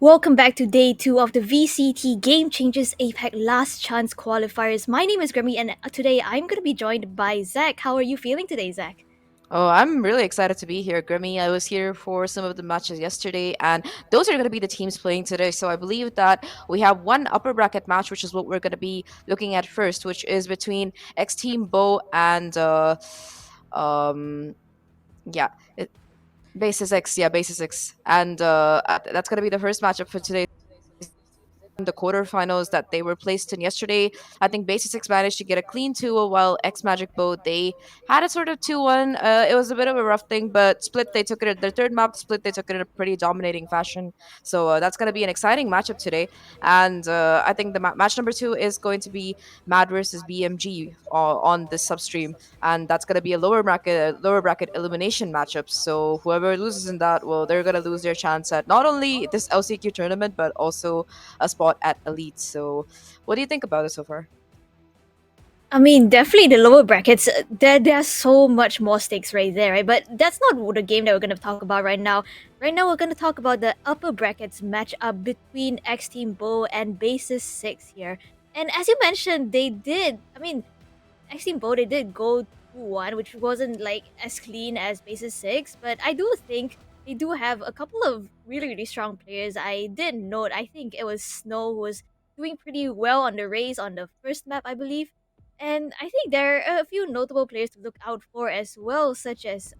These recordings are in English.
Welcome back to day 2 of the VCT Game Changers APAC Last Chance Qualifiers. My name is Grammy and today I'm going to be joined by Zach. How are you feeling today, Zach? Oh, I'm really excited to be here, Grimmy. I was here for some of the matches yesterday, and those are going to be the teams playing today. So I believe that we have one upper bracket match, which is what we're going to be looking at first, which is between X Team Bo and um, yeah, BASISSIX, BASISSIX, and that's going to be the first matchup for today. The quarterfinals that they were placed in yesterday. I think Basic managed to get a clean 2-0 while X Magic Boat they had a sort of 2-1. It was a bit of a rough thing, but Split they took it. Their third map Split they took it in a pretty dominating fashion. So that's going to be an exciting matchup today. And I think the match number 2 is going to be Mad versus BMG on this substream, and that's going to be a lower bracket elimination matchup. So whoever loses in that, well, they're going to lose their chance at not only this LCQ tournament but also a spot at Elite. So, what do you think about it so far? I mean, definitely the lower brackets, there's so much more stakes right there, right? But that's not the game that we're going to talk about right now. Right now, we're going to talk about the upper brackets matchup between X Team Bo and Basis 6 here. And as you mentioned, X Team Bo, they did go 2-1, which wasn't like as clean as Basis 6, but I do think they do have a couple of really, really strong players. I did note, I think it was Snow who was doing pretty well on the race on the first map, I believe. And I think there are a few notable players to look out for as well, such as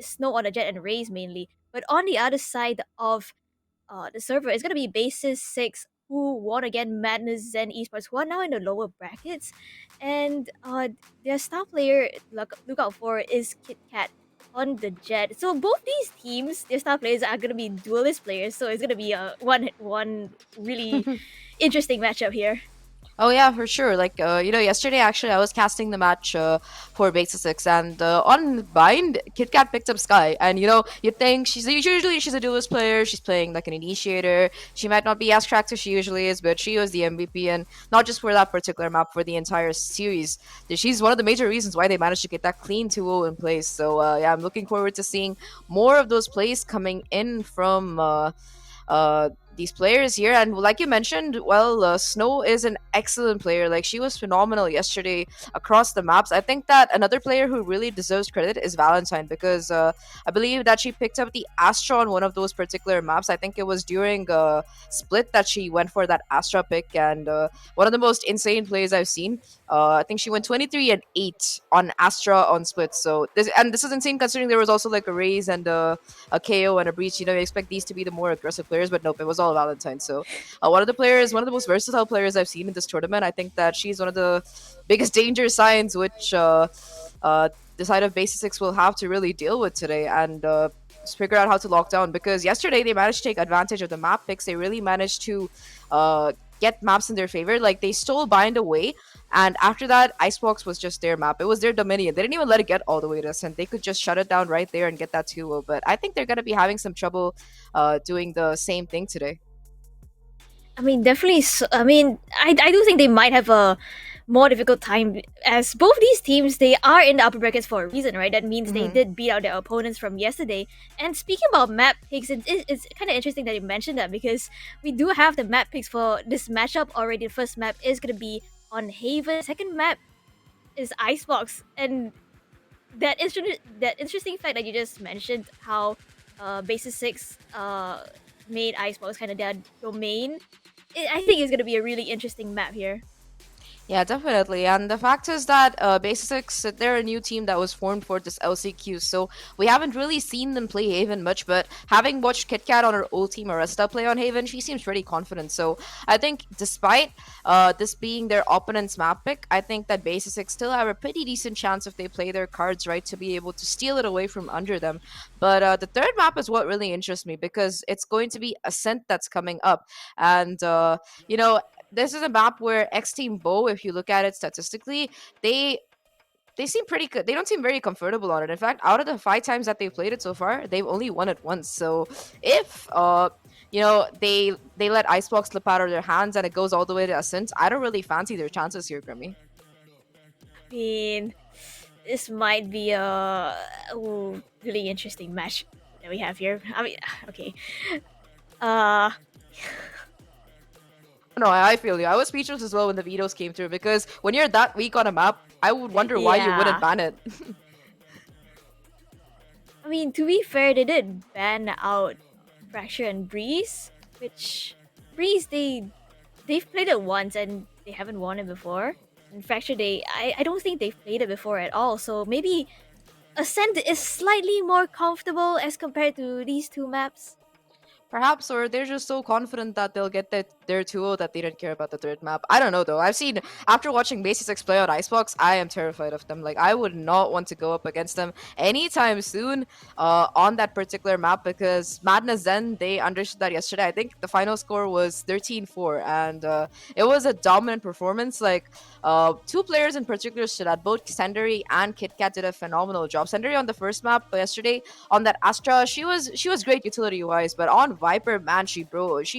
Snow on the Jet and Raze mainly. But on the other side of the server is gonna be Basis Six, who won again Madness Zen Esports, who are now in the lower brackets, and their star player look out for is Kit Kat on the Jet. So both these teams, their star players are gonna be duelist players. So it's gonna be a one really interesting matchup here. Oh yeah, for sure. Like yesterday actually I was casting the match for Basic and on Bind, KitKat picked up Sky, and you think she's a duelist player. She's playing like an initiator. She might not be as cracked as she usually is, but she was the MVP, and not just for that particular map, for the entire series. She's one of the major reasons why they managed to get that clean 2-0 in place. So yeah, I'm looking forward to seeing more of those plays coming in from. These players here, and like you mentioned, well, Snow is an excellent player. Like, she was phenomenal yesterday across the maps. I think that another player who really deserves credit is Valentine, because I believe that she picked up the Astra on one of those particular maps. I think it was during Split that she went for that Astra pick, and one of the most insane plays I've seen. I think she went 23 and 8 on Astra on Split. So this is insane, considering there was also like a Raze and a KO and a Breach. You expect these to be the more aggressive players, but nope, it was all Valentine. So one of the most versatile players I've seen in this tournament. I think that she's one of the biggest danger signs, which the side of Basic will have to really deal with today, and just figure out how to lock down, because yesterday they managed to take advantage of the map picks. They really managed to get maps in their favor. Like, they stole Bind away, and after that, Icebox was just their map. It was their dominion. They didn't even let it get all the way to Ascent. They could just shut it down right there and get that 2-0. But I think they're going to be having some trouble doing the same thing today. I mean, definitely. I do think they might have a more difficult time, as both these teams, they are in the upper brackets for a reason, right? That means they Hmm. did beat out their opponents from yesterday. And speaking about map picks, it's kind of interesting that you mentioned that, because we do have the map picks for this matchup already. The first map is gonna be on Haven. Second map is Icebox, and that interesting fact that you just mentioned, how Basis Six made Icebox kind of their domain. I think it's gonna be a really interesting map here. Yeah, definitely. And the fact is that Basics, they're a new team that was formed for this LCQ, so we haven't really seen them play Haven much. But having watched KitKat on her old team Aresta play on Haven, she seems pretty confident. So I think, despite this being their opponent's map pick, I think that Basics still have a pretty decent chance, if they play their cards right, to be able to steal it away from under them. But the third map is what really interests me, because it's going to be Ascent that's coming up, and you know this is a map where X Team Bo, if you look at it statistically, they they seem pretty good. They don't seem very comfortable on it. In fact, out of the 5 times that they've played it so far, they've only won it once. So if they let Icebox slip out of their hands and it goes all the way to Ascent, I don't really fancy their chances here, Grimmy. I mean, this might be a really interesting match that we have here. I mean, okay. Uh, No, I feel you. I was speechless as well when the vetoes came through because when you're that weak on a map, I would wonder why you wouldn't yeah. ban it. I mean, to be fair, they did ban out Fracture and Breeze, which Breeze they've played it once and they haven't won it before. And Fracture I don't think they've played it before at all. So maybe Ascent is slightly more comfortable as compared to these two maps. Perhaps, or they're just so confident that they'll get their 2 that they don't care about the third map. I don't know though. I've seen, after watching BASISSIX play on Icebox, I am terrified of them. Like, I would not want to go up against them anytime soon on that particular map because Madness Zen, they understood that yesterday. I think the final score was 13-4, and it was a dominant performance. Like, two players in particular stood out. Both Senderi and KitKat did a phenomenal job. Senderi on the first map yesterday, on that Astra, she was great utility wise, but on Viper, man, she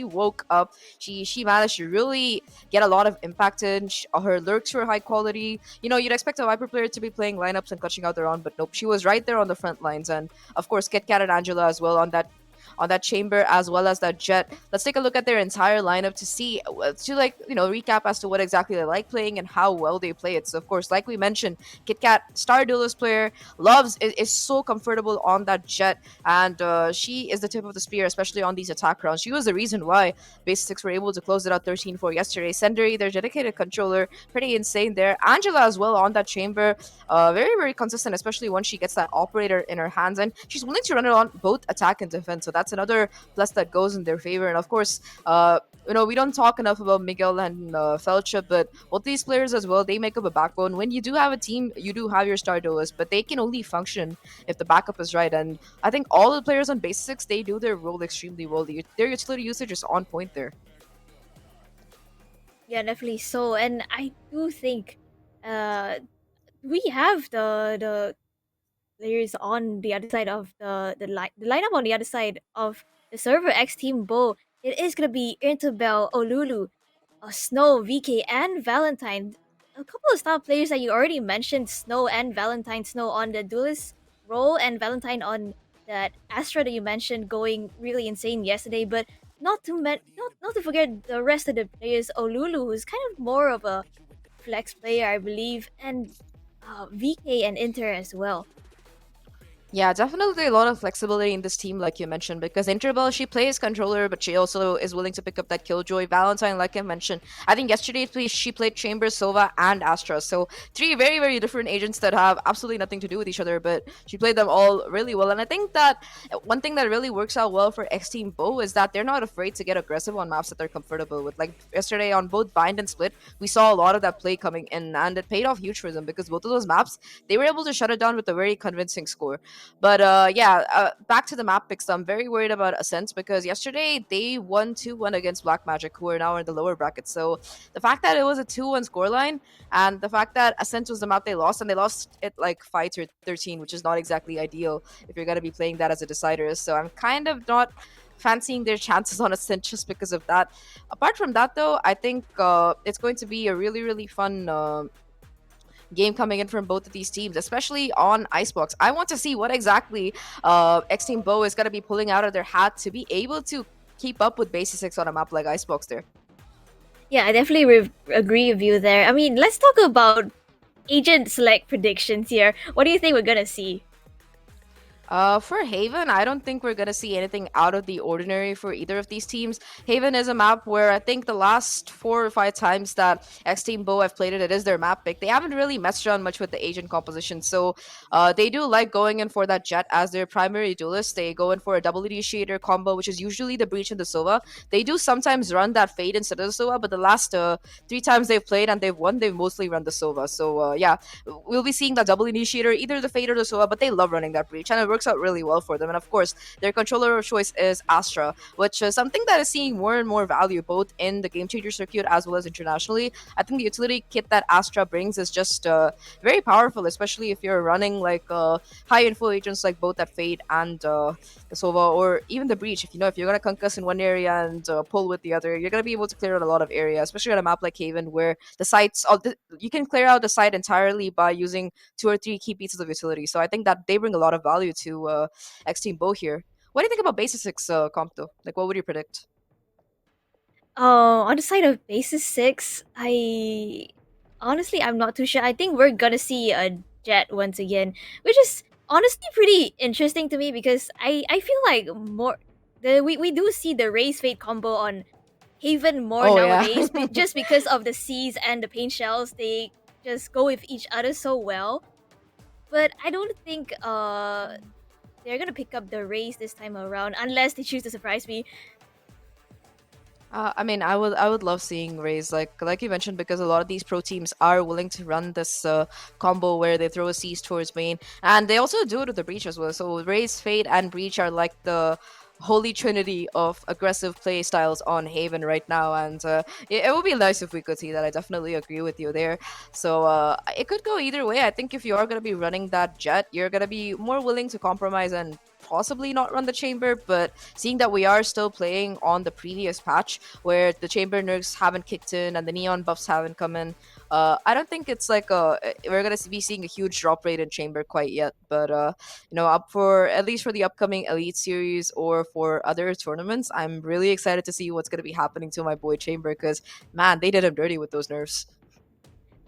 woke up. She managed to really get a lot of impact in. Her lurks were high quality. You know, you'd expect a Viper player to be playing lineups and clutching out their own, but nope, she was right there on the front lines, and of course, KitKat and Angela as well on that chamber as well as that jet. Let's take a look at their entire lineup to see to like recap as to what exactly they like playing and how well they play it. So of course, like we mentioned, KitKat, star duelist player, loves is so comfortable on that jet, and she is the tip of the spear, especially on these attack rounds. She was the reason why BASISSIX were able to close it out 13-4 yesterday. Senderi, their dedicated controller, pretty insane there. Angela as well on that chamber, very very consistent, especially when she gets that operator in her hands, and she's willing to run it on both attack and defense. So that's another plus that goes in their favor. And of course, we don't talk enough about Miguel and Felcha, but both these players as well, they make up a backbone. When you do have a team, you do have your star duelist, but they can only function if the backup is right. And I think all the players on BASISSIX, they do their role extremely well. Their utility usage is on point there. Yeah, definitely so. And I do think uh we have the players on the other side of the lineup on the other side of the server X Team Bo. It is gonna be Interbell, Olulu, Snow, VK, and Valentine. A couple of star players that you already mentioned, Snow and Valentine. Snow on the duelist role, and Valentine on that Astra that you mentioned going really insane yesterday. But not to forget the rest of the players. Olulu, who's kind of more of a flex player, I believe, and VK and Inter as well. Yeah, definitely a lot of flexibility in this team, like you mentioned, because Interbell, she plays controller, but she also is willing to pick up that Killjoy. Valentine, like I mentioned, I think yesterday she played Chamber, Sova, and Astra. So three very, very different agents that have absolutely nothing to do with each other, but she played them all really well. And I think that one thing that really works out well for X Team Bo is that they're not afraid to get aggressive on maps that they're comfortable with. Like yesterday on both Bind and Split, we saw a lot of that play coming in, and it paid off huge for them because both of those maps, they were able to shut it down with a very convincing score. But yeah, back to the map picks. I'm very worried about Ascent because yesterday they won 2-1 against Black Magic, who are now in the lower bracket. So the fact that it was a 2-1 scoreline and the fact that Ascent was the map they lost, and they lost it like 5-13, which is not exactly ideal if you're going to be playing that as a decider. So I'm kind of not fancying their chances on Ascent just because of that. Apart from that, though, I think it's going to be a really, really fun game coming in from both of these teams, especially on Icebox. I want to see what exactly X Team Bo is going to be pulling out of their hat to be able to keep up with BASISSIX on a map like Icebox there. Yeah, I definitely agree with you there. I mean, let's talk about agent select predictions here. What do you think we're gonna see? For Haven, I don't think we're gonna see anything out of the ordinary for either of these teams. Haven is a map where I think the last 4 or 5 times that X Team Bo have played it, it is their map pick. They haven't really messed around much with the agent composition, so they do like going in for that Jet as their primary duelist. They go in for a double initiator combo, which is usually the Breach and the Sova. They do sometimes run that Fade instead of the Sova, but the last 3 times they've played and they've won, they've mostly run the Sova. So yeah, we'll be seeing that double initiator, either the Fade or the Sova, but they love running that Breach, and it works out really well for them. And of course, their controller of choice is Astra, which is something that is seeing more and more value both in the game changer circuit as well as internationally. I think the utility kit that Astra brings is just very powerful, especially if you're running like high info agents like both that Fade and the Sova, or even the Breach. If you're gonna concuss in one area and pull with the other, you're gonna be able to clear out a lot of area, especially on a map like Haven where the sites, you can clear out the site entirely by using 2 or 3 key pieces of utility. So I think that they bring a lot of value to X Team Bo here. What do you think about BASISSIX comp though? Like, what would you predict? On the side of Basis 6, I honestly I'm not too sure. I think we're gonna see a Jet once again, which is honestly pretty interesting to me because I feel like we do see the Raise Fate combo on Haven more Oh yeah. nowadays, just because of the Seas and the Pain Shells. They just go with each other so well. But I don't think they're gonna pick up the Raise this time around unless they choose to surprise me. I mean, I would love seeing Rays like you mentioned, because a lot of these pro teams are willing to run this combo where they throw a siege towards main, and they also do it with the breach as well. So Rays, Fate, and breach are like the holy trinity of aggressive play styles on Haven right now, and it would be nice if we could see that. I definitely agree with you there. So it could go either way. I think if you are going to be running that jet, you're going to be more willing to compromise and possibly not run the chamber. But seeing that we are still playing on the previous patch where the chamber nerfs haven't kicked in and the neon buffs haven't come in, I don't think it's like we're gonna be seeing a huge drop rate in chamber quite yet. But up for at least for the upcoming elite series or for other tournaments, I'm really excited to see what's gonna be happening to my boy chamber, because man, they did him dirty with those nerfs.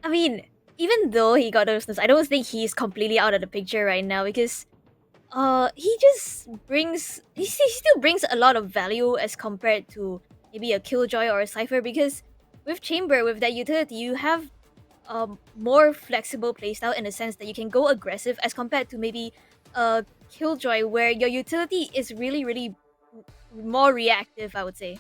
I mean, even though he got those notes, I don't think he's completely out of the picture right now because he just brings he still brings a lot of value as compared to maybe a Killjoy or a Cypher, because with Chamber, with that utility, you have more flexible playstyle in the sense that you can go aggressive as compared to maybe a Killjoy where your utility is really more reactive, I would say.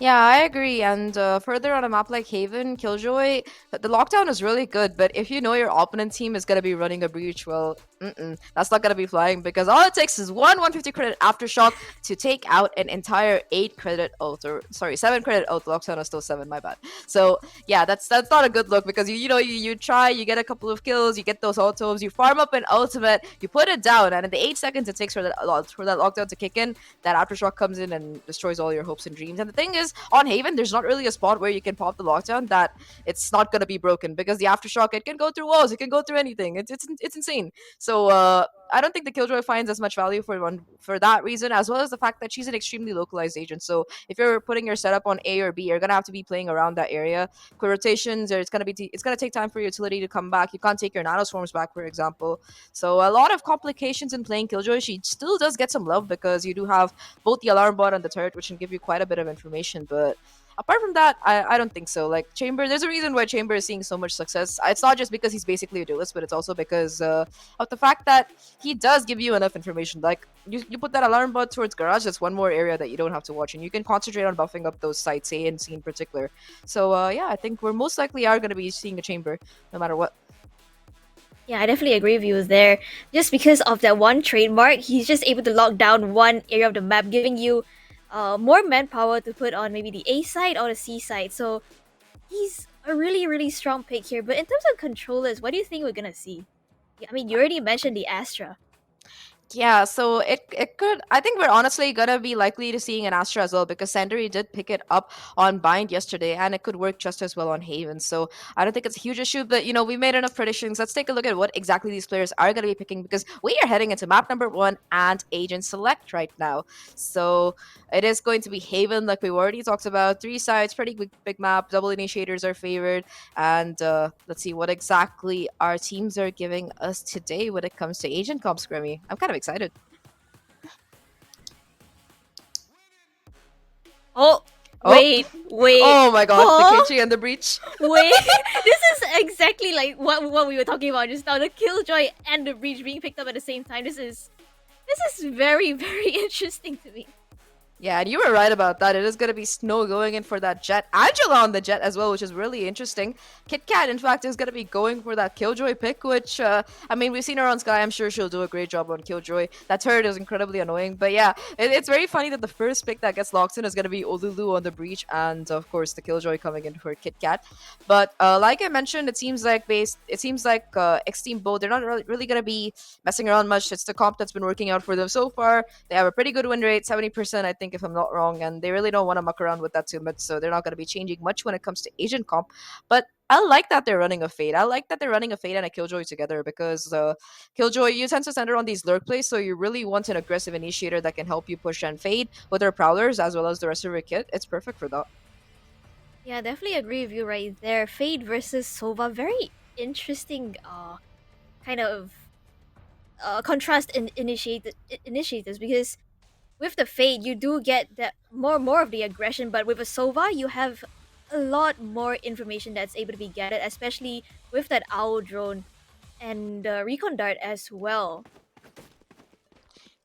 Yeah, I agree. And further on a map like Haven, Killjoy, the lockdown is really good. But if you know your opponent team is going to be running a breach, well, that's not going to be flying, because all it takes is one 150 credit aftershock to take out an entire 8 credit ult, or sorry, 7 credit ult. Lockdown is still 7, my bad. So yeah, that's not a good look, because you try, you get a couple of kills, you get those autos, you farm up an ultimate, you put it down, and in the 8 seconds it takes for that lockdown to kick in, that aftershock comes in and destroys all your hopes and dreams. And the thing is, on Haven, there's not really a spot where you can pop the lockdown that it's not gonna be broken, because the aftershock, it can go through walls, it can go through anything. It's insane. So I don't think the Killjoy finds as much value for that reason, as well as the fact that she's an extremely localized agent. So if you're putting your setup on A or B, you're gonna have to be playing around that area. Quick rotations, or it's gonna take time for your utility to come back. You can't take your nanoswarms back, for example. So a lot of complications in playing Killjoy. She still does get some love because you do have both the alarm bot and the turret, which can give you quite a bit of information. But apart from that, I don't think so. Like Chamber, there's a reason why Chamber is seeing so much success. It's not just because he's basically a duelist, but it's also because of the fact that he does give you enough information. Like you put that alarm bot towards garage, that's one more area that you don't have to watch, and you can concentrate on buffing up those sites, A and C in particular. So yeah, I think we're most likely are going to be seeing a Chamber no matter what. Yeah, I definitely agree with you there. Just because of that one trademark, he's just able to lock down one area of the map, giving you more manpower to put on maybe the A side or the C side. So he's a really strong pick here. But in terms of controllers, what do you think we're gonna see? Yeah, I mean, you already mentioned the Astra. Yeah, so it could. I think we're honestly gonna be likely to seeing an Astra as well, because Sandry did pick it up on Bind yesterday, and it could work just as well on Haven. So I don't think it's a huge issue. But we made enough predictions. Let's take a look at what exactly these players are gonna be picking, because we are heading into map number 1 and Agent Select right now. So it is going to be Haven, like we already talked about. 3 sides, pretty big map. Double initiators are favored, and let's see what exactly our teams are giving us today when it comes to Agent comp, Scrimmy. I'm kind of excited. Oh, Oh, wait. oh my god, the Huh? Kenchi and the Breach. Wait, this is exactly like what we were talking about just now. The Killjoy and the Breach being picked up at the same time. This is very interesting to me. Yeah, and you were right about that. It is going to be Snow going in for that jet. Angela on the jet as well, which is really interesting. Kit Kat, in fact, is going to be going for that Killjoy pick, which, I mean, we've seen her on Sky. I'm sure she'll do a great job on Killjoy. That turret is incredibly annoying. But yeah, it's very funny that the first pick that gets locked in is going to be Olulu on the Breach, and of course, the Killjoy coming in for Kit Kat. But like I mentioned, it seems like X Team Bo, they're not really going to be messing around much. It's the comp that's been working out for them so far. They have a pretty good win rate, 70%, I think, if I'm not wrong, and they really don't want to muck around with that too much, so they're not going to be changing much when it comes to Asian comp. But I like that they're running a Fade. I like that they're running a Fade and a Killjoy together because Killjoy, you tend to center on these lurk plays, so you really want an aggressive initiator that can help you push and Fade with her Prowlers as well as the rest of her kit. It's perfect for that. Yeah, definitely agree with you right there. Fade versus Sova, very interesting kind of contrast in initiators, because with the Fade you do get that more of the aggression, but with a Sova you have a lot more information that's able to be gathered, especially with that owl drone and recon dart as well.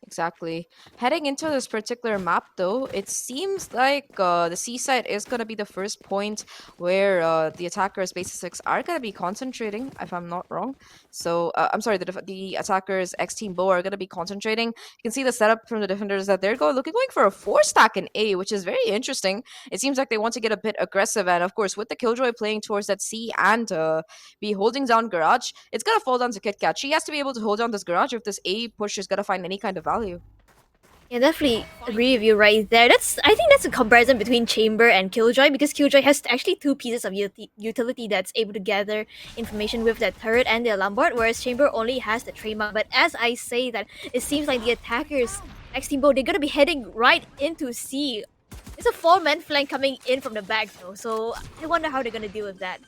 Exactly. Heading into this particular map, though, it seems like the seaside is going to be the first point where the attackers, BASISSIX, are going to be concentrating, if I'm not wrong. So, I'm sorry, the attackers, X Team Bo, are going to be concentrating. You can see the setup from the defenders that they're going for a 4-stack in A, which is very interesting. It seems like they want to get a bit aggressive, and of course, with the Killjoy playing towards that C and be holding down Garage, it's going to fall down to KitKat. She has to be able to hold down this Garage if this A push is going to find any kind of value. Yeah, definitely agree with you right there. I think that's a comparison between Chamber and Killjoy, because Killjoy has actually two pieces of utility that's able to gather information with that turret and the alarm board, whereas Chamber only has the trademark. But as I say that, it seems like the attackers, X Team Bo, they're gonna be heading right into C. It's a four-man flank coming in from the back though, so I wonder how they're gonna deal with that.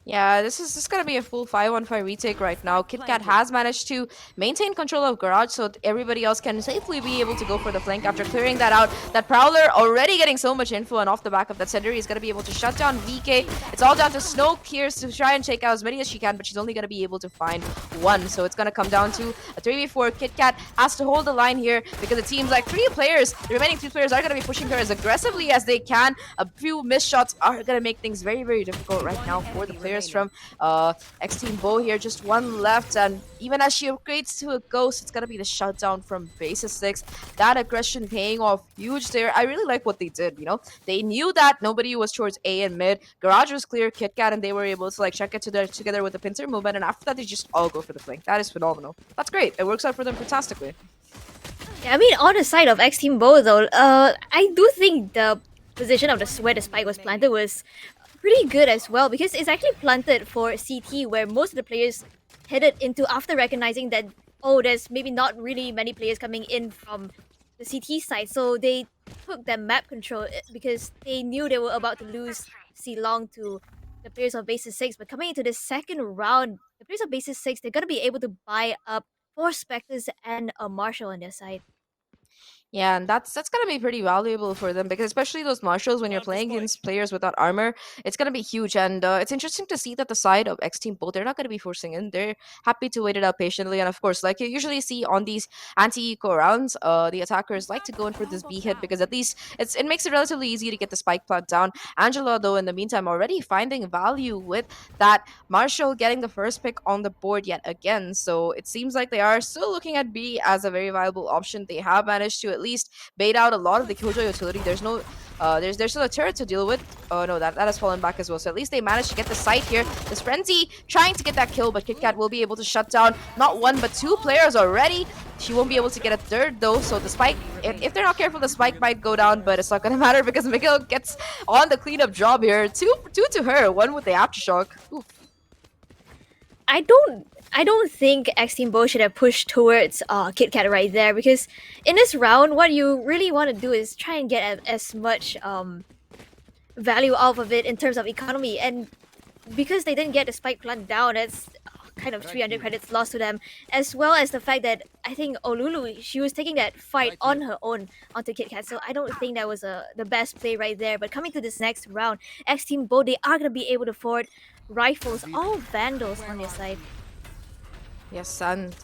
Yeah, this is gonna be a full 5-on-5 retake right now. KitKat has managed to maintain control of Garage, so everybody else can safely be able to go for the flank after clearing that out. That Prowler already getting so much info, and off the back of that Sender, he's gonna be able to shut down VK. It's all down to Snoke here to try and take out as many as she can, but she's only gonna be able to find one. So it's gonna come down to a 3v4. KitKat has to hold the line here because it seems like the remaining three players are gonna be pushing her as aggressively as they can. A few missed shots are gonna make things very, very difficult right now for the players from X Team Bo here. Just one left, and even as she upgrades to a Ghost, it's gonna be the shutdown from BASISSIX. That aggression paying off huge there. I really like what they did. They knew that nobody was towards A and mid. Garage was clear, KitKat, and they were able to check it together with the pincer movement. And after that, they just all go for the flank. That is phenomenal. That's great. It works out for them fantastically. Yeah, I mean, on the side of X Team Bo though, I do think the position of where the spike was planted was pretty good as well, because it's actually planted for CT, where most of the players headed into after recognizing that, oh, there's maybe not really many players coming in from the CT side, so they took their map control because they knew they were about to lose C Long to the players of BASISSIX. But coming into the second round, the players of BASISSIX, they're gonna be able to buy up 4 Spectres and a Marshall on their side. Yeah, and that's gonna be pretty valuable for them because especially those marshals when you're playing against players without armor, it's gonna be huge. And it's interesting to see that the side of X Team both they're not gonna be forcing in. They're happy to wait it out patiently. And of course, like you usually see on these anti-eco rounds, the attackers like to go in for this B hit because at least it makes it relatively easy to get the spike plant down. Angela, though, in the meantime, already finding value with that Marshall getting the first pick on the board yet again. So it seems like they are still looking at B as a very viable option. They have managed to at least bait out a lot of the Killjoy utility. There's no there's still a turret to deal with. Oh no, that has fallen back as well. So at least they managed to get the site here. This Frenzy trying to get that kill, but KitKat will be able to shut down not one but two players already. She won't be able to get a third though. So the spike, if they're not careful, the spike might go down, but it's not gonna matter because Miguel gets on the cleanup job here. Two to her, one with the aftershock. Oof. I don't think X Team Bo should have pushed towards KitKat right there, because in this round, what you really want to do is try and get as much value out of it in terms of economy. And because they didn't get the spike plant down, it's kind of 300 credits lost to them, as well as the fact that I think Olulu, she was taking that fight on her own onto KitKat, so I don't think that was the best play right there. But coming to this next round, X Team Bo, they are going to be able to afford rifles, all Vandals on their side. Yes, and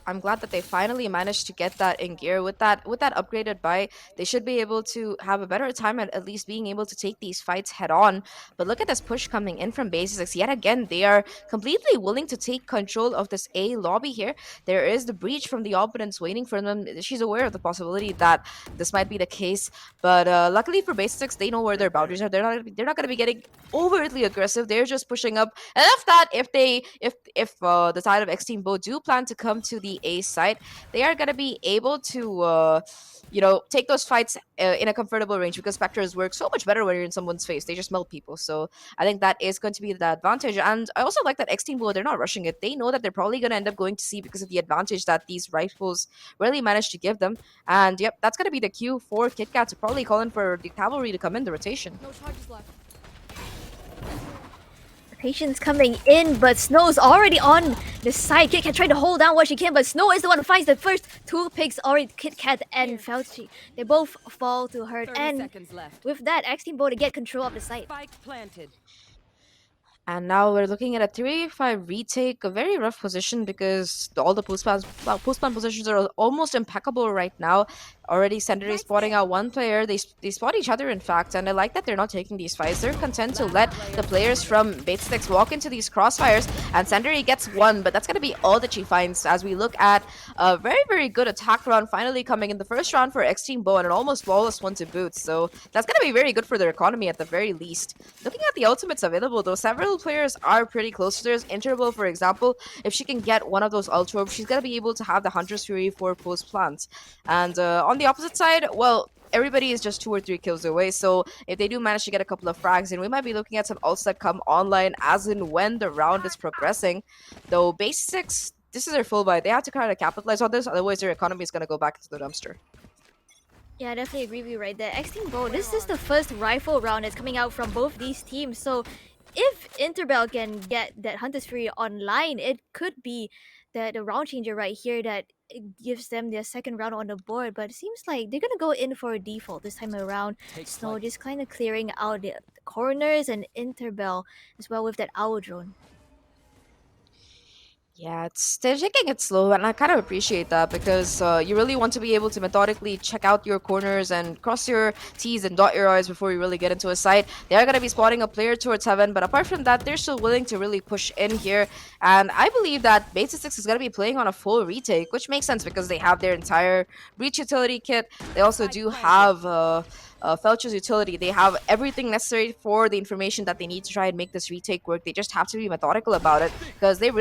I'm glad that they finally managed to get that in gear. With that upgraded buy, they should be able to have a better time at least being able to take these fights head on. But look at this push coming in from BASISSIX. Yet again, they are completely willing to take control of this A lobby here. There is the breach from the opponents waiting for them. She's aware of the possibility that this might be the case, but luckily for BASISSIX, they know where their boundaries are. They're not going to be getting overtly aggressive. They're just pushing up. And if the side of X Team Bo do plan to come to the A site, they are going to be able to, take those fights in a comfortable range because specters work so much better when you're in someone's face. They just melt people. So I think that is going to be the advantage. And I also like that X Team Blue, they're not rushing it. They know that they're probably going to end up going to C because of the advantage that these rifles really managed to give them. And yep, that's going to be the cue for KitKat to probably call in for the cavalry to come in the rotation. No charges left. Patience coming in, but Snow's already on the side. KitKat trying to hold down what she can, but Snow is the one who finds the first two picks already. KitKat and Fauci, they both fall to her. 30 And seconds left. with that, X Team Bo to get control of the site. Spike planted. And now we're looking at a 3-5 retake, a very rough position because all the post-plan positions are almost impeccable right now. Already Senderi spotting out one player. They spot each other, in fact, and I like that they're not taking these fights. They're content to let the players from BASISSIX walk into these crossfires, and Senderi gets one, but that's going to be all that she finds as we look at a very, very good attack round finally coming in the first round for X Team Bo, and an almost flawless one to boot. So that's going to be very good for their economy at the very least. Looking at the ultimates available, though, several players are pretty close. There's Interval, for example. If she can get one of those ultra orbs, she's going to be able to have the Hunter's Fury for post plant. And on the opposite side, well, everybody is just 2 or 3 kills away. So if they do manage to get a couple of frags, then we might be looking at some ults that come online as and when the round is progressing. Though BASISSIX, this is their full buy. They have to kind of capitalize on this, otherwise their economy is going to go back into the dumpster. Yeah, I definitely agree with you right there. X Team Bo, this is the first rifle round that's coming out from both these teams. So if Interbell can get that Hunter's Fury online, it could be the round changer right here that it gives them their second round on the board. But it seems like they're gonna go in for a default this time around. Snow just kind of clearing out the corners, and Interbell as well with that owl drone. Yeah, they're taking it slow, and I kind of appreciate that because you really want to be able to methodically check out your corners and cross your T's and dot your I's before you really get into a site. They are going to be spotting a player towards heaven, but apart from that, they're still willing to really push in here. And I believe that BASISSIX is going to be playing on a full retake, which makes sense because they have their entire breach utility kit. They also do have Felcher's utility. They have everything necessary for the information that they need to try and make this retake work. They just have to be methodical about it because they're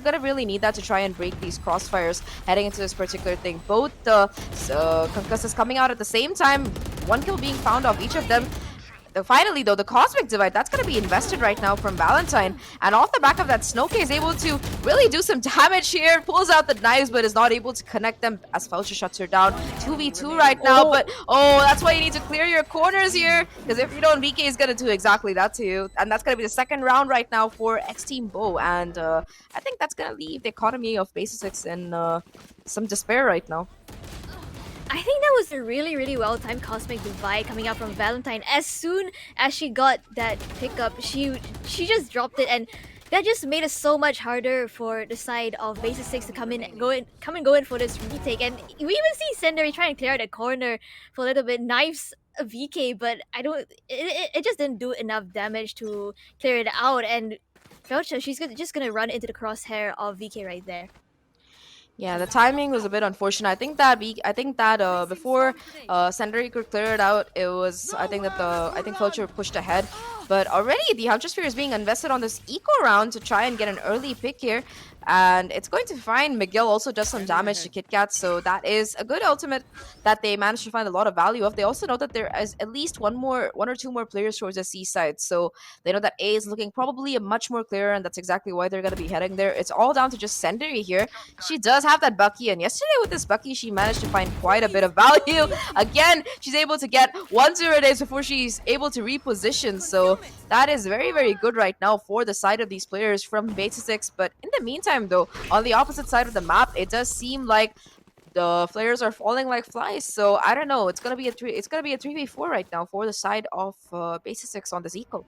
gonna really need that to try and break these crossfires heading into this particular thing. Both concusses coming out at the same time, one kill being found off each of them. Finally, though, the Cosmic Divide, that's going to be invested right now from Valentine. And off the back of that, Snowcase is able to really do some damage here. Pulls out the knives, but is not able to connect them as Felcher shuts her down. 2v2 right now, but that's why you need to clear your corners here. Because if you don't, VK is going to do exactly that to you. And that's going to be the second round right now for X Team Bo. And I think that's going to leave the economy of BASISSIX in some despair right now. I think that was a really, really well-timed Cosmic Divide coming out from Valentine. As soon as she got that pickup, she just dropped it, and that just made it so much harder for the side of BASISSIX to come and go in for this retake. And we even see Senderi trying to clear out the corner for a little bit, knives a VK, but it just didn't do enough damage to clear it out. And Felcher, she's just gonna run into the crosshair of VK right there. Yeah, the timing was a bit unfortunate. I think that before Senderi could clear it out, I think Felcher pushed ahead. But already the Hunter's Sphere is being invested on this eco round to try and get an early pick here. And it's going to find Miguel also does some damage to KitKat, so that is a good ultimate that they managed to find a lot of value of. They also know that there is at least one or two more players towards the C side, so they know that A is looking probably a much more clearer, and that's exactly why they're going to be heading there. It's all down to just Senderi here. She does have that Bucky, and yesterday with this Bucky, she managed to find quite a bit of value. Again, she's able to get 1-0 days before she's able to reposition, so that is very, very good right now for the side of these players from BASISSIX. But in the meantime, though, on the opposite side of the map, it does seem like the flares are falling like flies. So I don't know. It's gonna be a 3v4 right now for the side of BASISSIX on this eco.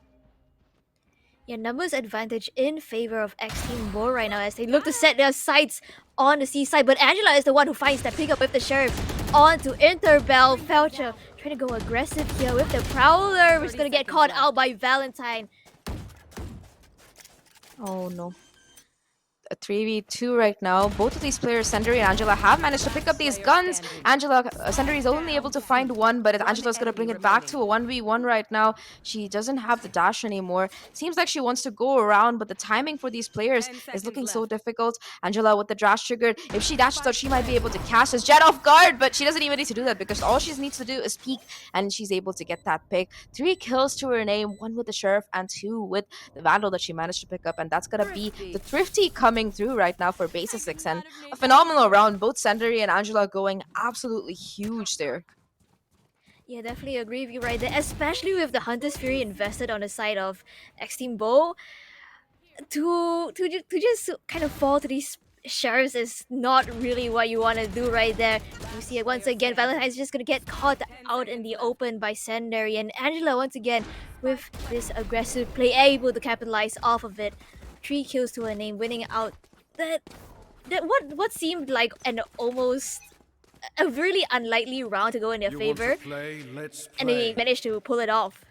Yeah, numbers advantage in favor of X Team Bo right now as they look to set their sights on the C side. But Angela is the one who finds that pickup with the Sheriff onto Interbell. Felcher trying to go aggressive here with the Prowler, who's gonna get caught out by Valentine. Oh no. a 3v2 right now. Both of these players, Senderi and Angela, have managed to pick up these guns. Senderi is only able to find one, but Angela's going to bring it back to a 1v1 right now. She doesn't have the dash anymore. Seems like she wants to go around, but the timing for these players is looking so difficult. Angela with the dash triggered. If she dashes out, she might be able to catch this Jet off guard, but she doesn't even need to do that because all she needs to do is peek and she's able to get that pick. 3 kills to her name, 1 with the Sheriff and 2 with the Vandal that she managed to pick up, and that's going to be the Thrifty coming through right now for BASISSIX, and a phenomenal round. Both Senderi and Angela going absolutely huge there. Yeah, definitely agree with you right there, especially with the Hunter's Fury invested on the side of X Team Bo. To just kind of fall to these sheriffs is not really what you want to do right there. You see it once again, Valentine's just gonna get caught out in the open by Senderi, and Angela once again with this aggressive play able to capitalize off of it. 3 kills to her name, winning out that what seemed like an almost a really unlikely round to go in their favor, and they managed to pull it off.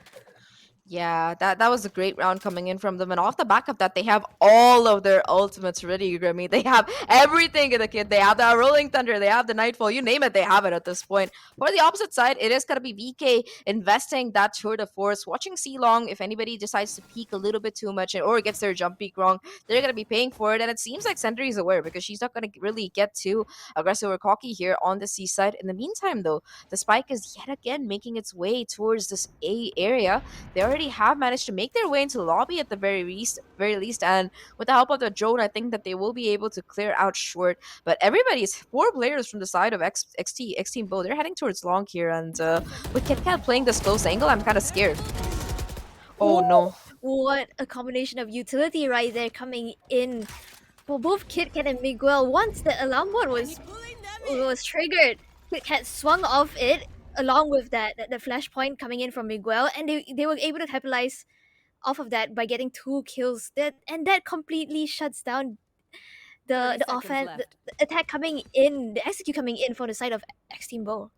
Yeah, that was a great round coming in from them. And off the back of that, they have all of their ultimates ready, Grimmy. They have everything in the kit. They have the Rolling Thunder, they have the Nightfall, you name it, they have it at this point. For the opposite side, it is going to be VK investing that tour de force, watching C-Long. If anybody decides to peek a little bit too much or gets their jump peek wrong, they're going to be paying for it. And it seems like Sentry is aware because she's not going to really get too aggressive or cocky here on the C side. In the meantime, though, the spike is yet again making its way towards this A area. They already have managed to make their way into the lobby at the very least, and with the help of the drone, I think that they will be able to clear out short. But everybody's 4 players from the side of X Team Bo. They're heading towards long here, and with KitKat playing this close angle, I'm kind of scared. Oh no! What a combination of utility right there coming in for both KitKat and Miguel. Once the alarm bot was triggered, KitKat swung off it along with the flashpoint coming in from Miguel, and they were able to capitalize off of that by getting 2 kills. That completely shuts down the offense, the attack coming in, the execute coming in from the side of X Team Bo.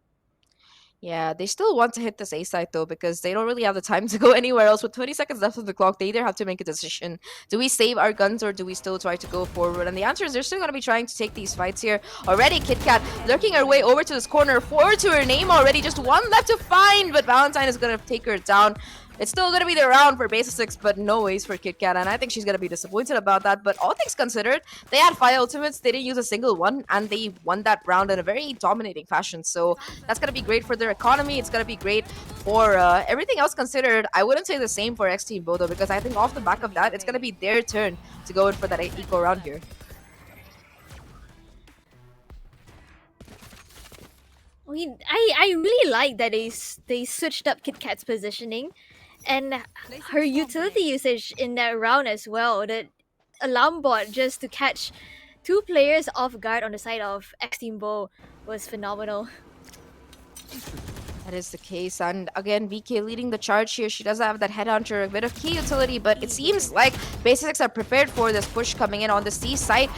Yeah, they still want to hit this A side though because they don't really have the time to go anywhere else. With 20 seconds left on the clock, they either have to make a decision. Do we save our guns or do we still try to go forward? And the answer is they're still going to be trying to take these fights here. Already, KitKat lurking her way over to this corner. 4 to her name already. Just 1 left to find, but Valentine is going to take her down. It's still going to be the round for BASISSIX, but no ways for KitKat, and I think she's going to be disappointed about that. But all things considered, they had 5 ultimates, they didn't use a single one, and they won that round in a very dominating fashion. So that's going to be great for their economy. It's going to be great for everything else considered. I wouldn't say the same for X Team Bodo, because I think off the back of that, it's going to be their turn to go in for that eco round here. I mean, I really like that they switched up KitKat's positioning and her utility usage in that round as well. The alarm bot just to catch 2 players off guard on the side of X Team Bo was phenomenal. That is the case, and again, VK leading the charge here. She does have that headhunter, a bit of key utility, but it seems like BASISSIX are prepared for this push coming in on the C side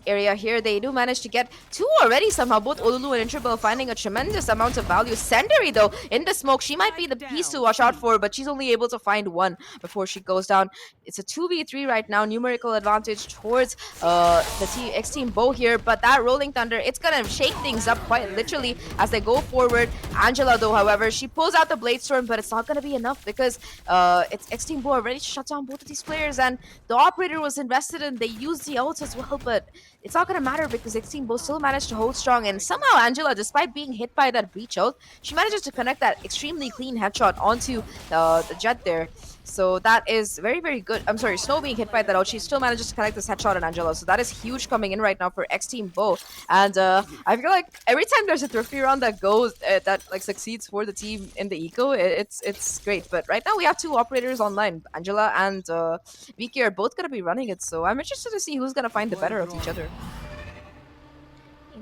area here. They do manage to get 2 already somehow. Both Olulu and Intrabel finding a tremendous amount of value. Senderi, though, in the smoke, she might be the piece to watch out for, but she's only able to find 1 before she goes down. It's a 2v3 right now, numerical advantage towards the X Team Bo here, but that Rolling Thunder, it's gonna shake things up quite literally as they go forward. Angela, though, however, she pulls out the Blade Storm, but it's not going to be enough because it's X Team Bo ready to shut down both of these players, and the Operator was invested in. They used the ult as well, but it's not going to matter because X Team Bo still managed to hold strong, and somehow Angela, despite being hit by that breach ult, she manages to connect that extremely clean headshot onto the Jet there. So that is very, very good. I'm sorry, Snow being hit by that out, she still manages to connect this headshot on Angela. So that is huge coming in right now for X Team Bo. And I feel like every time there's a thrifty round that goes, that like succeeds for the team in the eco, it's great. But right now we have 2 operators online. Angela and VK are both going to be running it. So I'm interested to see who's going to find the better of each other.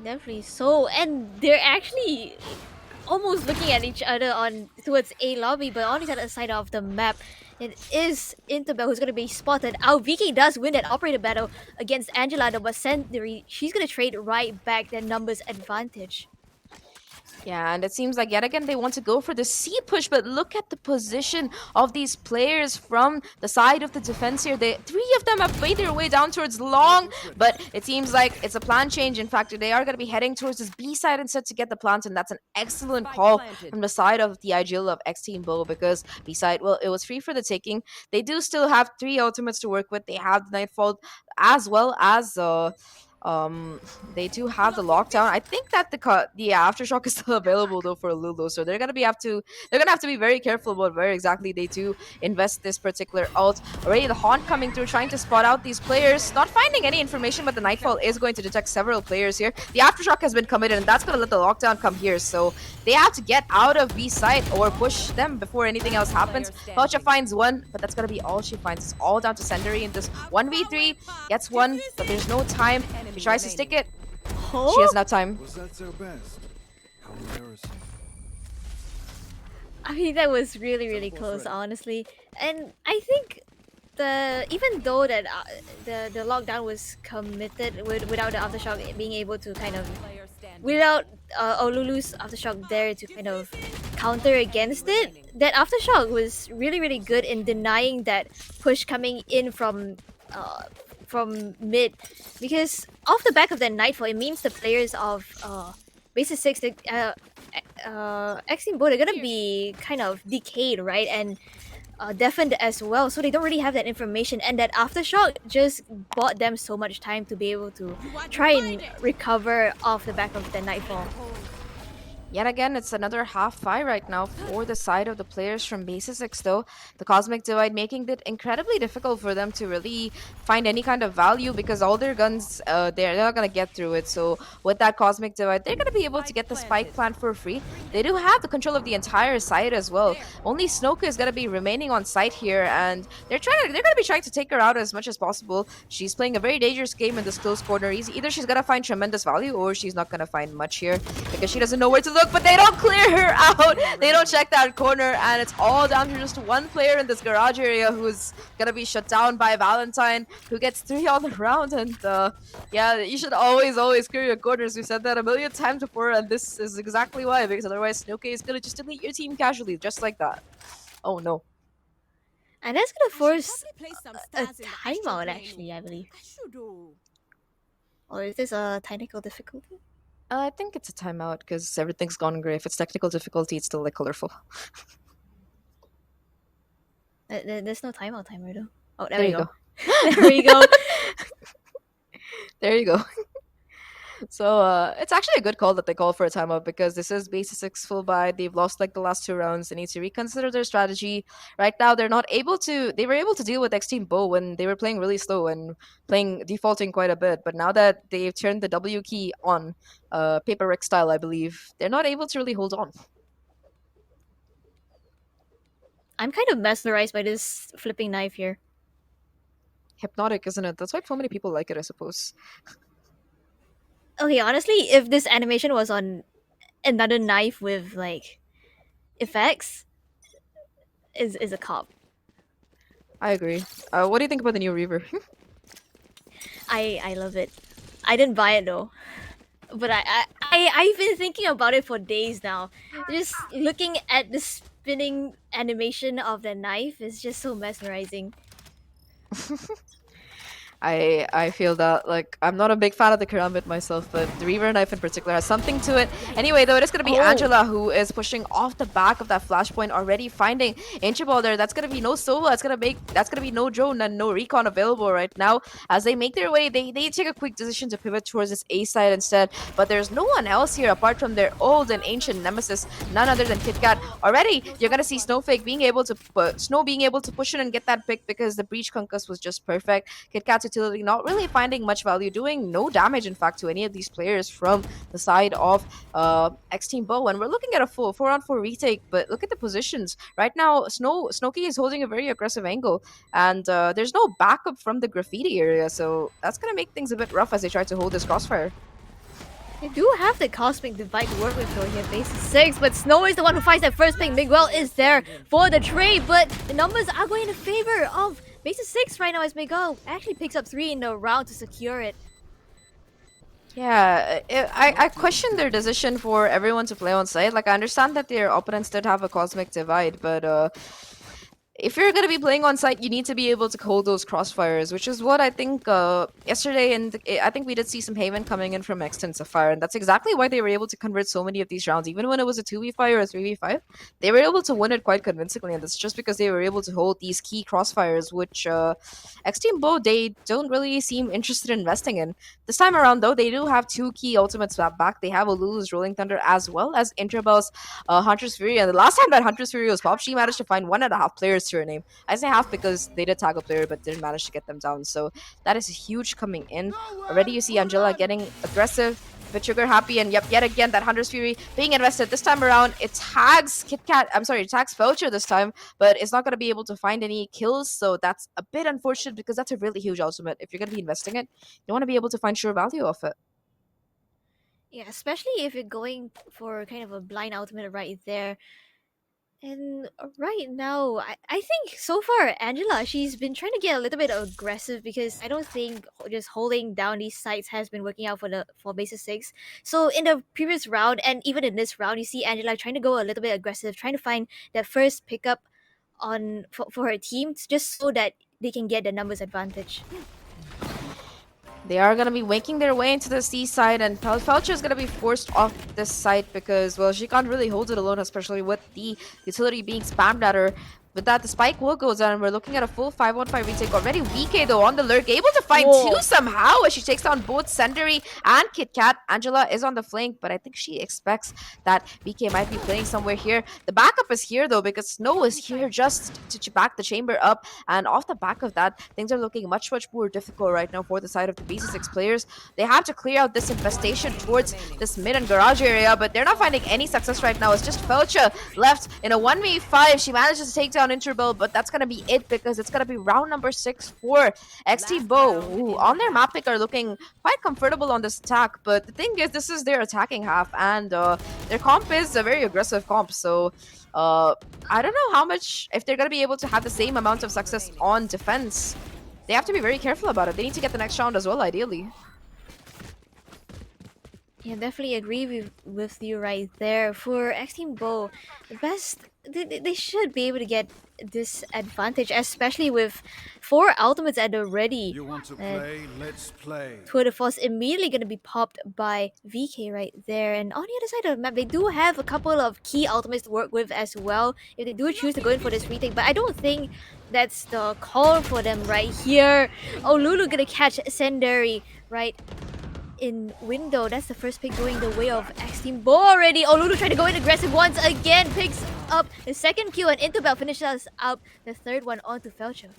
Definitely so. And they're actually almost looking at each other on towards A lobby, but on the other side of the map, it is Interbell who's going to be spotted out. VK does win that operator battle against Angela, but Sentry, she's going to trade right back their numbers advantage. Yeah, and it seems like yet again they want to go for the C push, but look at the position of these players from the side of the defense here. Three of them have made their way down towards long, but it seems like it's a plan change. In fact, they are going to be heading towards this B side instead to get the plant, and that's an excellent call from the side of the IGL of X Team Bo, because B side, well, it was free for the taking. They do still have three ultimates to work with. They have the Nightfall as well as they do have the lockdown. I think that the aftershock is still available though for Lulu, so they're gonna have to be very careful about where exactly they do invest this particular ult. Already the Haunt coming through, trying to spot out these players, not finding any information, but the Nightfall is going to detect several players here. The aftershock has been committed, and that's gonna let the lockdown come here. So they have to get out of B site or push them before anything else happens. Pelcha finds one, but that's gonna be all she finds. It's all down to Senderi in this 1v3. Gets one, but there's no time. She tries to stick it. Oh? She has no time. Was that their best? How embarrassing. I mean, that was really close, honestly. And I think even though that the lockdown was committed without the aftershock being able to kind of without Olulu's aftershock there to kind of counter against it, that aftershock was really good in denying that push coming in from mid, because off the back of that Nightfall, it means the players of BASISSIX, X Team Bo, they're gonna be kind of decayed, right, and deafened as well, so they don't really have that information, and that aftershock just bought them so much time to be able to try and recover off the back of the Nightfall. Yet again, it's another half fight right now for the side of the players from BASISSIX, though. The Cosmic Divide making it incredibly difficult for them to really find any kind of value, because all their guns, they're not going to get through it. So with that Cosmic Divide, they're going to be able to get the Spike plant for free. They do have the control of the entire site as well. Only Snoka is going to be remaining on site here, and they're going to be trying to take her out as much as possible. She's playing a very dangerous game in this close corner. Either she's going to find tremendous value, or she's not going to find much here, because she doesn't know where to look. But they don't clear her out. They don't check that corner, and it's all down to just one player in this garage area who's gonna be shut down by Valentine, who gets 3 on the round. And yeah, you should always clear your corners. We've said that a million times before, and this is exactly why, because otherwise Snoke is gonna just delete your team casually, just like that. Oh no. And that's gonna force a timeout, actually, I believe. Or is this a technical difficulty? I think it's a timeout, because everything's gone gray. If it's technical difficulty, it's still like colorful. There's no timeout timer though. Oh, There you go. There we go. There you go. So it's actually a good call that they call for a timeout, because this is BASISSIX full buy. They've lost like the last 2 rounds. They need to reconsider their strategy. Right now, they were able to deal with X Team Bo when they were playing really slow and defaulting quite a bit. But now that they've turned the W key on, Paper Rick style, I believe, they're not able to really hold on. I'm kind of mesmerized by this flipping knife here. Hypnotic, isn't it? That's why so many people like it, I suppose. Okay, honestly, if this animation was on another knife with like effects, is a cop. I agree. What do you think about the new Reaver? I love it. I didn't buy it though, but I've been thinking about it for days now. Just looking at the spinning animation of the knife is just so mesmerizing. I feel that, like, I'm not a big fan of the Karambit myself, but the Reaver knife in particular has something to it. Anyway, though, it is going to be Angela who is pushing off the back of that flashpoint, already finding Inchable there. That's going to be no solo. That's going to be no drone and no recon available right now. As they make their way, they take a quick decision to pivot towards this A side instead, but there's no one else here apart from their old and ancient nemesis, none other than KitKat. Already, you're going to see Snowflake being able to push in and get that pick, because the Breach Concuss was just perfect. KitKat's utility not really finding much value, doing no damage in fact to any of these players from the side of X Team Bo. And we're looking at a full 4-on-4 retake, but look at the positions right now. Snowkey is holding a very aggressive angle, and there's no backup from the graffiti area, so that's gonna make things a bit rough as they try to hold this crossfire. They do have the Cosmic Divide to work with though here, BASISSIX, but Snow is the one who finds that first pick. Miguel is there for the trade, but the numbers are going in favor of BASISSIX right now, as Miguel actually picks up 3 in the round to secure it. Yeah, I question their decision for everyone to play on site. Like, I understand that their opponents did have a cosmic divide, but if you're going to be playing on site, you need to be able to hold those crossfires, which is what I think yesterday. And I think we did see some Haven coming in from Extent Sapphire, and that's exactly why they were able to convert so many of these rounds. Even when it was a 2v5 or a 3v5, they were able to win it quite convincingly, and that's just because they were able to hold these key crossfires, which X Team Bo, they don't really seem interested in investing in. This time around, though, they do have two key ultimates back. They have Alulu's Rolling Thunder as well as Interbell's Hunter's Fury. And the last time that Hunter's Fury was popped, she managed to find 1.5 players to her name. I say half because they did tag a player but didn't manage to get them down. So that is huge coming in. Already you see Angela getting aggressive, bit trigger happy, and yet again that Hunter's Fury being invested. This time around, it tags it tags Felcher this time, but it's not going to be able to find any kills. So that's a bit unfortunate because that's a really huge ultimate. If you're going to be investing it, you want to be able to find sure value of it. Yeah, especially if you're going for kind of a blind ultimate right there. And right now, I think so far, Angela, she's been trying to get a little bit aggressive because I don't think just holding down these sites has been working out for BASISSIX. So in the previous round and even in this round, you see Angela trying to go a little bit aggressive, trying to find that first pickup for her team just so that they can get the numbers advantage. They are going to be making their way into the seaside, and Felcher is going to be forced off this site because, well, she can't really hold it alone, especially with the utility being spammed at her. With that, the spike will go down, and we're looking at a full 5-on-5 retake already. VK, though, on the lurk, able to find Whoa. two somehow as she takes down both Senderi and KitKat. Angela is on the flank, but I think she expects that VK might be playing somewhere here. The backup is here, though, because Snow is here just to back the chamber up, and off the back of that, things are looking much more difficult right now for the side of the BASISSIX players. They have to clear out this infestation towards this mid and garage area, but they're not finding any success right now. It's just Felcher left in a 1v5. She manages to take down Interbell, but that's going to be it because it's going to be round number 6 for XT Bo, who on their map pick are looking quite comfortable on this attack. But the thing is, this is their attacking half, and their comp is a very aggressive comp. So I don't know how much, if they're going to be able to have the same amount of success on defense. They have to be very careful about it. They need to get the next round as well, ideally. Yeah, definitely agree with you right there. For X Team Bo, the best they should be able to get this advantage, especially with 4 ultimates at the ready. You want to play? Let's play. Tour de Force immediately going to be popped by VK right there. And on the other side of the map, they do have a couple of key ultimates to work with as well if they do choose to go in for this retake. But I don't think that's the call for them right here. Oh, Lulu going to catch Senderi right in window. That's the first pick going the way of X Team Bo already. Oh, Lulu trying to go in aggressive once again. Picks up the second kill, and Interbell finishes up the third one onto Felcher.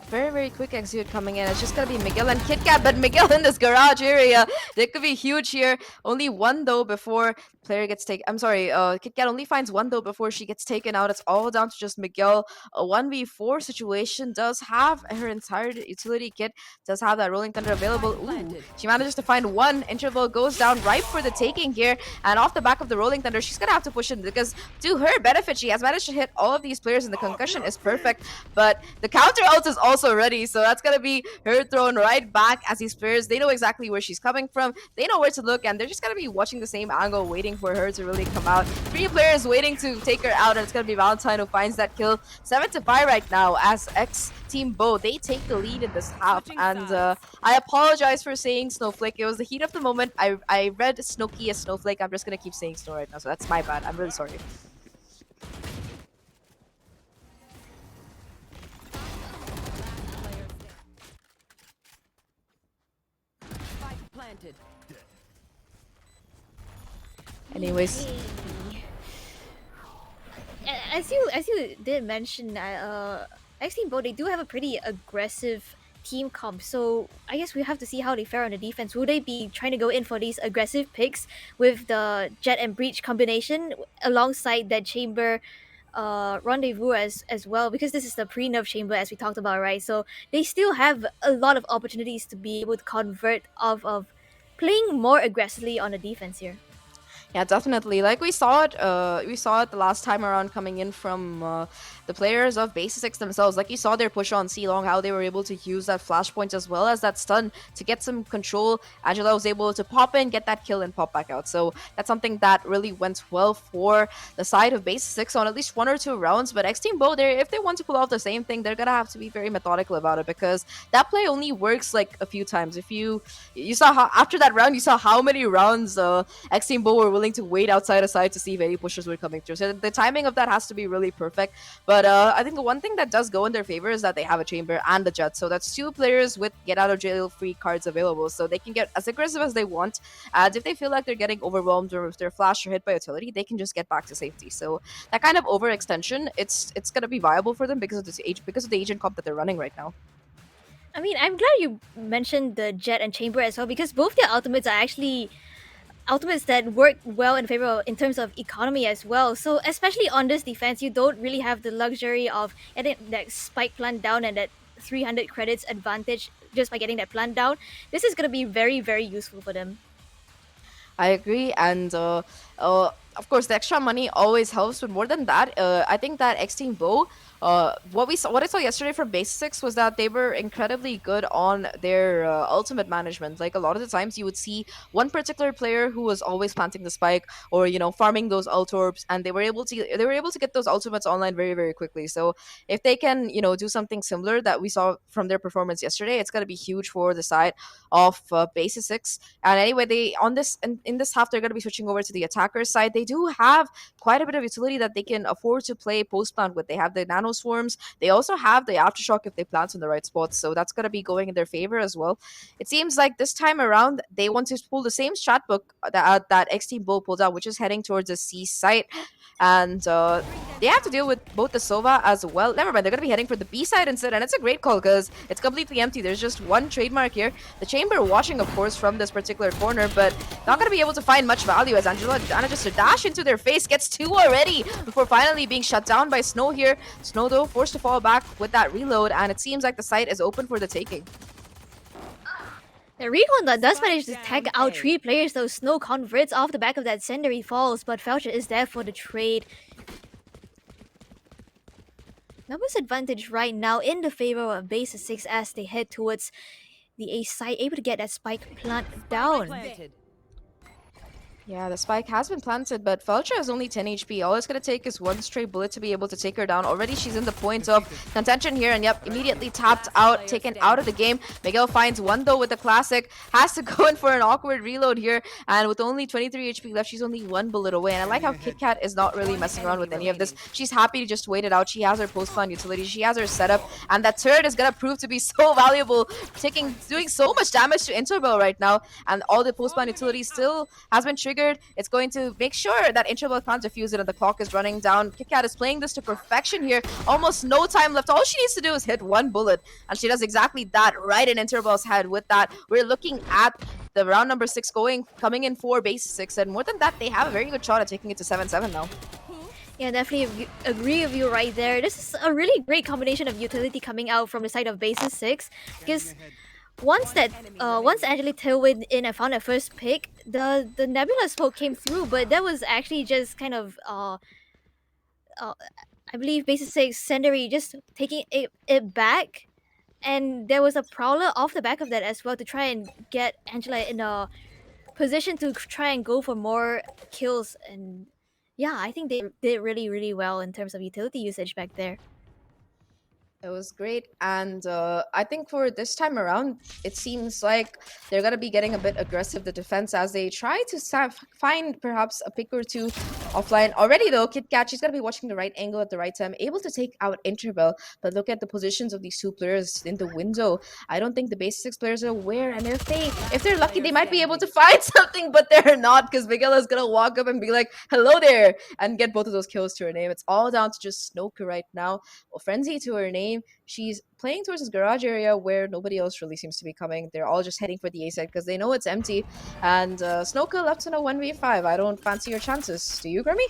Very quick execute coming in. It's just gonna be Miguel and KitKat, but Miguel in this garage area, they could be huge here. Only one though before player gets taken. I'm sorry, KitKat only finds one though before she gets taken out. It's all down to just Miguel. A 1v4 situation does have her entire utility kit, does have that Rolling Thunder available. Ooh, she manages to find one. Interval goes down right for the taking here, and off the back of the Rolling Thunder, she's gonna have to push in because to her benefit, she has managed to hit all of these players, and the concussion is perfect. But the counter ult is also ready, so that's gonna be her thrown right back as these players, they know exactly where she's coming from, they know where to look, and they're just gonna be watching the same angle, waiting for her to really come out. 3 players waiting to take her out, and it's gonna be Valentine who finds that kill. 7-5 right now as X Team Bo, they take the lead in this half. And I apologize for saying Snowflake. It was the heat of the moment. I read Snowkey as Snowflake. I'm just gonna keep saying Snow right now, so that's my bad. I'm really sorry. Anyways, as you did mention, X Team Bo, they do have a pretty aggressive team comp, so I guess we have to see how they fare on the defense. Will they be trying to go in for these aggressive picks with the Jet and Breach combination alongside that chamber rendezvous as well, because this is the pre-nerf chamber as we talked about, right? So they still have a lot of opportunities to be able to convert off of playing more aggressively on the defense here. Yeah, definitely. Like we saw it. We saw it the last time around coming in from the players of BASISSIX themselves. Like you saw their push on C Long, how they were able to use that flashpoint as well as that stun to get some control. Angela was able to pop in, get that kill, and pop back out. So that's something that really went well for the side of BASISSIX on at least 1 or 2 rounds. But X Team Bo, if they want to pull off the same thing, they're gonna have to be very methodical about it because that play only works like a few times. If you saw how after that round, you saw how many rounds X Team Bo were willing to wait outside a side to see if any pushers were coming through. So the timing of that has to be really perfect. But I think the one thing that does go in their favor is that they have a Chamber and a Jet. So that's 2 players with get out of jail free cards available. So they can get as aggressive as they want. And if they feel like they're getting overwhelmed or if they're flashed or hit by utility, they can just get back to safety. So that kind of overextension, it's gonna be viable for them because of this age because of the agent comp that they're running right now. I mean, I'm glad you mentioned the Jet and Chamber as well because both their ultimates are actually ultimates that work well in favor in terms of economy as well. So especially on this defense, you don't really have the luxury of getting that spike plant down and that 300 credits advantage just by getting that plant down. This is going to be very, very useful for them. I agree, and of course, the extra money always helps. But more than that, I think that X Team Bo, what I saw yesterday from BASISSIX was that they were incredibly good on their ultimate management. Like a lot of the times, you would see one particular player who was always planting the spike or farming those ult orbs, and they were able to get those ultimates online very very quickly. So if they can do something similar that we saw from their performance yesterday, it's gonna be huge for the side of BASISSIX. And anyway, they on this in this half they're going to be switching over to the attacker side. They do have quite a bit of utility that they can afford to play post plant with. They have the nano swarms. They also have the aftershock if they plant in the right spots. So that's going to be going in their favor as well. It seems like this time around they want to pull the same strat book that X Team Bull pulled out, which is heading towards the C site, and they have to deal with both the Sova as well. Never mind, they're going to be heading for the B side instead, and it's a great call because it's completely empty. There's just one trademark here. The Chamber watching, of course, from this particular corner, but not going to be able to find much value as Angela manages to dash into their face, gets 2 already before finally being shut down by Snow here. Snow, though, forced to fall back with that reload, and it seems like the site is open for the taking. The recon that does manage to tag out 3 players, though Snow converts off the back of that sender, he falls, but Felcher is there for the trade. Numbers advantage right now in the favor of BASISSIX as they head towards the A side, able to get that spike plant down. Yeah, the spike has been planted, but Felcher has only 10 HP. All it's going to take is one stray bullet to be able to take her down. Already she's in the point of contention here, and yep, immediately tapped out, taken out of the game. Miguel finds one, though, with the classic. Has to go in for an awkward reload here, and with only 23 HP left, she's only 1 bullet away. And I like how KitKat is not really messing around with any of this. She's happy to just wait it out. She has her post-plan utility. She has her setup, and that turret is going to prove to be so valuable, doing so much damage to Interbell right now, and all the post-plan utility still has been triggered. It's going to make sure that Interbell can't defuse it and the clock is running down. KitKat is playing this to perfection here. Almost no time left. All she needs to do is hit 1 bullet, and she does exactly that right in Interbell's head. With that, we're looking at the round number 6 coming in for BASISSIX, and more than that, they have a very good shot at taking it to 7-7 now. Yeah, definitely agree with you right there. This is a really great combination of utility coming out from the side of BASISSIX because once Angela Tailwind in and found that first pick, the Nebula smoke came through, but that was actually just kind of I believe BASISSIX Senderi just taking it back, and there was a prowler off the back of that as well to try and get Angela in a position to try and go for more kills. And yeah, I think they did really really well in terms of utility usage back there. It was great, and I think for this time around, it seems like they're gonna be getting a bit aggressive, the defense, as they try to find perhaps a pick or 2 offline. Already though, KitKat, she's gonna be watching the right angle at the right time, able to take out Interbell. But look at the positions of these 2 players in the window. I don't think the BASISSIX players are aware, and if they're lucky, they might be able to find something, but they're not, because Miguel is gonna walk up and be like, "Hello there," and get both of those kills to her name. It's all down to just Snoka right now. Well, Frenzy to her name. She's playing towards this garage area where nobody else really seems to be coming. They're all just heading for the A side because they know it's empty. And Snoka left in a 1v5. I don't fancy your chances. Do you, Grammy?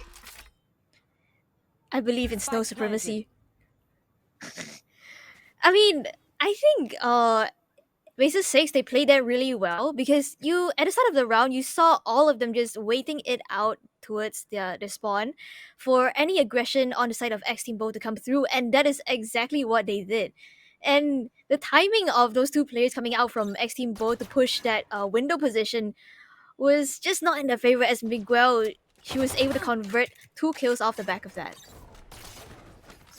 I believe in Snow supremacy. I mean, I think BASISSIX, they played that really well because you at the start of the round you saw all of them just waiting it out towards the spawn for any aggression on the side of X Team Bo to come through, and that is exactly what they did. And the timing of those two players coming out from X Team Bo to push that window position was just not in their favor, as Miguel, she was able to convert 2 kills off the back of that.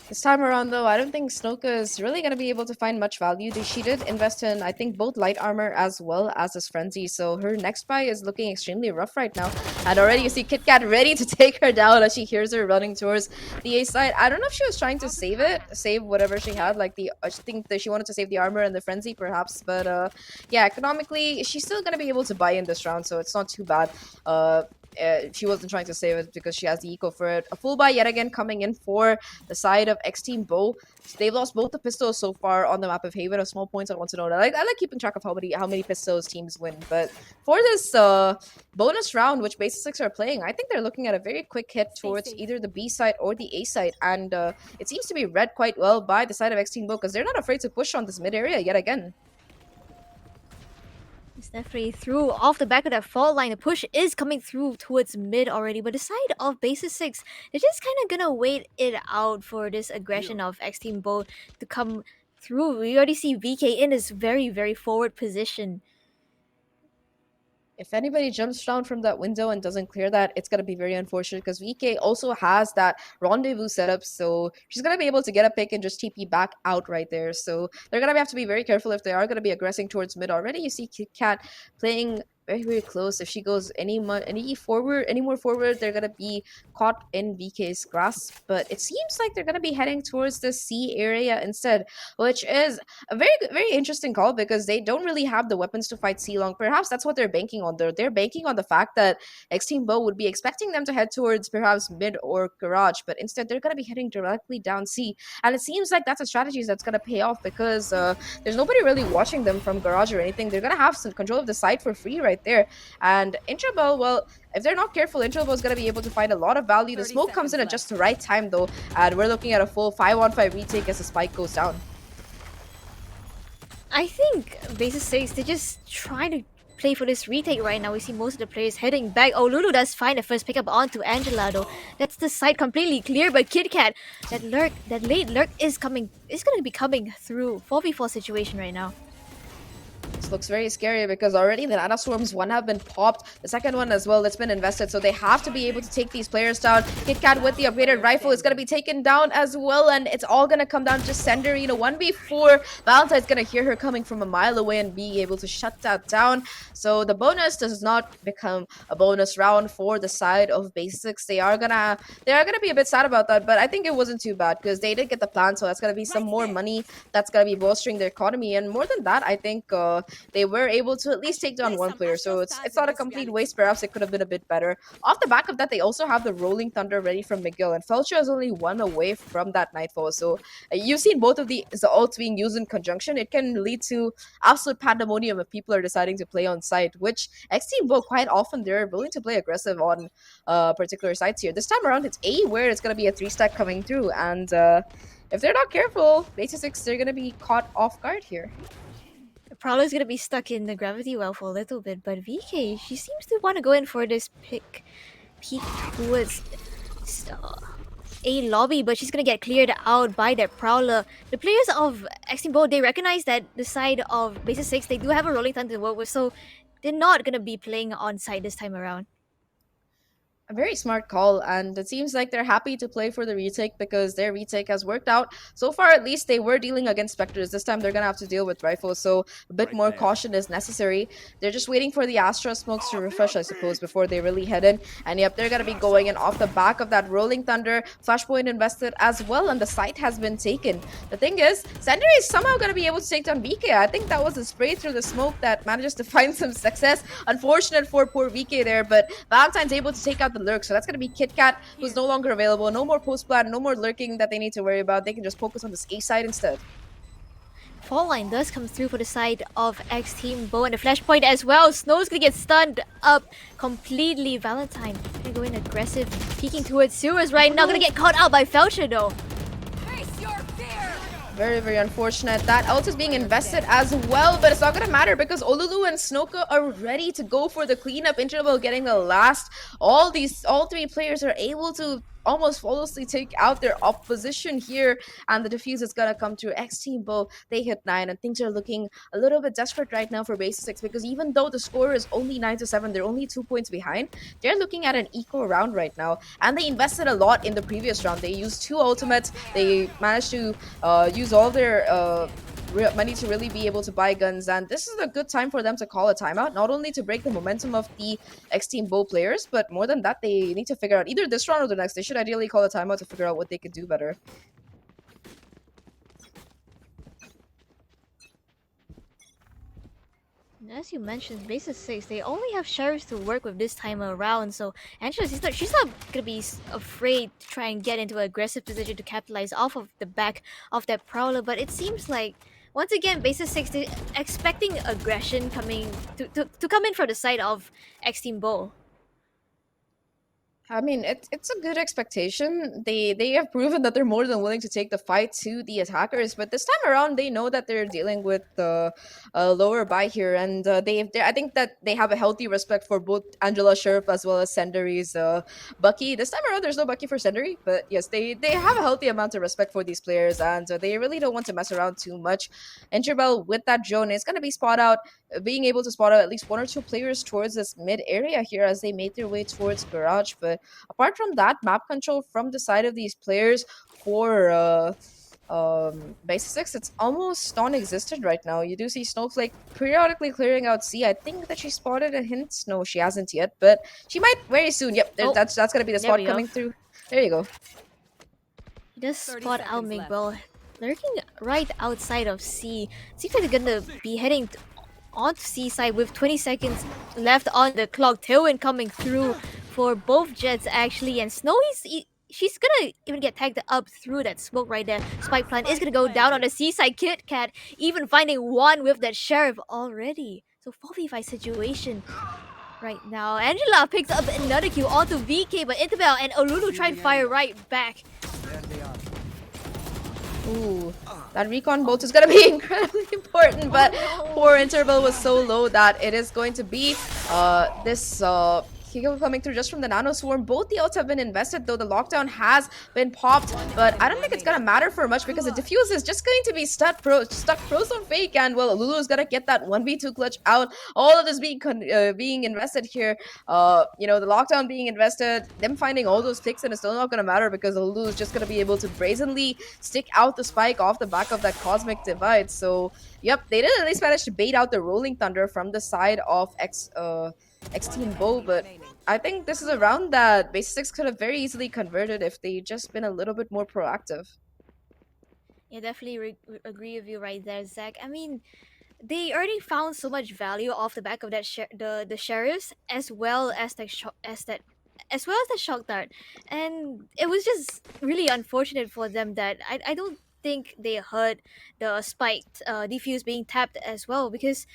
This time around, though, I don't think Snoka is really going to be able to find much value. She did invest in, I think, both light armor as well as this frenzy. So her next buy is looking extremely rough right now. And already you see KitKat ready to take her down as she hears her running towards the A side. I don't know if she was trying to save whatever she had. Like I think that she wanted to save the armor and the frenzy, perhaps. But yeah, economically, she's still going to be able to buy in this round, so it's not too bad. She wasn't trying to save it because she has the eco for it. A full buy yet again coming in for the side of X Team Bo. They've lost both the pistols so far on the map of Haven. A small points I want to know. I like keeping track of how many pistols teams win. But for this bonus round, which BASISSIX are playing, I think they're looking at a very quick hit towards either the B side or the A side. And it seems to be read quite well by the side of X Team Bo because they're not afraid to push on this mid area yet again. It's definitely through off the back of that fault line. The push is coming through towards mid already, but the side of BASISSIX, they're just kind of gonna wait it out for this aggression of X Team Bo to come through. We already see VK in this very, very forward position. If anybody jumps down from that window and doesn't clear that, it's going to be very unfortunate because VK also has that rendezvous setup. So she's going to be able to get a pick and just TP back out right there. So they're going to have to be very careful if they are going to be aggressing towards mid. Already you see KitKat playing very, very close. If she goes any more forward, they're going to be caught in VK's grasp. But it seems like they're going to be heading towards the C area instead, which is a very, very interesting call because they don't really have the weapons to fight C long. Perhaps that's what they're banking on. They're banking on the fact that X Team Bo would be expecting them to head towards perhaps mid or garage, but instead they're going to be heading directly down C. And it seems like that's a strategy that's going to pay off because there's nobody really watching them from garage or anything. They're going to have some control of the site for free right there. And Intrabel, well, if they're not careful, Intrabel is going to be able to find a lot of value. The smoke comes in at just the right time though, and we're looking at a full 5-on-5 retake as the spike goes down. I think BASISSIX, they're just trying to play for this retake right now. We see most of the players heading back. Oh, Lulu does find the first pickup onto Angela though. That's the side completely clear, but KitKat, that late lurk is going to be coming through. 4v4 situation right now. This looks very scary because already the Nana Swarms one have been popped. The second one as well that's been invested. So they have to be able to take these players down. KitKat with the upgraded rifle is going to be taken down as well. And it's all going to come down to Sender. 1v4. Valentine's going to hear her coming from a mile away and be able to shut that down. So the bonus does not become a bonus round for the side of BASISSIX. They are gonna be a bit sad about that. But I think it wasn't too bad because they did get the plan. So that's going to be some more money that's going to be bolstering their economy. And more than that, I think they were able to at least take down one player, so it's not a complete waste. Perhaps it could have been a bit better. Off the back of that, they also have the Rolling Thunder ready from Miguel, and Felcher is only one away from that Nightfall. So you've seen both of the ults being used in conjunction. It can lead to absolute pandemonium if people are deciding to play on site, which X Team will quite often they're willing to play aggressive on particular sites here. This time around, it's A where it's going to be a 3-stack coming through, and if they're not careful, BASISSIX, they're going to be caught off guard here. Prowler's gonna be stuck in the gravity well for a little bit, but VK, she seems to want to go in for this peek towards A lobby, but she's gonna get cleared out by that Prowler. The players of X Team Bo, they recognize that the side of BASISSIX, they do have a Rolling Thunder to work with, so they're not gonna be playing on site this time around. A very smart call, and it seems like they're happy to play for the retake because their retake has worked out. So far, at least, they were dealing against Spectres. This time, they're going to have to deal with rifles, so a bit more caution is necessary. They're just waiting for the Astra smokes to refresh, I suppose, before they really head in. And yep, they're going to be going in off the back of that Rolling Thunder. Flashpoint invested as well, and the site has been taken. The thing is, Sender is somehow going to be able to take down VK. I think that was a spray through the smoke that manages to find some success. Unfortunate for poor VK there, but Valentine's able to take out the lurk, so that's going to be KitKat, who's no longer available. No more post-plan, no more lurking that they need to worry about. They can just focus on this A side instead. Fall line does come through for the side of X Team Bo, and the flashpoint as well. Snow's gonna get stunned up completely. Valentine gonna go in aggressive, peeking towards sewers right now. Gonna get caught out by Felcher though. Face your fear! Very, very unfortunate. That ult is being invested as well, but it's not gonna matter because Olulu and Snoka are ready to go for the cleanup. Interval getting the last. All three players are able to almost flawlessly take out their opposition here, and the defuse is gonna come through. X Team Bo, they hit 9, and things are looking a little bit desperate right now for BASISSIX because even though the score is only 9-7, they're only 2 points behind. They're looking at an equal round right now, and they invested a lot in the previous round. They used 2 ultimates. They managed to use all their money to really be able to buy guns, and this is a good time for them to call a timeout, not only to break the momentum of the X Team Bow players, but more than that, they need to figure out either this round or the next. They should ideally call a timeout to figure out what they could do better. As you mentioned, basis 6, they only have sheriffs to work with this time around, so Angela, she's not gonna be afraid to try and get into an aggressive position to capitalize off of the back of that Prowler, but it seems like, once again, basis 6, they're expecting aggression coming to come in from the side of X Team Bo. I mean, it's a good expectation. They have proven that they're more than willing to take the fight to the attackers, but this time around, they know that they're dealing with the lower buy here, and I think that they have a healthy respect for both Angela Sheriff as well as Sendary's Bucky. This time around, there's no Bucky for Sendary, but yes, they have a healthy amount of respect for these players, and they really don't want to mess around too much. Interbell with that drone is going to be spot out, being able to spot out at least 1 or 2 players towards this mid area here as they made their way towards Garage. But apart from that, map control from the side of these players for BASISSIX, it's almost non-existent right now. You do see Snowflake periodically clearing out C. I think that she spotted a hint. No, she hasn't yet, but she might very soon. Yep, Oh, that's gonna be the there spot we go. coming through. There you go. He does 30 spot out seconds left. Miguel lurking right outside of C. Seems like they're gonna be heading onto C side with 20 seconds left on the clock. Tailwind coming through for both Jets actually, and she's gonna even get tagged up through that smoke right there. Spike plant is gonna go down on the C side. Kit Kat even finding one with that sheriff already. So 4v5 situation right now. Angela picks up another kill onto VK, but Interval and Olulu try and fire right back. There they are. Ooh, that recon bolt is gonna be incredibly important, but poor interval was so low that it is going to be this kill coming through just from the nano swarm. Both the ults have been invested, though the lockdown has been popped, but I don't think it's gonna matter for much because the diffuse is just going to be stuck froze on fake, and well, Lulu is gonna get that 1v2 clutch out. All of this being invested here, you know, the lockdown being invested, them finding all those clicks, and it's still not gonna matter because Lulu is just gonna be able to brazenly stick out the spike off the back of that cosmic divide. So yep, they did at least manage to bait out the rolling thunder from the side of X Team Bo, but I think this is a round that BASISSIX could have very easily converted if they just been a little bit more proactive. Yeah, definitely agree with you right there, Zach. I mean, they already found so much value off the back of that the sheriffs as well as as well as the shock dart, and it was just really unfortunate for them that I don't think they heard the spiked defuse being tapped as well, because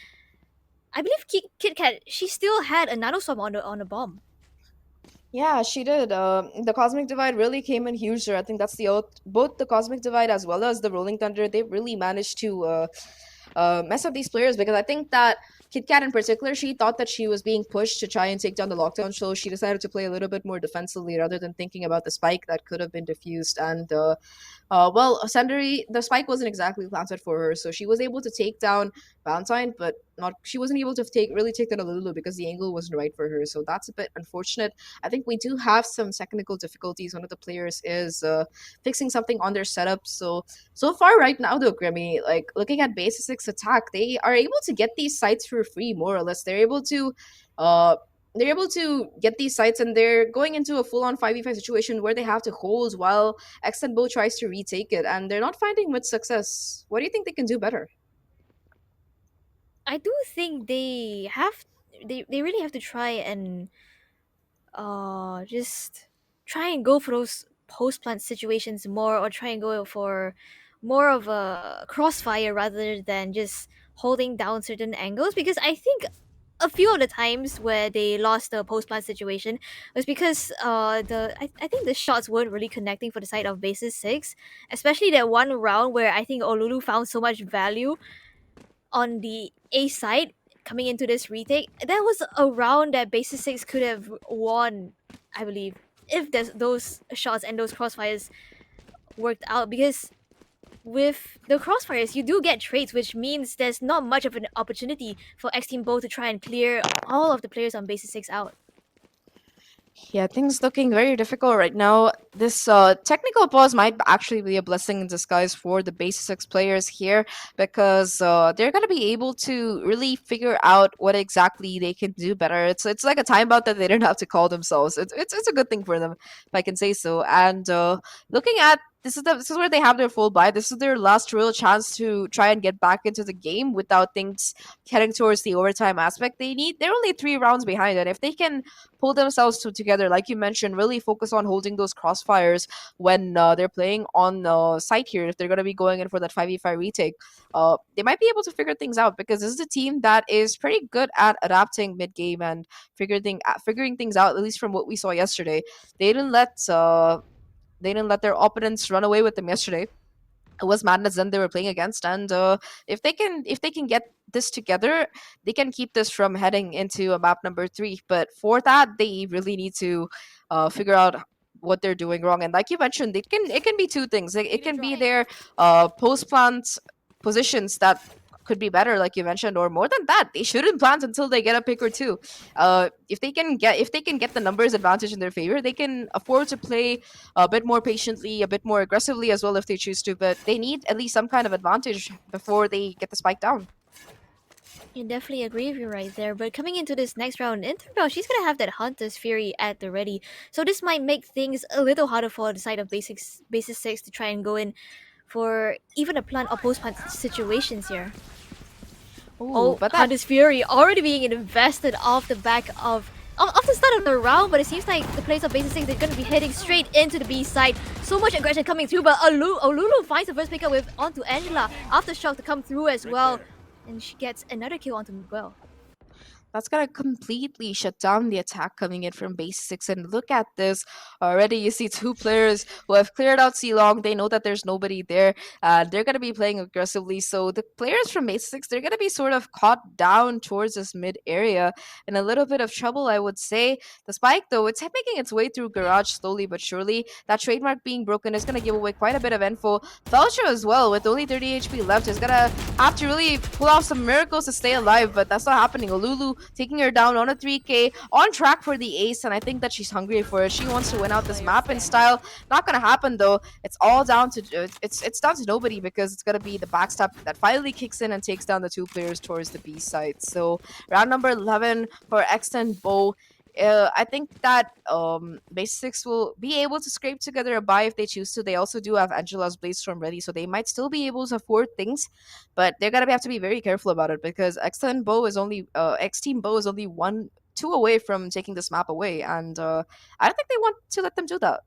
I believe Kit Kat, she still had a nanoswarm on the bomb. Yeah, she did. The Cosmic Divide really came in huge there. I think that's both the Cosmic Divide as well as the Rolling Thunder. They really managed to mess up these players because I think that Kit Kat in particular, she thought that she was being pushed to try and take down the lockdown, so she decided to play a little bit more defensively rather than thinking about the spike that could have been diffused. And well, Sendary, the spike wasn't exactly planted for her, so she was able to take down Valentine, but not she wasn't able to really take down Lulu because the angle wasn't right for her. So that's a bit unfortunate. I think we do have some technical difficulties. One of the players is fixing something on their setup. So far right now though, Grimmy, like looking at BASISSIX attack, they are able to get these sites for free, more or less. Uh they're able to get these sites, and they're going into a full-on 5v5 situation where they have to hold while X and Bo tries to retake it, and they're not finding much success. What do you think they can do better? I do think they really have to try and just try and go for those post plant situations more, or try and go for more of a crossfire rather than just holding down certain angles, because I think a few of the times where they lost the post plant situation was because I think the shots weren't really connecting for the side of BASISSIX, especially that one round where I think Olulu found so much value on the A side coming into this retake. That was a round that BASISSIX could have won, I believe, if those shots and those crossfires worked out, because with the crossfires you do get trades, which means there's not much of an opportunity for X Team Bo to try and clear all of the players on BASISSIX out. Yeah, things looking very difficult right now. This technical pause might actually be a blessing in disguise for the basics players here, because they're gonna be able to really figure out what exactly they can do better. It's like a timeout that they don't have to call themselves. It's a good thing for them, if I can say so. And looking at this is where they have their full buy. This is their last real chance to try and get back into the game without things heading towards the overtime aspect. They're only 3 rounds behind, and if they can pull themselves together, like you mentioned, really focus on holding those crossfires when they're playing on site here. If they're going to be going in for that 5v5 retake, they might be able to figure things out, because this is a team that is pretty good at adapting mid game and figuring things out. At least from what we saw yesterday, they didn't let their opponents run away with them yesterday. It was Madness Zen they were playing against, and if they can get this together, they can keep this from heading into a map number 3. But for that, they really need to figure out what they're doing wrong. And like you mentioned, it can be two things. It can be their post plant positions that could be better, like you mentioned, or more than that, they shouldn't plant until they get a pick or two. If they can get the numbers advantage in their favor, they can afford to play a bit more patiently, a bit more aggressively as well if they choose to. But they need at least some kind of advantage before they get the spike down. I definitely agree with you right there. But coming into this next round, Interval, she's gonna have that Hunter's Fury at the ready. So this might make things a little harder for the side of Basis 6 to try and go in for even a plant or post plant situations here. Ooh, Oh, but that Hunter's Fury already being invested off the back of the start of the round, but it seems like the players of Basic they're gonna be heading straight into the B side. So much aggression coming through, but Olulu finds the first pickup with onto Angela. Aftershock to come through as well. And she gets another kill onto Miguel. that's gonna completely shut down the attack coming in from base 6. And look at this already. You see two players who have cleared out C long. They know that there's nobody there. They're gonna be playing aggressively. So the players from base 6, they're gonna be sort of caught down towards this mid area in a little bit of trouble, I would say. The spike though, it's making its way through garage slowly but surely. That trademark being broken is gonna give away quite a bit of info. Felcher as well, with only 30 HP left, is gonna have to really pull off some miracles to stay alive, but that's not happening. Olulu taking her down on a 3k, on track for the ace, and I think that she's hungry for it. She wants to win out this map in style. Not gonna happen though. It's all down to it's down to nobody, because it's gonna be the backstab that finally kicks in and takes down the two players towards the B side. So round number 11 for Extend Bow. I think that Basics will be able to scrape together a buy if they choose to. They also do have Angela's Bladestorm ready, so they might still be able to afford things, but they're gonna have to be very careful about it, because X Team Bow is only 1-2 away from taking this map away, and I don't think they want to let them do that.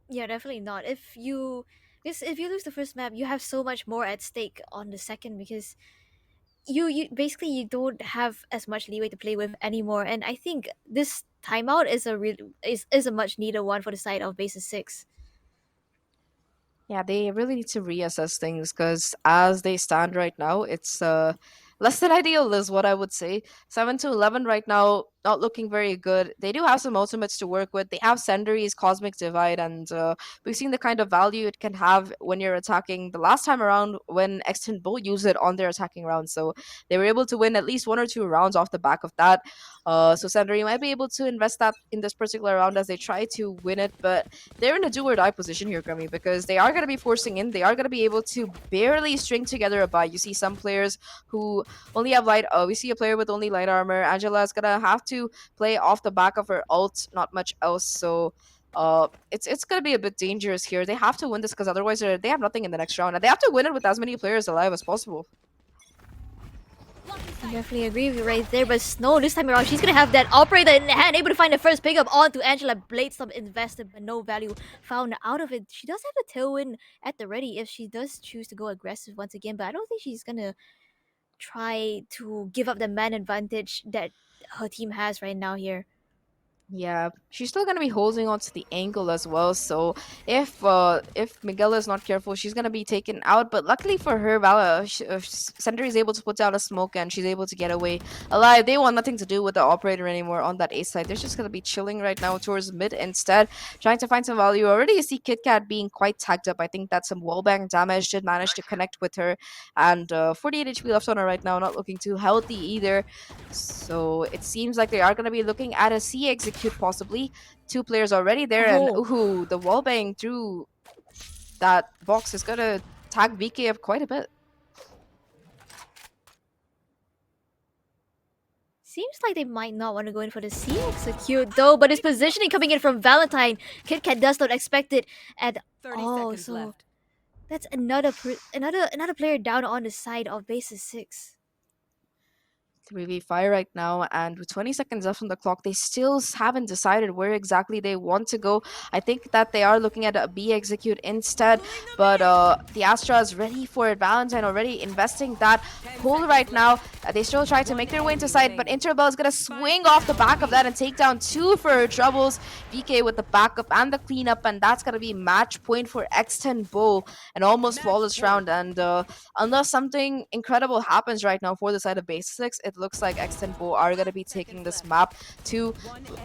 Yeah, definitely not. If you lose the first map, you have so much more at stake on the second, because you basically you don't have as much leeway to play with anymore. And I think this timeout is a much needed one for the side of Basis 6. Yeah, they really need to reassess things, because as they stand right now, it's less than ideal, is what I would say. 7-11 right now, not looking very good. They do have some ultimates to work with. They have Sendary's Cosmic Divide, and we've seen the kind of value it can have when you're attacking. The last time around, when Extant Bull used it on their attacking round, so they were able to win at least 1 or 2 rounds off the back of that. So Sendary might be able to invest that in this particular round as they try to win it, but they're in a do or die position here, Grammy, because they are going to be forcing in. They are going to be able to barely string together a buy. You see some players who only have light. We see a player with only light armor. Angela is going to have to play off the back of her ult, not much else. So it's going to be a bit dangerous here. They have to win this, because otherwise they have nothing in the next round. And they have to win it with as many players alive as possible. I definitely agree with you right there, but Snow this time around, she's gonna have that operator in hand, able to find the first pickup onto Angela. Bladestorm invested, but no value found out of it. She does have a tailwind at the ready if she does choose to go aggressive once again, but I don't think she's gonna try to give up the man advantage that her team has right now here. Yeah, she's still gonna be holding on to the angle as well. So if Miguel is not careful, she's gonna be taken out. But luckily for her, Sentry is able to put down a smoke and she's able to get away alive. They want nothing to do with the operator anymore on that A side. They're just gonna be chilling right now towards mid instead, trying to find some value. Already you see KitKat being quite tagged up. I think that some wallbang damage did manage to connect with her, and 48 HP left on her right now, not looking too healthy either. So it seems like they are going to be looking at a C execute possibly. Two players already there, and Oh. ooh, the wallbang through that box is going to tag VK up quite a bit. Seems like they might not want to go in for the C execute though, but his positioning coming in from Valentine. KitKat does not expect it at 30 all. seconds So left. that's another player down on the side of BASISSIX. 3v5 right now, and with 20 seconds left on the clock, they still haven't decided where exactly they want to go. I think that they are looking at a B execute instead, but the Astra is ready for it. Valentine already investing that pull right now. They still try to make their way into side, but Interbell is going to swing off the back of that and take down two for her troubles. VK with the backup and the cleanup, and that's going to be match point for X10 Bull. An almost flawless round, and unless something incredible happens right now for the side of BASISSIX, it looks like X10 Bull are going to be taking this map to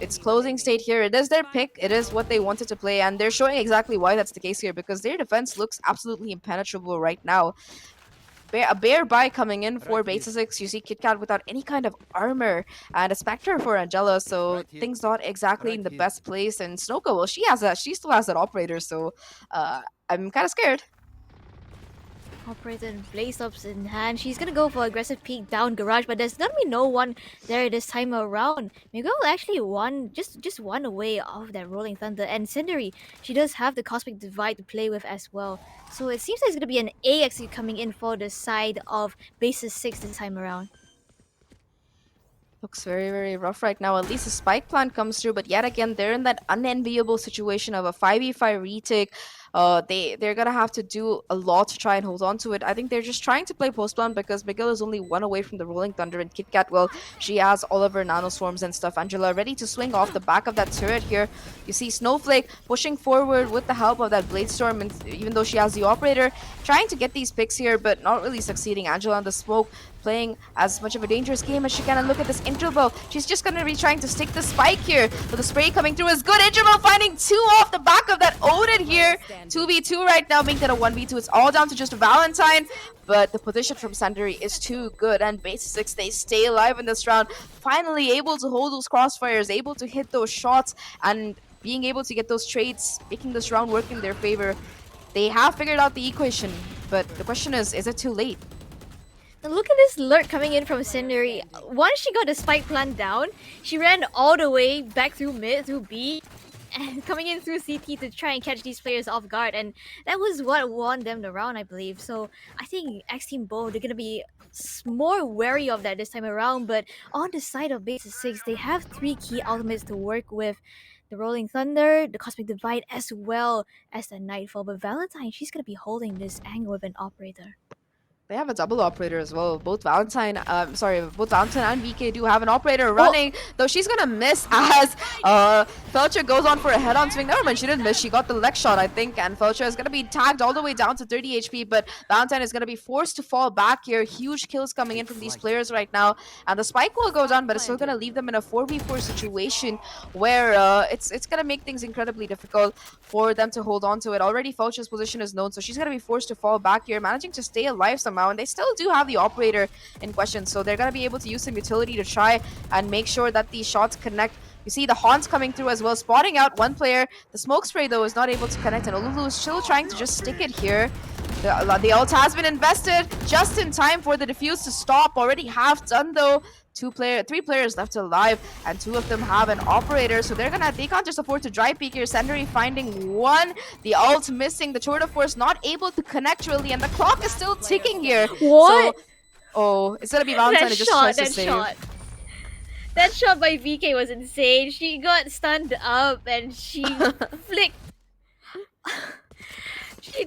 its closing state here. It is their pick. It is what they wanted to play, and they're showing exactly why that's the case here, because their defense looks absolutely impenetrable right now. A bare buy coming in for BASISSIX. You see KitKat without any kind of armor, and a Spectre for Angela, so things not exactly in the best place. And Snoka, well, she still has that operator, so I'm kind of scared. Operator and Blaze Ops in hand. She's gonna go for aggressive peek down garage, but there's gonna be no one there this time around. Miguel actually just one away off that Rolling Thunder, and Cindery, she does have the Cosmic Divide to play with as well. So it seems like it's gonna be an A execute coming in for the side of BASISSIX this time around. Looks very, very rough right now. At least a spike plant comes through, but yet again, they're in that unenviable situation of a 5v5 retake. They're gonna have to do a lot to try and hold on to it. I think they're just trying to play post plant because Miguel is only one away from the Rolling Thunder, and KitKat, well, she has all of her nanoswarms and stuff. Angela ready to swing off the back of that turret here. You see Snowflake pushing forward with the help of that Bladestorm, and even though she has the operator, trying to get these picks here, but not really succeeding. Angela on the smoke, playing as much of a dangerous game as she can. And look at this Interval. She's just going to be trying to stick the spike here. But the spray coming through is good. Interval finding two off the back of that Odin here. 2v2 right now, making that a 1v2. It's all down to just Valentine. But the position from Sandari is too good. And BASISSIX, they stay alive in this round. Finally able to hold those crossfires, able to hit those shots, and being able to get those trades, making this round work in their favor. They have figured out the equation. But the question is it too late? And look at this lurk coming in from Cindery. Once she got the spike plant down, she ran all the way back through mid, through B, and coming in through CT to try and catch these players off guard. And that was what won them the round, I believe. So I think X Team Bo, they're going to be more wary of that this time around. But on the side of BASISSIX, they have three key ultimates to work with. The Rolling Thunder, the Cosmic Divide, as well as the Nightfall. But Valentine, she's going to be holding this angle with an operator. They have a double operator as well. Both Valentine and VK do have an operator running, though she's gonna miss as Felcher goes on for a head-on swing. Never mind, she didn't miss. She got the leg shot, I think, and Felcher is gonna be tagged all the way down to 30 HP, but Valentine is gonna be forced to fall back here. Huge kills coming in from these players right now, and the spike will go down, but it's still gonna leave them in a 4v4 situation where it's gonna make things incredibly difficult for them to hold on to it. Already Felcher's position is known, so she's gonna be forced to fall back here, managing to stay alive somehow. And they still do have the operator in question, so they're going to be able to use some utility to try and make sure that these shots connect. You see the Haunts coming through as well, spotting out one player. The smoke spray, though, is not able to connect, and Olulu is still trying to just stick it here. The ult has been invested just in time for the defuse to stop. Already half done, though. Three players left alive, and two of them have an operator, so they can't just afford to dry peek here. Senderi finding one, the ult missing, the tour de force not able to connect really, and the clock is still ticking here. What? So, it's gonna be Valentine who just tries to save. That shot by VK was insane. She got stunned up and she flicked.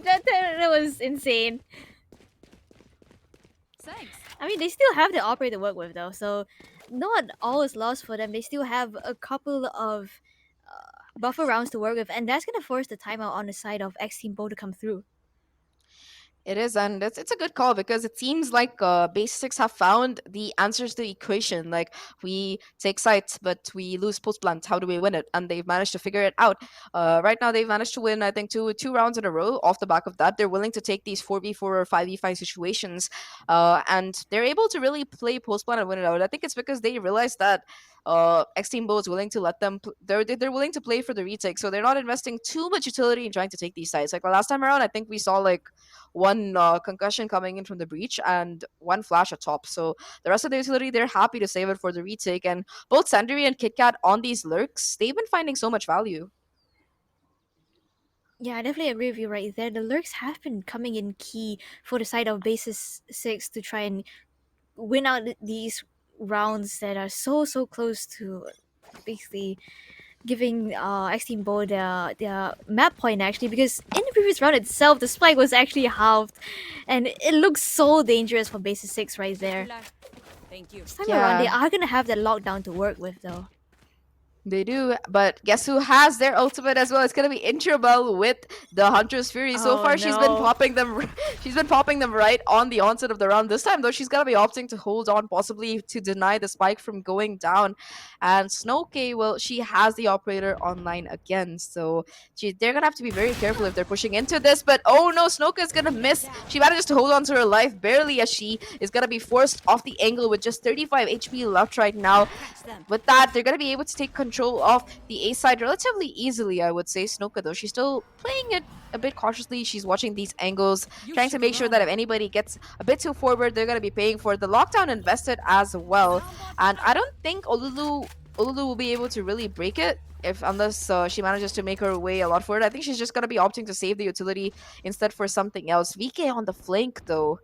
That was insane. Thanks. I mean, they still have the operator to work with though, so not all is lost for them. They still have a couple of buffer rounds to work with, and that's gonna force the timeout on the side of X Team Bo to come through. It is, and it's a good call because it seems like Basics have found the answers to the equation. Like, we take sites, but we lose post plant. How do we win it? And they've managed to figure it out. Right now, they've managed to win, I think, two rounds in a row. Off the back of that, they're willing to take these 4v4 or 5v5 situations, and they're able to really play post plant and win it out. I think it's because they realize that X Team Bo is willing to let them. They're willing to play for the retake, so they're not investing too much utility in trying to take these sites. Like the last time around, I think we saw like one concussion coming in from the breach and one flash atop. So the rest of the utility, they're happy to save it for the retake. And both Sandry and KitKat on these lurks, they've been finding so much value. Yeah, I definitely agree with you right there. The lurks have been coming in key for the side of BASISSIX to try and win out these rounds that are so close to basically giving X Team Bo their map point actually, because in the previous round itself the spike was actually halved and it looks so dangerous for BASISSIX right there. Thank you. This time around they Yeah. are gonna have that lockdown to work with though. They do, but guess who has their ultimate as well? It's gonna be Intrabel with the Hunter's Fury. So Oh, far, she's been no. popping them. She's been popping them right on the onset of the round. This time, though, she's gonna be opting to hold on, possibly to deny the spike from going down. And Snowk, well, she has the operator online again, so they're gonna have to be very careful if they're pushing into this. But oh no, Snoke is gonna miss. She manages to hold on to her life barely, as she is gonna be forced off the angle with just 35 HP left right now. Catch them. With that, they're going to be able to take control of the A side relatively easily, I would say. Snoka, though, she's still playing it a bit cautiously. She's watching these angles, You trying to should make sure run. that if anybody gets a bit too forward, they're going to be paying for it. The lockdown invested as well. And I don't think Olulu will be able to really break it unless she manages to make her way a lot forward. I think she's just going to be opting to save the utility instead for something else. VK on the flank, though.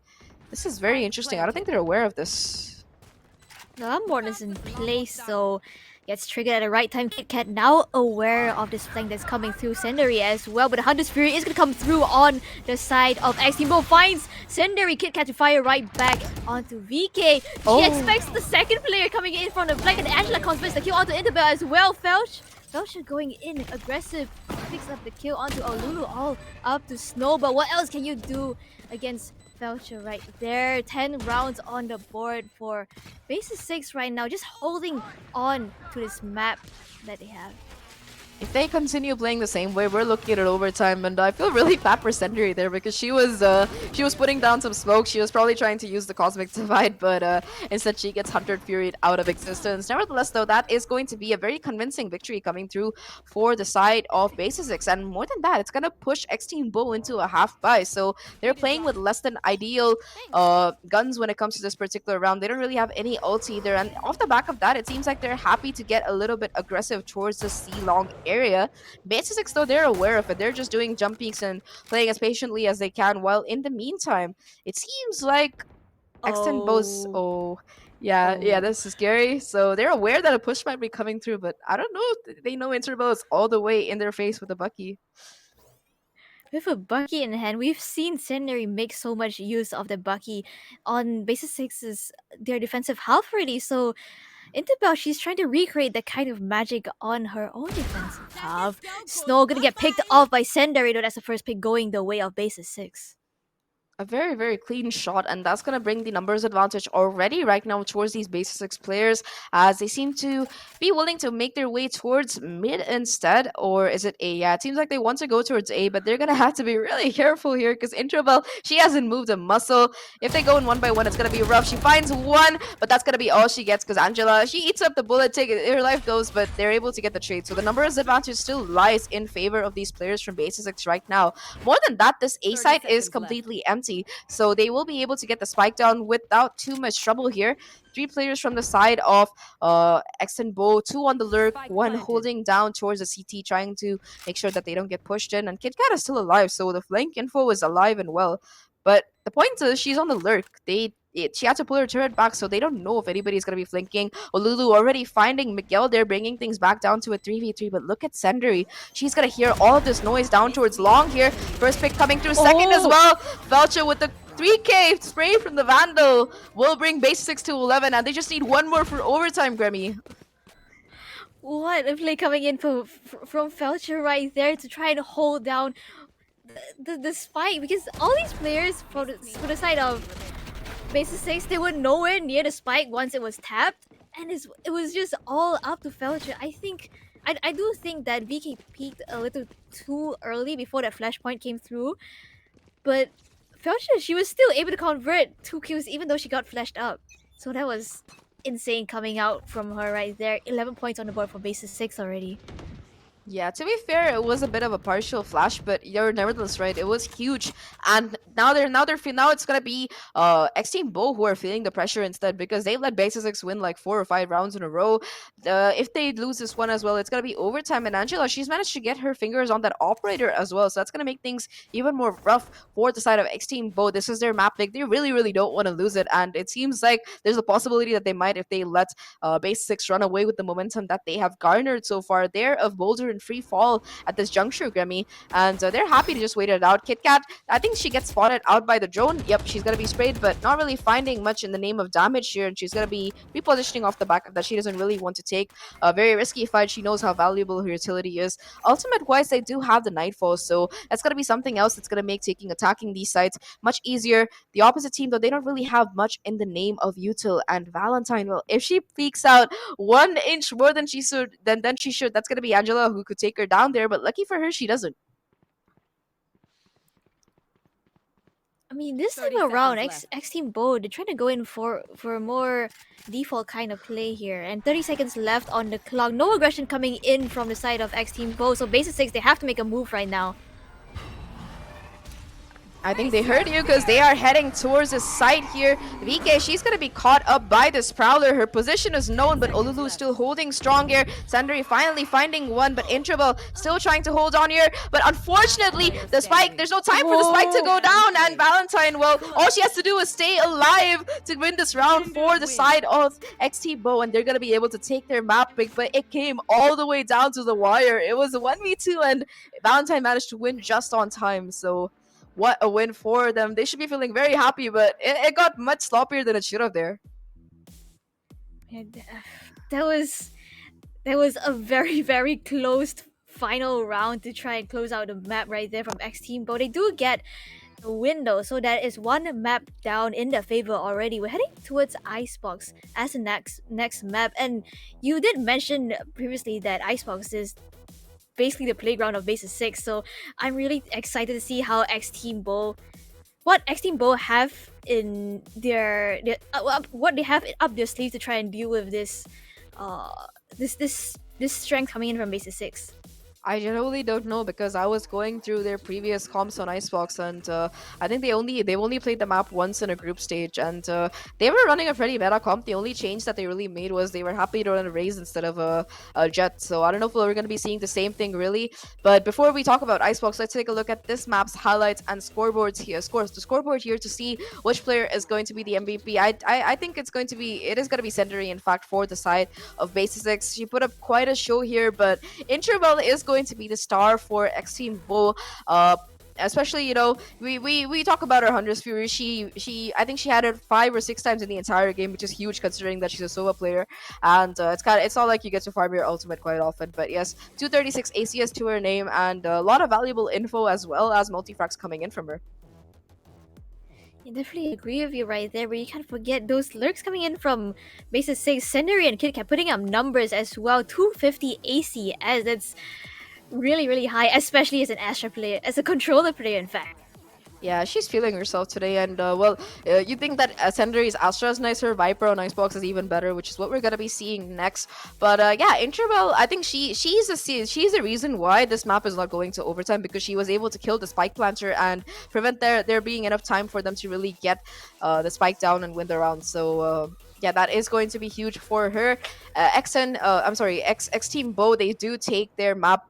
This is very interesting. I don't think they're aware of this. The Unborn is in place, so gets triggered at the right time. KitKat now aware of this flank that's coming through Senderi as well, but the Hunter's Fury is going to come through on the side of X Team Bo. Finds Senderi, KitKat to fire right back onto VK. She expects the second player coming in from the flank, and Angela converts the kill onto Interbell as well. Felcher going in aggressive, picks up the kill onto Olulu, all up to Snow, but what else can you do against Felcher right there? 10 rounds on the board for BASISSIX right now, just holding on to this map that they have. If they continue playing the same way, we're looking at overtime, and I feel really bad for Senderi there because she was putting down some smoke. She was probably trying to use the Cosmic Divide, but instead she gets Hunter Furied out of existence. Nevertheless, though, that is going to be a very convincing victory coming through for the side of BASISSIX, and more than that, it's gonna push X Team Bo into a half buy. So they're playing with less than ideal guns when it comes to this particular round. They don't really have any ulti either, and off the back of that, it seems like they're happy to get a little bit aggressive towards the C-long area. BASISSIX, though, they're aware of it. They're just doing jump peaks and playing as patiently as they can, while in the meantime, it seems like X10 Bo's... Yeah, this is scary. So they're aware that a push might be coming through, but I don't know if they know Interbo is all the way in their face with a Bucky. With a Bucky in hand, we've seen Senderi make so much use of the Bucky on BASISSIX's their defensive half already, so Interbell, she's trying to recreate that kind of magic on her own defensive half. Snow gonna get picked off by Senderi, though that's the first pick going the way of BASISSIX. A very, very clean shot, and that's going to bring the numbers advantage already right now towards these BASISSIX players, as they seem to be willing to make their way towards mid instead. Or is it A? Yeah, it seems like they want to go towards A, but they're going to have to be really careful here because Intrabel, she hasn't moved a muscle. If they go in one by one, it's going to be rough. She finds one, but that's going to be all she gets because Angela, she eats up the bullet, her life goes, but they're able to get the trade. So the numbers advantage still lies in favor of these players from BASISSIX right now. More than that, this A 30 site is seconds completely empty. So they will be able to get the spike down without too much trouble here. 3 players from the side of X and Bo, 2 on the lurk, Spike 1 planted. holding down towards the CT, trying to make sure that they don't get pushed in. And KitKat is still alive, so the flank info is alive and well. But the point is, she's on the lurk. She had to pull her turret back, so they don't know if anybody's going to be flanking. Olulu already finding Miguel there, bringing things back down to a 3v3. But look at Senderi. She's going to hear all of this noise down towards long here. First pick coming through, second as well. Felcher with the 3K spray from the Vandal will bring BASISSIX to 11, and they just need one more for overtime, Grammy. What a play coming in from Felcher right there to try and hold down the spike, because all these players for the side of BASISSIX, they were nowhere near the spike once it was tapped, and it was just all up to Felcher. I do think that VK peaked a little too early before that flashpoint came through, but Felcher, she was still able to convert 2 kills even though she got flashed up. So that was insane coming out from her right there. 11 points on the board for BASISSIX already. Yeah, to be fair, it was a bit of a partial flash, but you're nevertheless right. It was huge, and now it's gonna be X Team Bo who are feeling the pressure instead, because they let BASISSIX win like 4 or 5 rounds in a row. If they lose this one as well, it's gonna be overtime. And Angela, she's managed to get her fingers on that operator as well, so that's gonna make things even more rough for the side of X Team Bo. This is their map pick. They really don't want to lose it, and it seems like there's a possibility that they might if they let BASISSIX run away with the momentum that they have garnered so far. They're of Boulder in free fall at this juncture, Grammy, and they're happy to just wait it out. KitKat, I think she gets spotted out by the drone. Yep, she's gonna be sprayed, but not really finding much in the name of damage here, and she's gonna be repositioning off the back of that. She doesn't really want to take a very risky fight. She knows how valuable her utility is. Ultimate wise, they do have the Nightfall, so that's gonna be something else that's gonna make attacking these sites much easier. The opposite team, though, they don't really have much in the name of util, and Valentine, well, if she peeks out 1 inch more than she should, then she should. That's gonna be Angela who could take her down there, but lucky for her, she doesn't. I mean, this time around, X Team Bo, they're trying to go in for a more default kind of play here. And 30 seconds left on the clock. No aggression coming in from the side of X Team Bo. So BASISSIX, they have to make a move right now. I think they heard you, because they are heading towards the site here. VK, she's going to be caught up by this Prowler. Her position is known, but Olulu still holding strong here. Sandari finally finding one, but Intrabel still trying to hold on here. But unfortunately, the spike, there's no time for the spike to go down. And Valentine, well, all she has to do is stay alive to win this round for the side of XT Bo. And they're going to be able to take their map pick, but it came all the way down to the wire. It was a 1v2, and Valentine managed to win just on time. So what a win for them. They should be feeling very happy, but it got much sloppier than it should have there. That was a very close final round to try and close out the map right there from X Team, but they do get the win though, so that is one map down in their favor already. We're heading towards Icebox as the next map, and you did mention previously that Icebox is basically the playground of BASISSIX, so I'm really excited to see how what X Team Bo have in their what they have up their sleeve to try and deal with this strength coming in from BASISSIX. I generally don't know, because I was going through their previous comps on Icebox, and I think they've only played the map once in a group stage, and they were running a pretty meta comp. The only change that they really made was they were happy to run a Raze instead of a Jet. So I don't know if we're going to be seeing the same thing really. But before we talk about Icebox, let's take a look at this map's highlights and scoreboards here. The scoreboard here to see which player is going to be the MVP. I think it is going to be Senderi, in fact, for the side of BASISSIX. She put up quite a show here, but Intrabel is going to be the star for X Team Bo. Especially, we talk about her Hunter's Fury. I think she had it 5 or 6 times in the entire game, which is huge considering that she's a Sova player. And it's not like you get to farm your ultimate quite often. But yes, 236 ACS to her name, and a lot of valuable info as well as multifrags coming in from her. I definitely agree with you right there, but you can't forget those lurks coming in from BASISSIX. Senderi and KitKat putting up numbers as well. 250 ACS, that's really high, especially as an Astra player, as a controller player, in fact. Yeah, she's feeling herself today, and you think that Senderi's Astra is nicer, Viper on Icebox is even better, which is what we're gonna be seeing next. But yeah, Intrabel, I think she's the reason why this map is not going to overtime, because she was able to kill the spike planter and prevent there being enough time for them to really get the spike down and win the round. So yeah, that is going to be huge for her. X Team Bo, they do take their map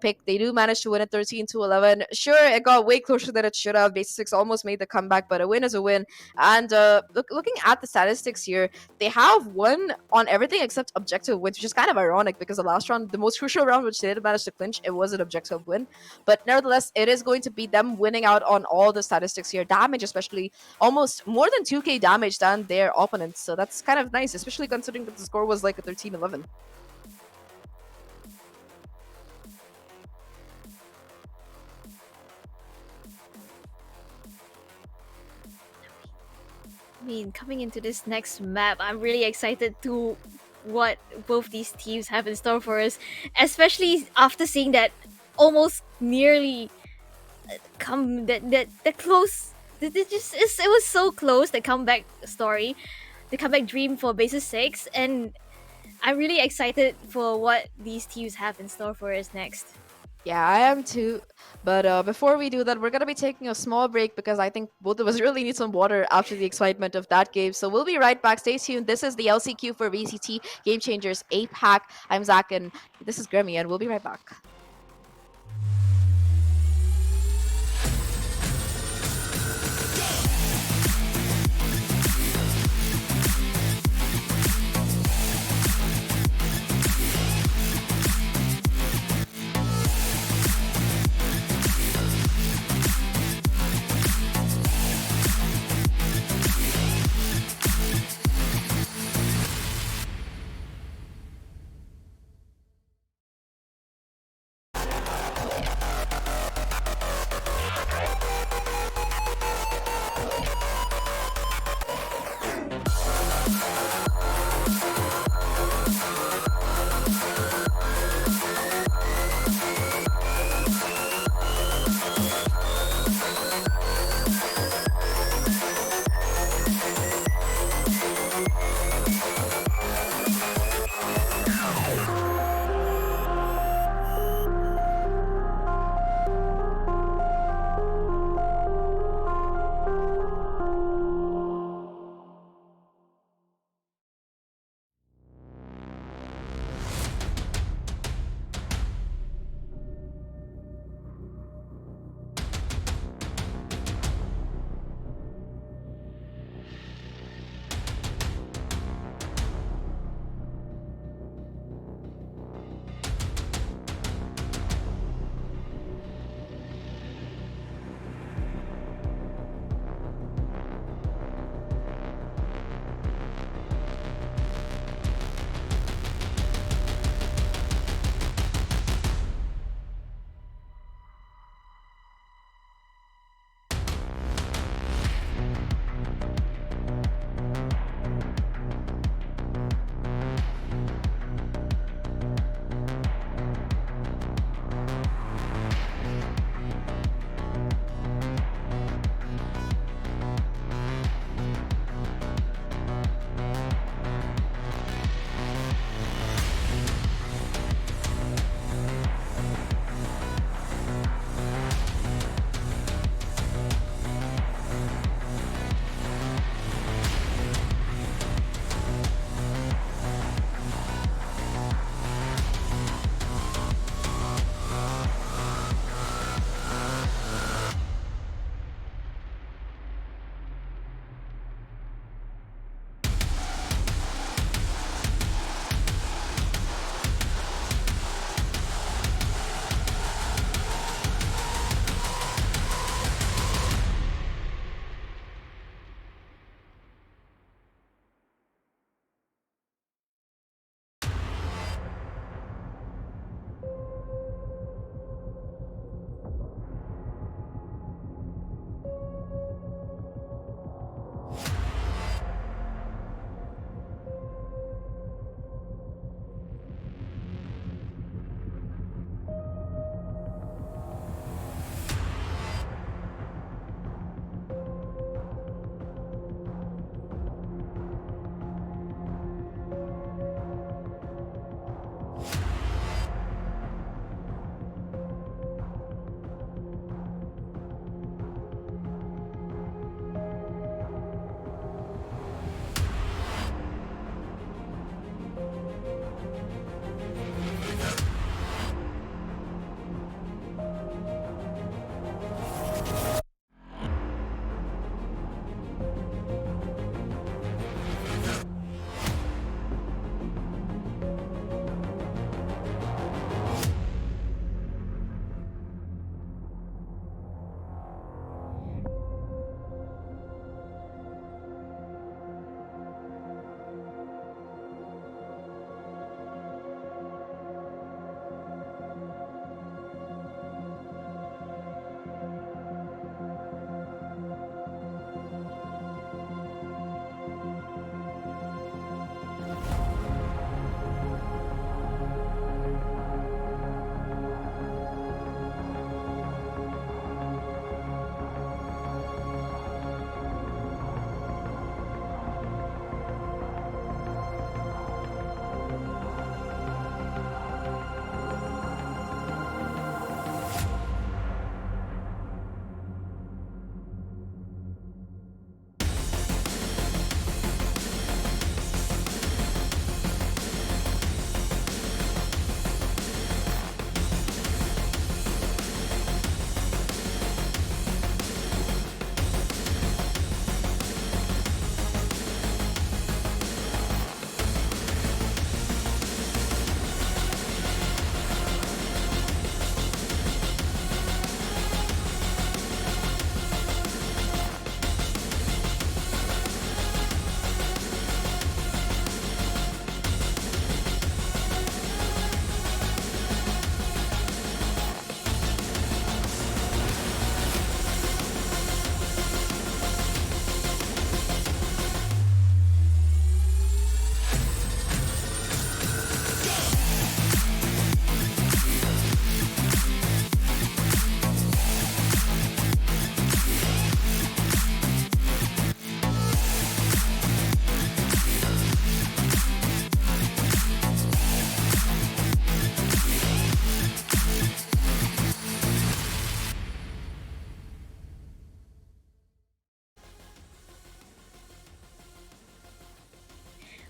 pick. They do manage to win it 13-11. Sure, it got way closer than it should have. BASISSIX almost made the comeback, but a win is a win. And looking at the statistics here, they have won on everything except objective wins, which is kind of ironic because the last round, the most crucial round, which they did manage to clinch, it was an objective win. But nevertheless, it is going to be them winning out on all the statistics here. Damage, especially, almost more than 2k damage than their opponents. So that's kind of nice, especially considering that the score was like a 13-11. I mean, coming into this next map, I'm really excited to what both these teams have in store for us, especially after seeing that almost nearly come that close. It was so close, the comeback story, the comeback dream for BASISSIX, and I'm really excited for what these teams have in store for us next. Yeah, I am too. But before we do that, we're going to be taking a small break because I think both of us really need some water after the excitement of that game. So we'll be right back. Stay tuned. This is the LCQ for VCT Game Changers APAC. I'm Zach, and this is Grammy, and we'll be right back.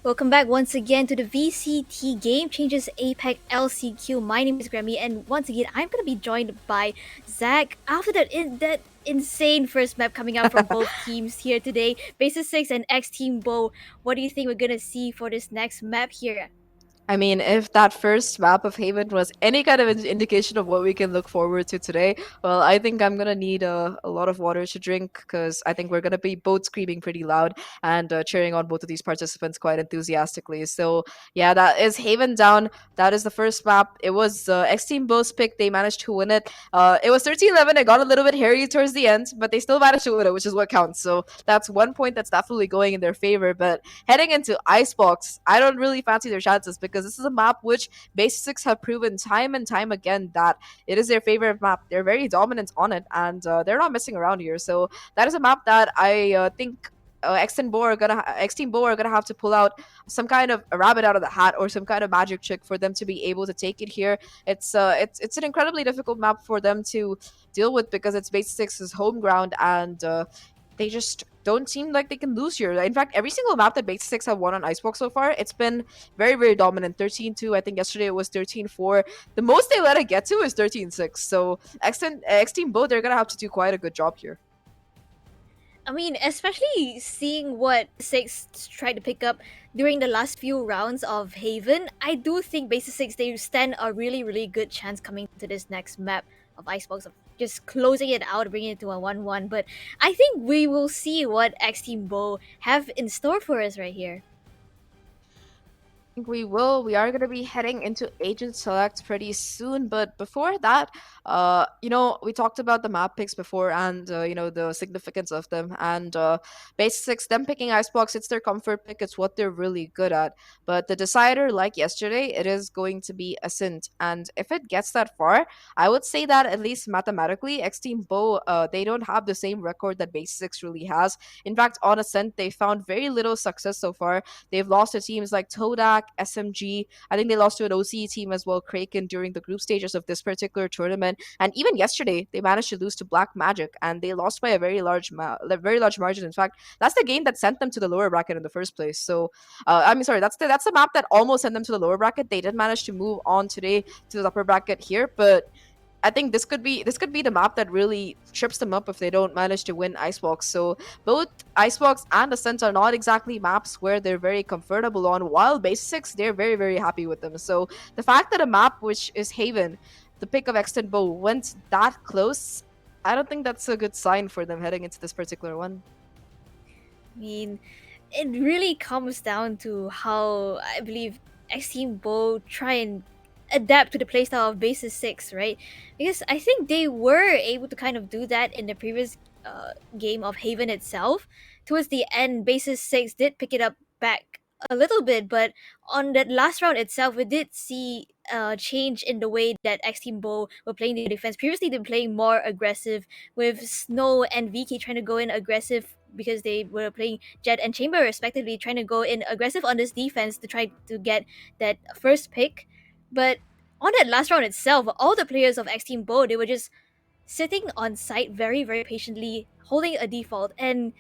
Welcome back once again to the VCT Game Changes APAC LCQ. My name is Grammy, and once again, I'm gonna be joined by Zach after that insane first map coming out from both teams here today. BASISSIX and X Team Bo. What do you think we're gonna see for this next map here? I mean, if that first map of Haven was any kind of indication of what we can look forward to today, well, I think I'm gonna need a lot of water to drink because I think we're gonna be both screaming pretty loud and cheering on both of these participants quite enthusiastically. So yeah, that is Haven down. That is the first map. It was X Team Bo's pick. They managed to win it. It was 13-11. It got a little bit hairy towards the end, but they still managed to win it, which is what counts. So that's 1 point that's definitely going in their favor. But heading into Icebox, I don't really fancy their chances because this is a map which BASISSIX have proven time and time again that it is their favorite map. They're very dominant on it, and they're not messing around here. So that is a map that I think X Team Bo are gonna have to pull out some kind of a rabbit out of the hat or some kind of magic trick for them to be able to take it here. It's an incredibly difficult map for them to deal with because it's BASISSIX's home ground and they just don't seem like they can lose here. In fact, every single map that BASISSIX have won on Icebox so far, it's been very, very dominant. 13-2. I think yesterday it was 13-4. The most they let it get to is 13-6. So X Team Bo, they're going to have to do quite a good job here. I mean, especially seeing what Six tried to pick up during the last few rounds of Haven, I do think BASISSIX they stand a really, really good chance coming to this next map of Icebox of just closing it out, bringing it to a 1-1. But I think we will see what X Team Bo have in store for us right here. We will. We are going to be heading into Agent Select pretty soon. But before that, we talked about the map picks before and, the significance of them. And BASISSIX, them picking Icebox, it's their comfort pick. It's what they're really good at. But the decider, like yesterday, it is going to be Ascent. And if it gets that far, I would say that at least mathematically, X Team Bo, they don't have the same record that BASISSIX really has. In fact, on Ascent, they found very little success so far. They've lost to teams like Todak, SMG. I think they lost to an OCE team as well, Kraken, during the group stages of this particular tournament. And even yesterday, they managed to lose to Black Magic, and they lost by a very large margin. In fact, that's the game that sent them to the lower bracket in the first place. So, that's the map that almost sent them to the lower bracket. They did manage to move on today to the upper bracket here, but I think this could be the map that really trips them up if they don't manage to win Icebox. So both Icebox and Ascent are not exactly maps where they're very comfortable on, while BASISSIX, they're very, very happy with them. So the fact that a map which is Haven, the pick of Extend Bow, went that close, I don't think that's a good sign for them heading into this particular one. I mean, it really comes down to how I believe X Team Bo try and adapt to the playstyle of BASISSIX, right? Because I think they were able to kind of do that in the previous game of Haven itself. Towards the end, BASISSIX did pick it up back a little bit, but on that last round itself, we did see a change in the way that X Team Bo were playing the defense. Previously, they were playing more aggressive with Snow and VK trying to go in aggressive because they were playing Jet and Chamber respectively, trying to go in aggressive on this defense to try to get that first pick. But on that last round itself, all the players of X Team Bo, they were just sitting on site very, very patiently, holding a default. And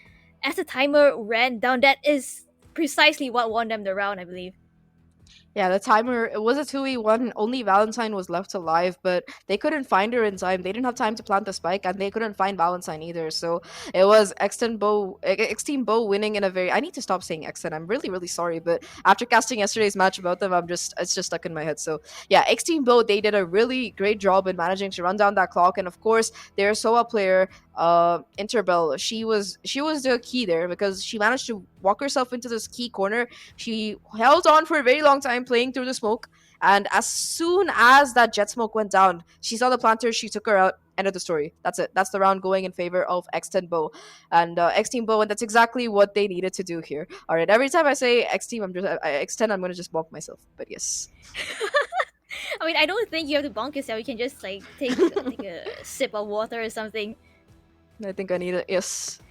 as the timer ran down, that is precisely what won them the round, I believe. Yeah, the timer, it was a 2v1. Only Valentine was left alive, but they couldn't find her in time. They didn't have time to plant the spike, and they couldn't find Valentine either. So it was X Team Bo winning in a very. I need to stop saying X10. I'm really, really sorry, but after casting yesterday's match about them, it's just stuck in my head. So yeah, X Team Bo, they did a really great job in managing to run down that clock, and of course, their SOA player, Interbell, she was the key there because she managed to walk herself into this key corner. She held on for a very long time playing through the smoke, and as soon as that jet smoke went down, she saw the planter, she took her out. End of the story. That's it. That's the round going in favor of X10 Bo and X Team Bo, and that's exactly what they needed to do here. All right, every time I say X Team, X10, I'm gonna just bonk myself. But yes. I mean, I don't think you have to bonk yourself. You can just like take a sip of water or something. I think I need it. Yes.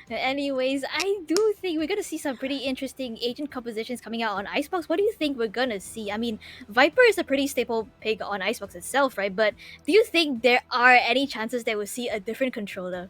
Anyways, I do think we're gonna see some pretty interesting agent compositions coming out on Icebox. What do you think we're gonna see? I mean, Viper is a pretty staple pick on Icebox itself, right? But do you think there are any chances that we'll see a different controller?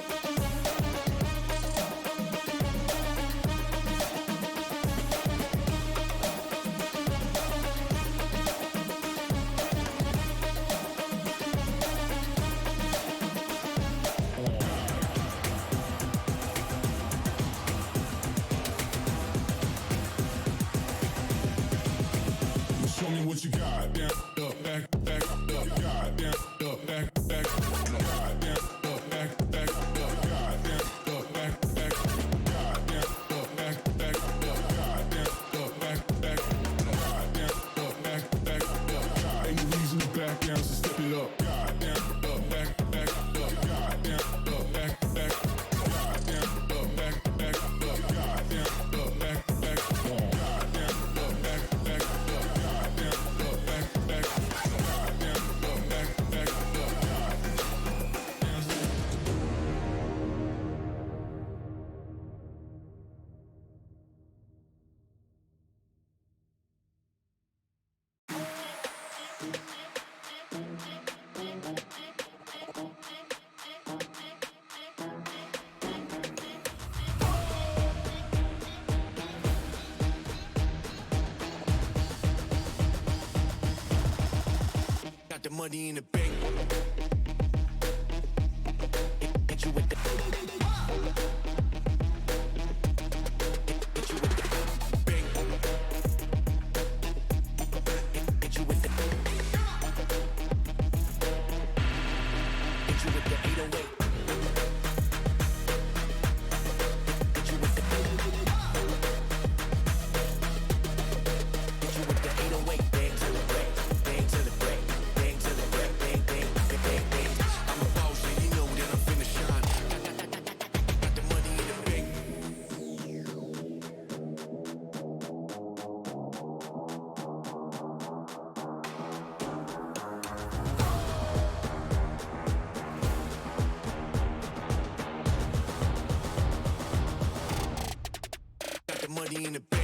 money in the bank. Hit you with the bank. Hit you with the hit you with the 808. Hit you with the hit you with the 808. Bang to the break, bang to the break, bang to the break, bang, bang, bang, bang, bang. I'm a boss, and you know that I'm finna shine. Got the money in the bank. Got the money in the bank.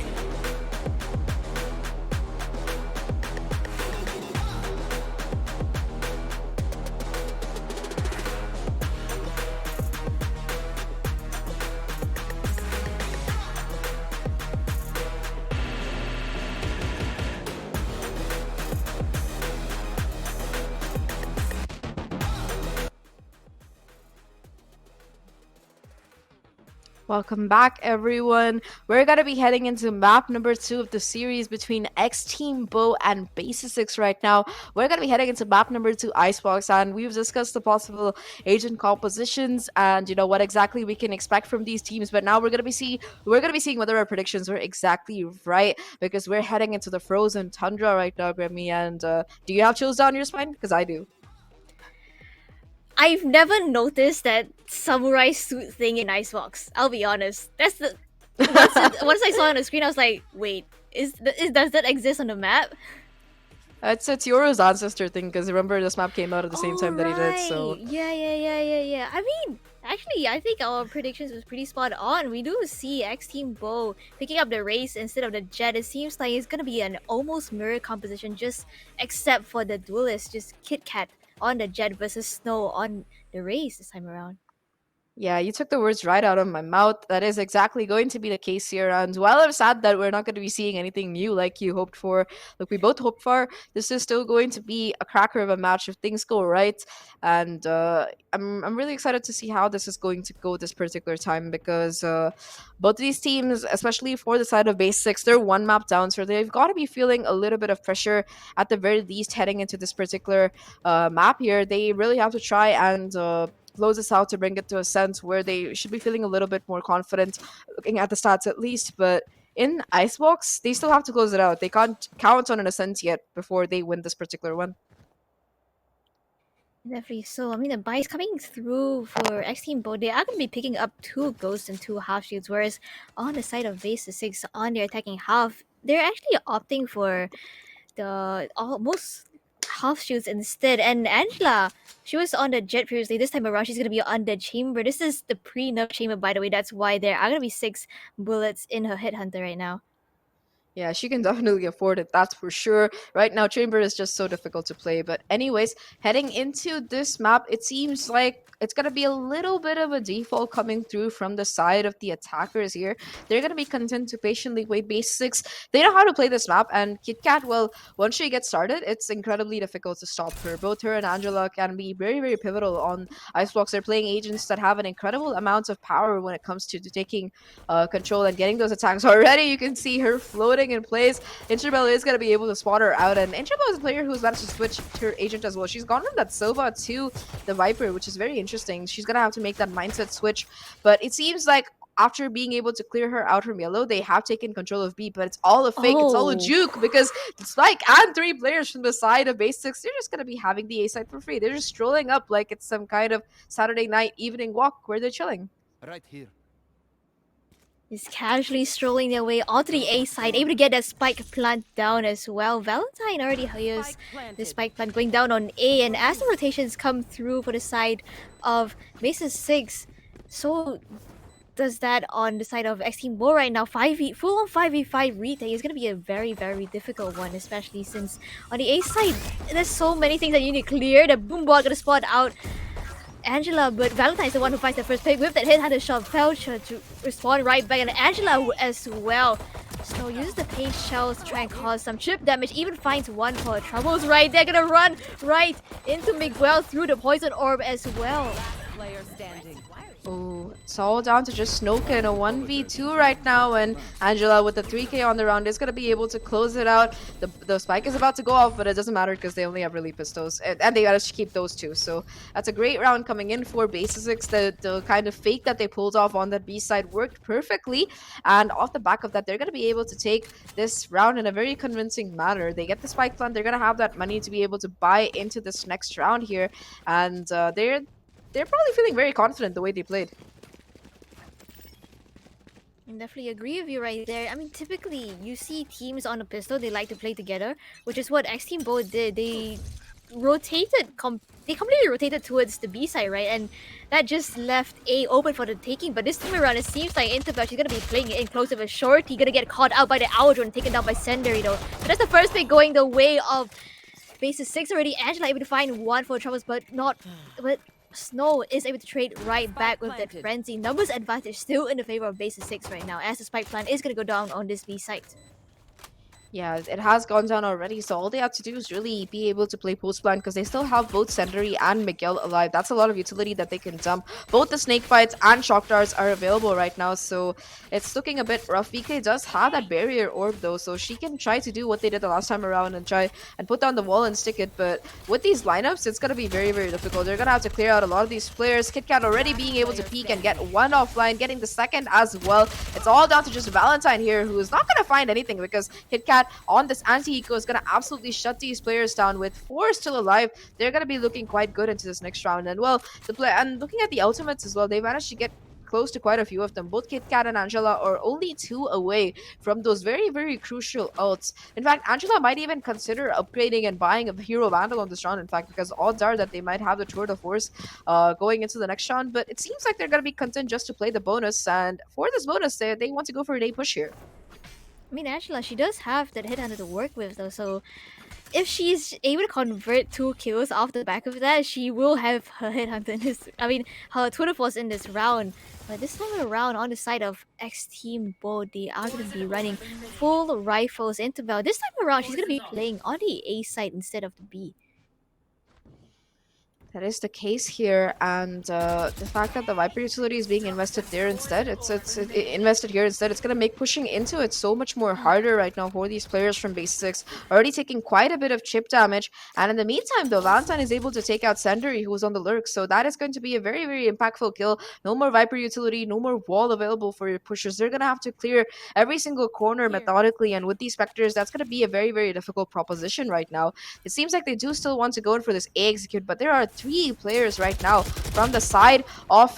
Welcome back, everyone. We're gonna be heading into map number 2 of the series between X Team Bo and BASISSIX right now. We're gonna be heading into map number 2, Icebox, and we've discussed the possible agent compositions and what exactly we can expect from these teams. But now we're gonna be seeing whether our predictions were exactly right, because we're heading into the frozen tundra right now, Grammy. And do you have chills down your spine? Because I do. I've never noticed that samurai suit thing in Icebox. I'll be honest. That's the once I saw it on the screen, I was like, wait, does that exist on the map? It's Yoro's ancestor thing, because remember this map came out at the same time that he did. So right. Yeah. I mean, actually, I think our predictions was pretty spot on. We do see X Team Bo picking up the race instead of the jet. It seems like it's gonna be an almost mirror composition, just except for the duelist, just Kit Kat on the jet versus Snow on the race this time around. yeah, you took the words right out of my mouth. That is exactly going to be the case here. And while I'm sad that we're not going to be seeing anything new like you hoped for, like we both hoped for, this is still going to be a cracker of a match if things go right. And I'm really excited to see how this is going to go this particular time, because both of these teams, especially for the side of BASISSIX, they're one map down, so they've got to be feeling a little bit of pressure at the very least heading into this particular map here. They really have to try and close this out to bring it to a sense where they should be feeling a little bit more confident, looking at the stats at least. But in Icebox, they still have to close it out. They can't count on an ascent yet before they win this particular one. Definitely so. I mean, the buys coming through for X Team Bo, they are going to be picking up 2 ghosts and 2 half shields, whereas on the side of BASISSIX, on their attacking half, they're actually opting for the almost half shields instead. And Angela, she was on the jet previously. This time around, she's going to be on the chamber. This is the pre-nerf chamber, by the way. That's why there are going to be 6 bullets in her headhunter right now. Yeah, she can definitely afford it, that's for sure. Right now, Chamber is just so difficult to play. But anyways, heading into this map, it seems like it's going to be a little bit of a default coming through from the side of the attackers here. They're going to be content to patiently wait. BASISSIX, they know how to play this map. And Kit Kat, well, once she gets started, it's incredibly difficult to stop her. Both her and Angela can be very, very pivotal on Icebox. They're playing agents that have an incredible amount of power when it comes to taking control and getting those attacks. Already, you can see her floating in place. Intrabel is going to be able to spot her out, and Intrabel is a player who's managed to switch her agent as well. She's gone from that Sova to the Viper, which is very interesting. She's going to have to make that mindset switch, but it seems like after being able to clear her out from yellow, they have taken control of B, but it's all a fake. It's all a juke, because Spike and 3 players from the side of BASISSIX, they're just going to be having the A side for free. They're just strolling up like it's some kind of Saturday night evening walk where they're chilling. Right here. Is casually strolling their way onto the A side, able to get that spike plant down as well. Valentine already hears the spike plant going down on A, and as the rotations come through for the side of BASISSIX, so does that on the side of X Team Bo right now. Full on 5v5 retake is going to be a very, very difficult one, especially since on the A side, there's so many things that you need to clear. The boom ball going to spot out Angela, but Valentine's the one who finds the first pick with that headhunter shot. Felcher to respond right back, and Angela as well. Snow uses the paint shells to try and cause some chip damage, even finds one for troubles right. They're gonna run right into Miguel through the poison orb as well. Player standing. Oh, it's all down to just Snoke in a 1v2 right now, and Angela with the 3k on the round is going to be able to close it out. The spike is about to go off, but it doesn't matter because they only have really pistols, and they managed to keep those two. So that's a great round coming in for BASISSIX. The kind of fake that they pulled off on that B side worked perfectly, and off the back of that, they're going to be able to take this round in a very convincing manner. They get the spike plant, they're going to have that money to be able to buy into this next round here, and they're probably feeling very confident the way they played. I definitely agree with you right there. I mean, typically, you see teams on a pistol, they like to play together, which is what X Team both did. They completely rotated towards the B side, right? And that just left A open for the taking. But this time around, it seems like Interval, she's gonna be playing it in close of a short. He's gonna get caught out by the Owl Drone, taken down by Senderi though. But that's the first pick going the way of BASISSIX already. Angela able to find one for troubles, but Snow is able to trade right back with that frenzy. Numbers advantage still in the favor of BASISSIX right now, as the spike plan is going to go down on this B site. Yeah, it has gone down already, so all they have to do is really be able to play post plan because they still have both Senderi and Miguel alive. That's a lot of utility that they can dump. Both the snake fights and shock darts are available right now, so it's looking a bit rough. VK does have that barrier orb though, so she can try to do what they did the last time around and try and put down the wall and stick it, but with these lineups, it's going to be very, very difficult. They're going to have to clear out a lot of these players. KitKat already being able to peek and get one offline, getting the second as well. It's all down to just Valentine here, who is not going to find anything because KitKat on this anti-eco is going to absolutely shut these players down. With 4 still alive, they're going to be looking quite good into this next round. And well, and looking at the ultimates as well, they managed to get close to quite a few of them. Both KitKat and Angela are only 2 away from those very, very crucial ults. In fact, Angela might even consider upgrading and buying a Hero Vandal on this round, in fact, because odds are that they might have the Tour de Force going into the next round. But it seems like they're going to be content just to play the bonus, and for this bonus, they want to go for an A push here. I mean, Angela, she does have that headhunter to work with though, so if she's able to convert 2 kills off the back of that, she will have her headhunter in this, her Twitter force in this round. But this time around, on the side of X Team Bold, they are going to be running full rifles into Val. This time around, she's going to be playing on the A side instead of the B. That is the case here, and the fact that the Viper utility is being invested there instead, it's invested here instead, it's going to make pushing into it so much more harder right now for these players from BASISSIX, already taking quite a bit of chip damage. And in the meantime, though, Valentine is able to take out Senderi, who was on the lurk, so that is going to be a very, very impactful kill. No more Viper utility, no more wall available for your pushers. They're going to have to clear every single corner methodically, and with these Spectres, that's going to be a very, very difficult proposition right now. It seems like they do still want to go in for this A execute, but there are 3 players right now from the side of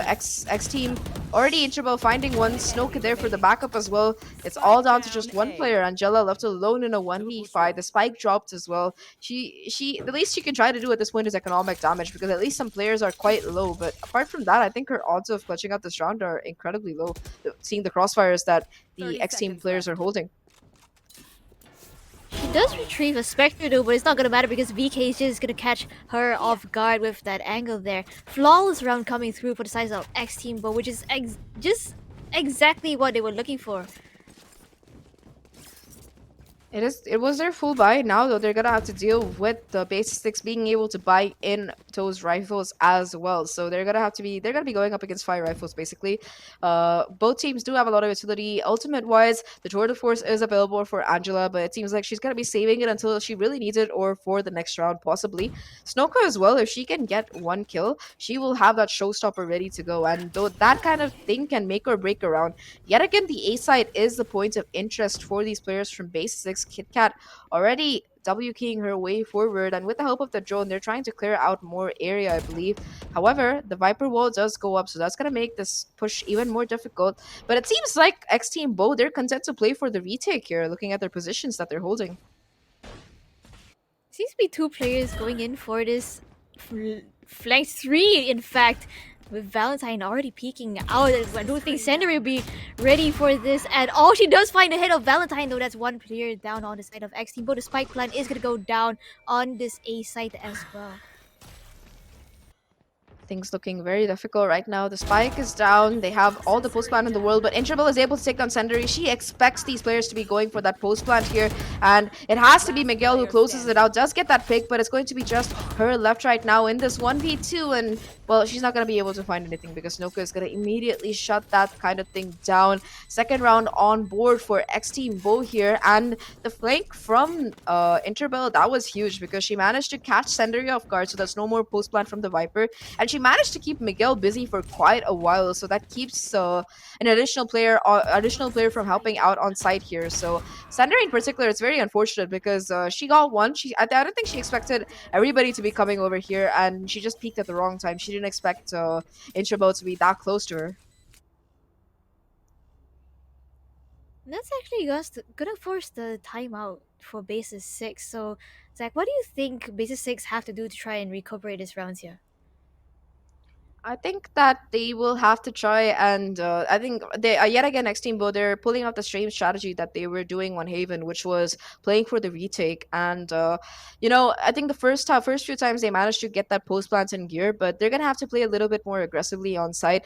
X team. Already Intrabel finding one, Snoke there for the backup as well. It's all down to just one player. Angela left alone in a 1v5. The spike dropped as well. The least she can try to do at this point is economic damage, because at least some players are quite low. But apart from that, I think her odds of clutching out this round are incredibly low, seeing the crossfires that the X team players are holding. She does retrieve a Spectre though, but it's not gonna matter because VK is just gonna catch her off guard with that angle there. Flawless round coming through for the size of X Team, but which is just exactly what they were looking for. It was their full buy. Now though, they're gonna have to deal with the BASISSIX being able to buy in those rifles as well. So they're gonna be going up against 5 rifles basically. Both teams do have a lot of utility. Ultimate wise, the Tour de Force is available for Angela, but it seems like she's gonna be saving it until she really needs it, or for the next round possibly. Snoka as well, if she can get 1 kill, she will have that showstopper ready to go, and though that kind of thing can make or break a round. Yet again, the A side is the point of interest for these players from BASISSIX. KitKat already W-keying her way forward, and with the help of the drone, they're trying to clear out more area, I believe. However, the Viper wall does go up, so that's going to make this push even more difficult. But it seems like X Team Bo, they're content to play for the retake here, looking at their positions that they're holding. Seems to be 2 players going in for this flank 3, in fact. With Valentine already peeking out, I don't think Senderi will be ready for this at all. She does find the hit of Valentine, though. That's 1 player down on the side of X Team. But the spike plan is going to go down on this A side as well. Things looking very difficult right now. The spike is down. They have all the post plant in the world, but Intrabel is able to take down Senderi. She expects these players to be going for that post plant here, and it has to be Miguel who closes it out. Does get that pick, but it's going to be just her left right now in this 1v2, and well, she's not going to be able to find anything because Noka is going to immediately shut that kind of thing down. Second round on board for X Team Bo here, and the flank from Interbell, that was huge because she managed to catch Senderi off guard, so there's no more post plant from the Viper, and she managed to keep Miguel busy for quite a while, so that keeps an additional player from helping out on site here. So Senderi in particular, it's very unfortunate because she got one. I don't think she expected everybody to be coming over here, and she just peaked at the wrong time. She didn't expect Intrabo to be that close to her. That's actually gonna force the timeout for BASISSIX. So, Zach, what do you think BASISSIX have to do to try and recuperate this rounds here? I think that they will have to try, and I think they yet again next team, but they're pulling out the same strategy that they were doing on Haven, which was playing for the retake. And I think the first few times they managed to get that post plant in gear, but they're gonna have to play a little bit more aggressively on site,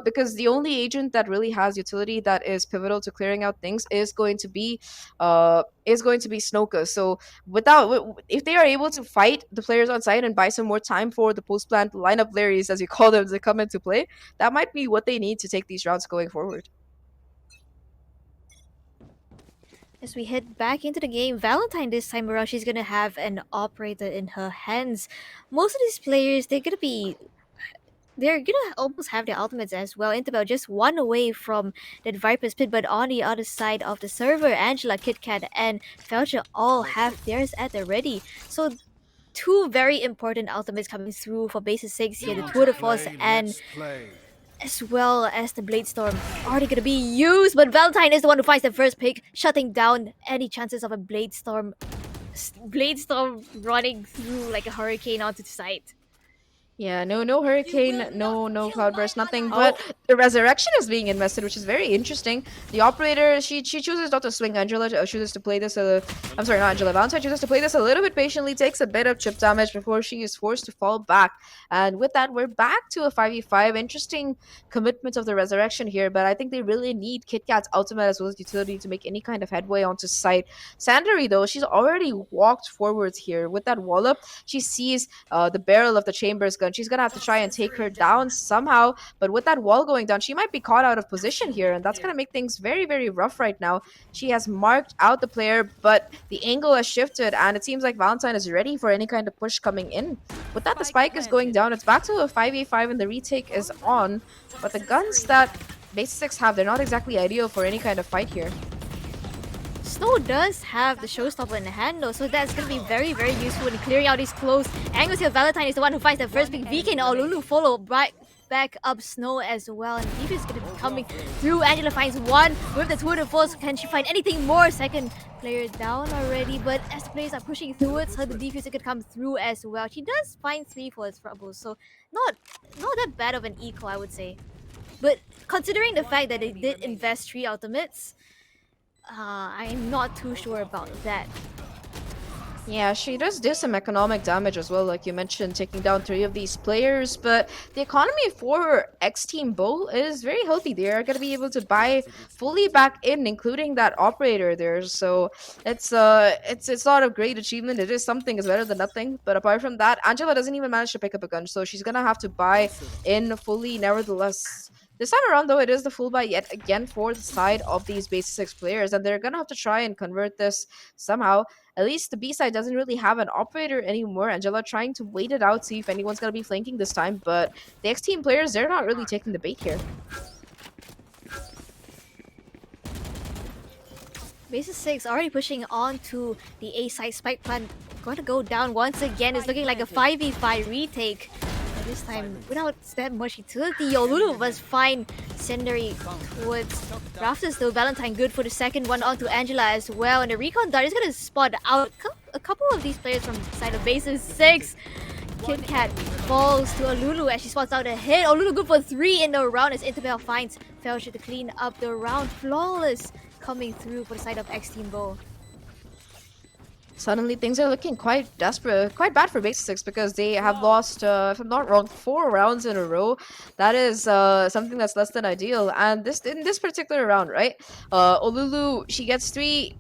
because the only agent that really has utility that is pivotal to clearing out things is going to be Snoka. So if they are able to fight the players on site and buy some more time for the post plant lineup Larrys, as you call them, to come into play, that might be what they need to take these rounds going forward. As we head back into the game, Valentine this time around, she's gonna have an operator in her hands. Most of these players, they're gonna almost have their ultimates as well. Intabel just one away from that Viper's pit, but on the other side of the server, Angela, KitKat, and Felcher all have theirs at the ready. So two very important ultimates coming through for BASISSIX here, the Tour de Force and Let's play. as well as the Blade Storm already gonna be used, but Valentine is the one who finds the first pick, shutting down any chances of a Blade Storm running through like a hurricane onto the site. Yeah, no hurricane, no cloudburst, nothing. But the resurrection is being invested, which is very interesting. The operator, she chooses not to swing. Angela chooses to play this. I'm sorry, not Angela. Valentine chooses to play this a little bit patiently. Takes a bit of chip damage before she is forced to fall back. And with that, we're back to a 5v5. Interesting commitment of the resurrection here, but I think they really need KitKat's ultimate as well as utility to make any kind of headway onto site. Sanderi, though, she's already walked forwards here with that wallop. She sees the barrel of the chamber's gun. She's gonna have to try and take her down somehow, but with that wall going down, she might be caught out of position here, and that's gonna make things very, very rough right now. She has marked out the player, but the angle has shifted, and it seems like Valentine is ready for any kind of push coming in. With that, the spike is going down. It's back to a 5v5, and the retake is on, but the guns that BASISSIX have, they're not exactly ideal for any kind of fight here. Snow does have the showstopper in the hand though, so that's gonna be very, very useful in clearing out these close angles here. Valentine is the one who finds the first pick. VK and Olulu follow right back up Snow as well, and Deep is gonna be coming through. Angela finds one with the Tour de Force. Can she find anything more? Second player down already, but as the players are pushing towards her, the defuser could come through as well. She does find 3 for his troubles, so not that bad of an eco, I would say. But considering the fact that they did invest 3 ultimates, I'm not too sure about that. Yeah, she does do some economic damage as well, like you mentioned, taking down 3 of these players, but the economy for X-Team Bo is very healthy. They are going to be able to buy fully back in, including that operator there, so it's not a great achievement. It is something, it's better than nothing, but apart from that, Angela doesn't even manage to pick up a gun, so she's going to have to buy in fully nevertheless. This time around, though, it is the full buy yet again for the side of these BASISSIX players, and they're going to have to try and convert this somehow. At least the B side doesn't really have an operator anymore. Angela trying to wait it out, see if anyone's going to be flanking this time, but the X-Team players, they're not really taking the bait here. BASISSIX already pushing on to the A side. Spike plant going to go down once again. It's looking like a 5v5 retake. This time, without that much utility, Olulu was fine. Senderi towards Rafters though. Valentine good for the second one onto Angela as well. And the recon dart is going to spot out a couple of these players from the side of BASISSIX. KitKat falls to Olulu as she spots out a hit. Olulu good for 3 in the round as Interbell finds Felcher to clean up the round. Flawless coming through for the side of X-Team Bo. Suddenly things are looking quite desperate, quite bad for BASISSIX because they have lost, if I'm not wrong, 4 rounds in a row. That is something that's less than ideal. And this in this particular round, right? Olulu, she gets 3.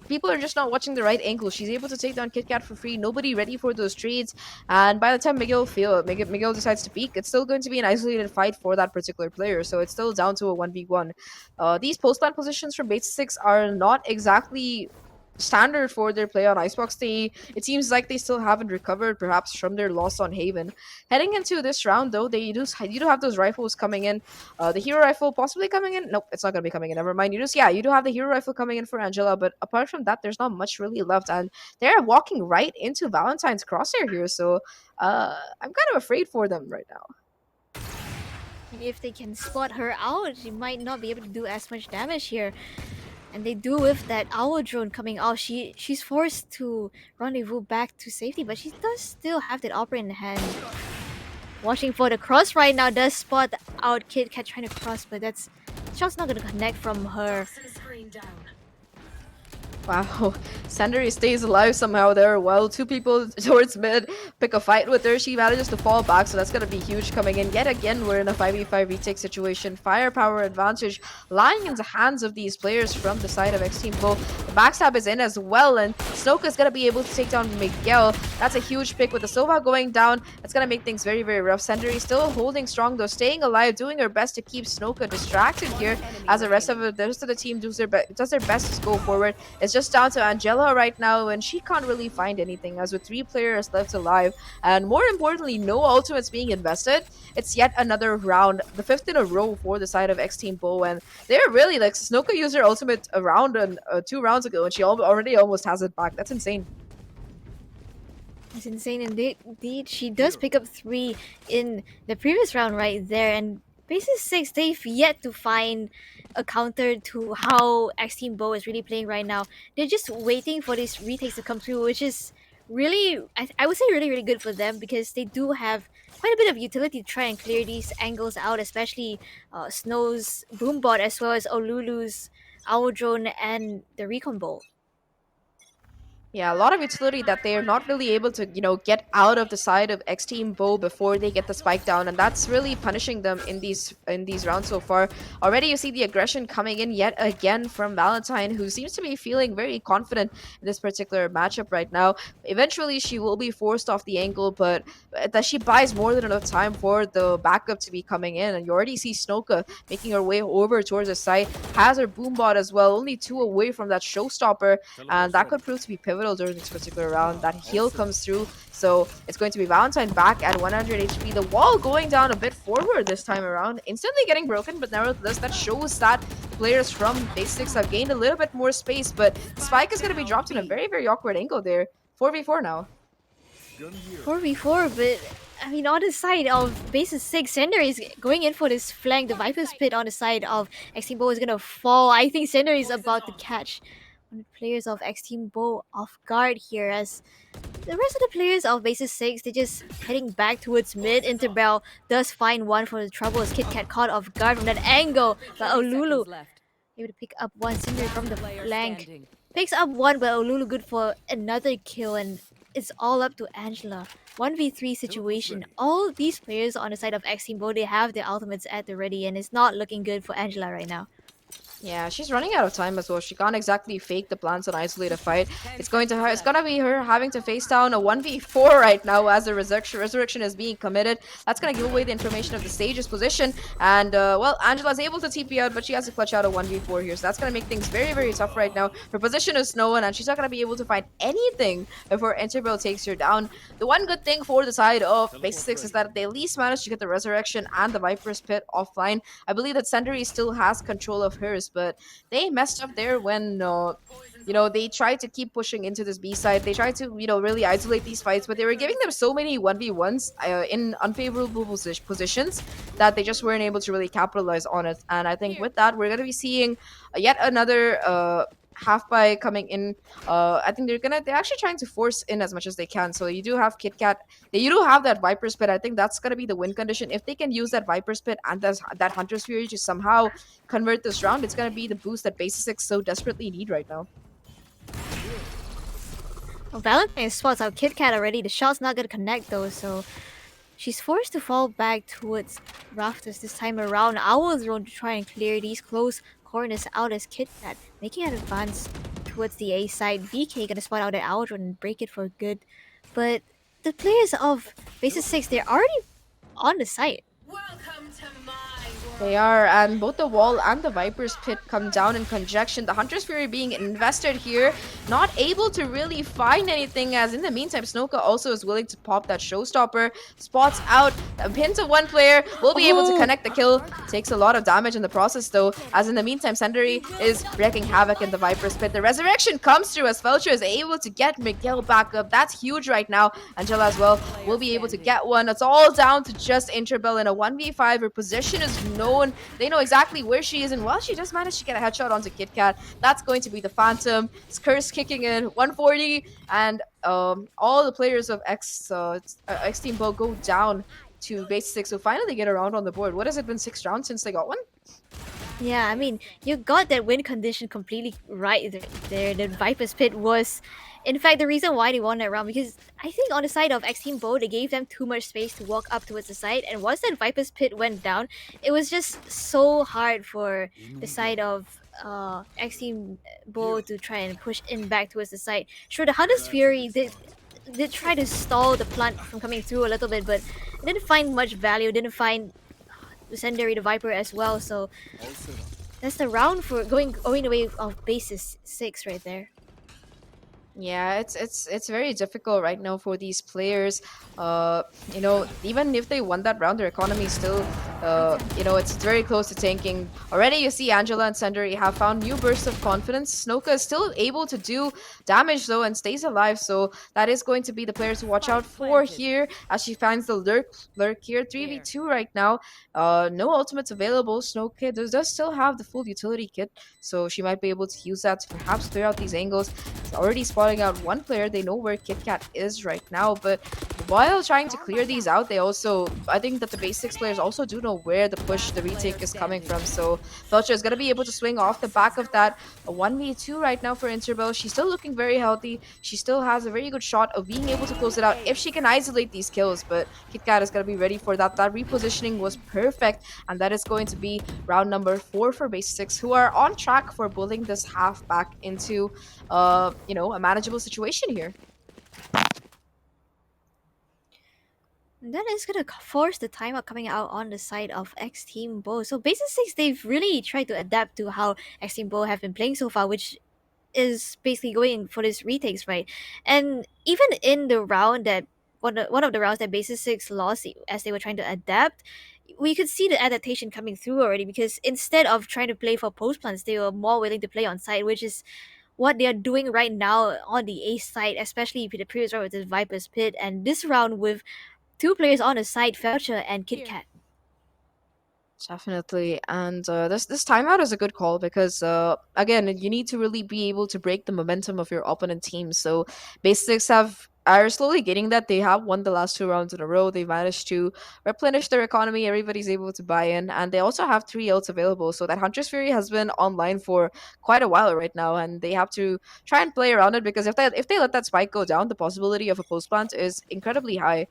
People are just not watching the right angle. She's able to take down KitKat for free. Nobody ready for those trades. And by the time Miguel decides to peek, it's still going to be an isolated fight for that particular player. So it's still down to a 1v1. These post plant positions from BASISSIX are not exactly standard for their play on Icebox. It seems like they still haven't recovered perhaps from their loss on Haven. Heading into this round though, you do have those rifles coming in. The hero rifle possibly coming in. Nope, it's not gonna be coming in. Never mind. You do have the hero rifle coming in for Angela, but apart from that, there's not much really left, and they're walking right into Valentine's crosshair here. So I'm kind of afraid for them right now. And if they can spot her out, she might not be able to do as much damage here. And they do with that owl drone coming out. She's forced to rendezvous back to safety, but she does still have that opera in hand. Watching for the cross right now, does spot out KitKat trying to cross, but that's shot's not gonna connect from her. Wow, Sandari stays alive somehow there while 2 people towards mid pick a fight with her. She manages to fall back, so that's going to be huge coming in. Yet again, we're in a 5v5 retake situation. Firepower advantage lying in the hands of these players from the side of X Team Bo. The backstab is in as well, and Snoka is going to be able to take down Miguel. That's a huge pick with the Sova going down. That's going to make things very, very rough. Sandari still holding strong though, staying alive, doing her best to keep Snoka distracted here as the rest of the team does their best to go forward. It's just down to Angela right now, and she can't really find anything as with 3 players left alive, and more importantly, no ultimates being invested. It's yet another round, the 5th in a row for the side of X Team Bo, and they're really like Snoka used her ultimate a round and 2 rounds ago, and she already almost has it back. That's insane. It's insane indeed. She does pick up 3 in the previous round right there, and BASISSIX, they've yet to find a counter to how X Team Bo is really playing right now. They're just waiting for these retakes to come through, which is really, I would say really, really good for them because they do have quite a bit of utility to try and clear these angles out, especially Snow's Boombot as well as Olulu's Owl Drone and the Recon Bolt. Yeah, a lot of utility that they are not really able to, get out of the side of X Team Bo before they get the spike down, and that's really punishing them in these rounds so far. Already, you see the aggression coming in yet again from Valentine, who seems to be feeling very confident in this particular matchup right now. Eventually, she will be forced off the angle, but that she buys more than enough time for the backup to be coming in, and you already see Snoka making her way over towards the site, has her Boombot as well, only 2 away from that showstopper, and that could prove to be pivotal during this particular round. That heal comes through, so it's going to be Valentine back at 100 HP. The wall going down a bit forward this time around, instantly getting broken, but nevertheless that shows that players from BASISSIX have gained a little bit more space, but Spike is going to be dropped in a very, very awkward angle there. 4v4 now. 4v4, but I mean, on the side of BASISSIX, Sender is going in for this flank. The Viper's Pit on the side of X Team Bo is gonna fall. I think Sender is about to catch one of the players of X Team Bo off guard here, as the rest of the players of BASISSIX, they're just heading back towards mid. Interbell does find one for the trouble as KitKat caught off guard from that angle, but Olulu able to pick up one Sender from the flank. Picks up one, but Olulu good for another kill, and it's all up to Angela. 1v3 situation. All these players on the side of X Team Bo, they have their ultimates at the ready, and it's not looking good for Angela right now. Yeah, she's running out of time as well. She can't exactly fake the plans and isolate a fight. It's gonna be her having to face down a 1v4 right now as the resurrection is being committed. That's gonna give away the information of the stage's position. And well, Angela's able to TP out, but she has to clutch out a 1v4 here. So that's gonna make things very, very tough right now. Her position is known, and she's not gonna be able to find anything before Interbell takes her down. The one good thing for the side of BASISSIX is that they at least managed to get the resurrection and the Viper's Pit offline. I believe that Senderi still has control of hers, but they messed up there when they tried to keep pushing into this B side. They tried to really isolate these fights, but they were giving them so many 1v1s in unfavorable positions that they just weren't able to really capitalize on it. And I think with that, we're going to be seeing yet another half by coming in. I think they're actually trying to force in as much as they can. So you do have KitKat, you do have that Viper's Pit. I think that's gonna be the win condition. If they can use that Viper's Pit and that Hunter's Fury to somehow convert this round, it's gonna be the boost that BASISSIX so desperately need right now. Well, Valentine spots out Kit Kat already. The shot's not gonna connect though, so she's forced to fall back towards rafters this time around. Owl drone to try and clear these close corners out as Kit Kat, making an advance towards the A side. VK gonna spot out the Owl drone and break it for good. But the players of BASISSIX, they're already on the site. They are, and both the wall and the Viper's Pit come down in conjunction. The Hunter's Fury being invested here, not able to really find anything, as in the meantime, Snoka also is willing to pop that showstopper. Spots out, pins of one player, will be able to connect the kill. Takes a lot of damage in the process though, as in the meantime, Senderi is wreaking havoc in the Viper's Pit. The resurrection comes through as Felcher is able to get Miguel back up. That's huge right now. Angela as well will be able to get one. It's all down to just Interbell in a 1v5. Her position is known. They know exactly where she is, and while she just managed to get a headshot onto Kit Kat, that's going to be the Phantom. Curse kicking in 140, and all the players of X Team Bo go down to BASISSIX, so finally get a round on the board. What has it been, 6 rounds since they got one? Yeah, I mean, you got that win condition completely right there. The Viper's Pit was, in fact, the reason why they won that round, because I think on the side of X Team Bo, they gave them too much space to walk up towards the side, and once that Viper's Pit went down, it was just so hard for the side of X Team Bo to try and push in back towards the side. Sure, the Hunter's Fury did try to stall the plant from coming through a little bit, but it didn't find much value, didn't find Senderi the Viper as well, so that's the round for going away of BASISSIX right there. Yeah, it's very difficult right now for these players. You know, even if they won that round, their economy is still, you know, it's very close to tanking. Already, you see Angela and Senderi have found new bursts of confidence. Snoka is still able to do damage though and stays alive, so that is going to be the players to watch out for here as she finds the lurk here. 3v2 right now. No ultimates available. Snoka does still have the full utility kit, so she might be able to use that to perhaps clear out these angles. It's already spotting out one player. They know where Kit Kat is right now, but while trying to clear these out, they also, I think that the BASISSIX players also do know where the push, the retake is coming from. So Felcher is going to be able to swing off the back of that. A 1v2 right now for Interbell. She's still looking very healthy. She still has a very good shot of being able to close it out if she can isolate these kills, but Kit Kat is going to be ready for that. That repositioning was perfect, and that is going to be round number 4 for BASISSIX, who are on track for bullying this half back into you know, a manageable situation here. That is gonna force the timeout coming out on the side of X Team Bo. So BASISSIX, they've really tried to adapt to how X Team Bo have been playing so far, which is basically going for this retakes, right? And even in the round that one of the rounds that BASISSIX lost as they were trying to adapt, we could see the adaptation coming through already, because instead of trying to play for post plants, they were more willing to play on site, which is what they are doing right now on the A side, especially the previous round with the Viper's Pit, and this round with 2 players on the side, Felcher and Kit Kat. Definitely, and this timeout is a good call because again, you need to really be able to break the momentum of your opponent team. So BASISSIX are slowly getting that. They have won the last 2 rounds in a row. They managed to replenish their economy. Everybody's able to buy in, and they also have 3 ults available. So that Hunter's Fury has been online for quite a while right now, and they have to try and play around it because if they let that spike go down, the possibility of a post plant is incredibly high.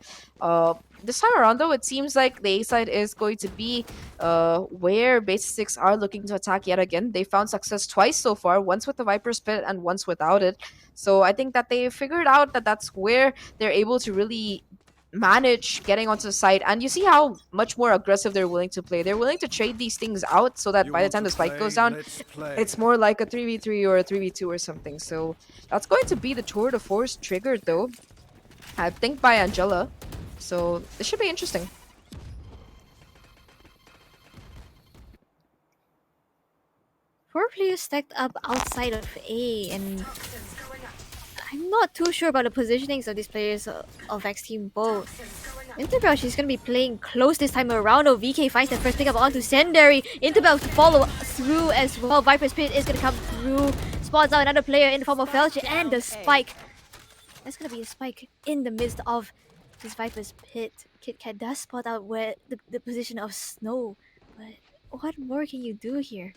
This time around, though, it seems like the A side is going to be where BASISSIX are looking to attack yet again. They found success twice so far, once with the Viper's Pit and once without it. So I think that they figured out that that's where they're able to really manage getting onto the site. And you see how much more aggressive they're willing to play. They're willing to trade these things out so that by the time the spike goes down, it's more like a 3v3 or a 3v2 or something. So that's going to be the tour de force triggered, though, I think, by Angela. So this should be interesting. 4 players stacked up outside of A, and I'm not too sure about the positionings of these players of X Team Bo. Interbell, she's gonna be playing close this time around. Oh, VK finds the first pick up onto Senderi. Interbell to follow through as well. Viper's Pit is gonna come through. Spots out another player in the form of Felcher, and the spike. That's gonna be a spike in the midst of this Viper's Pit. Kit Kat does spot out where the position of Snow, but what more can you do here?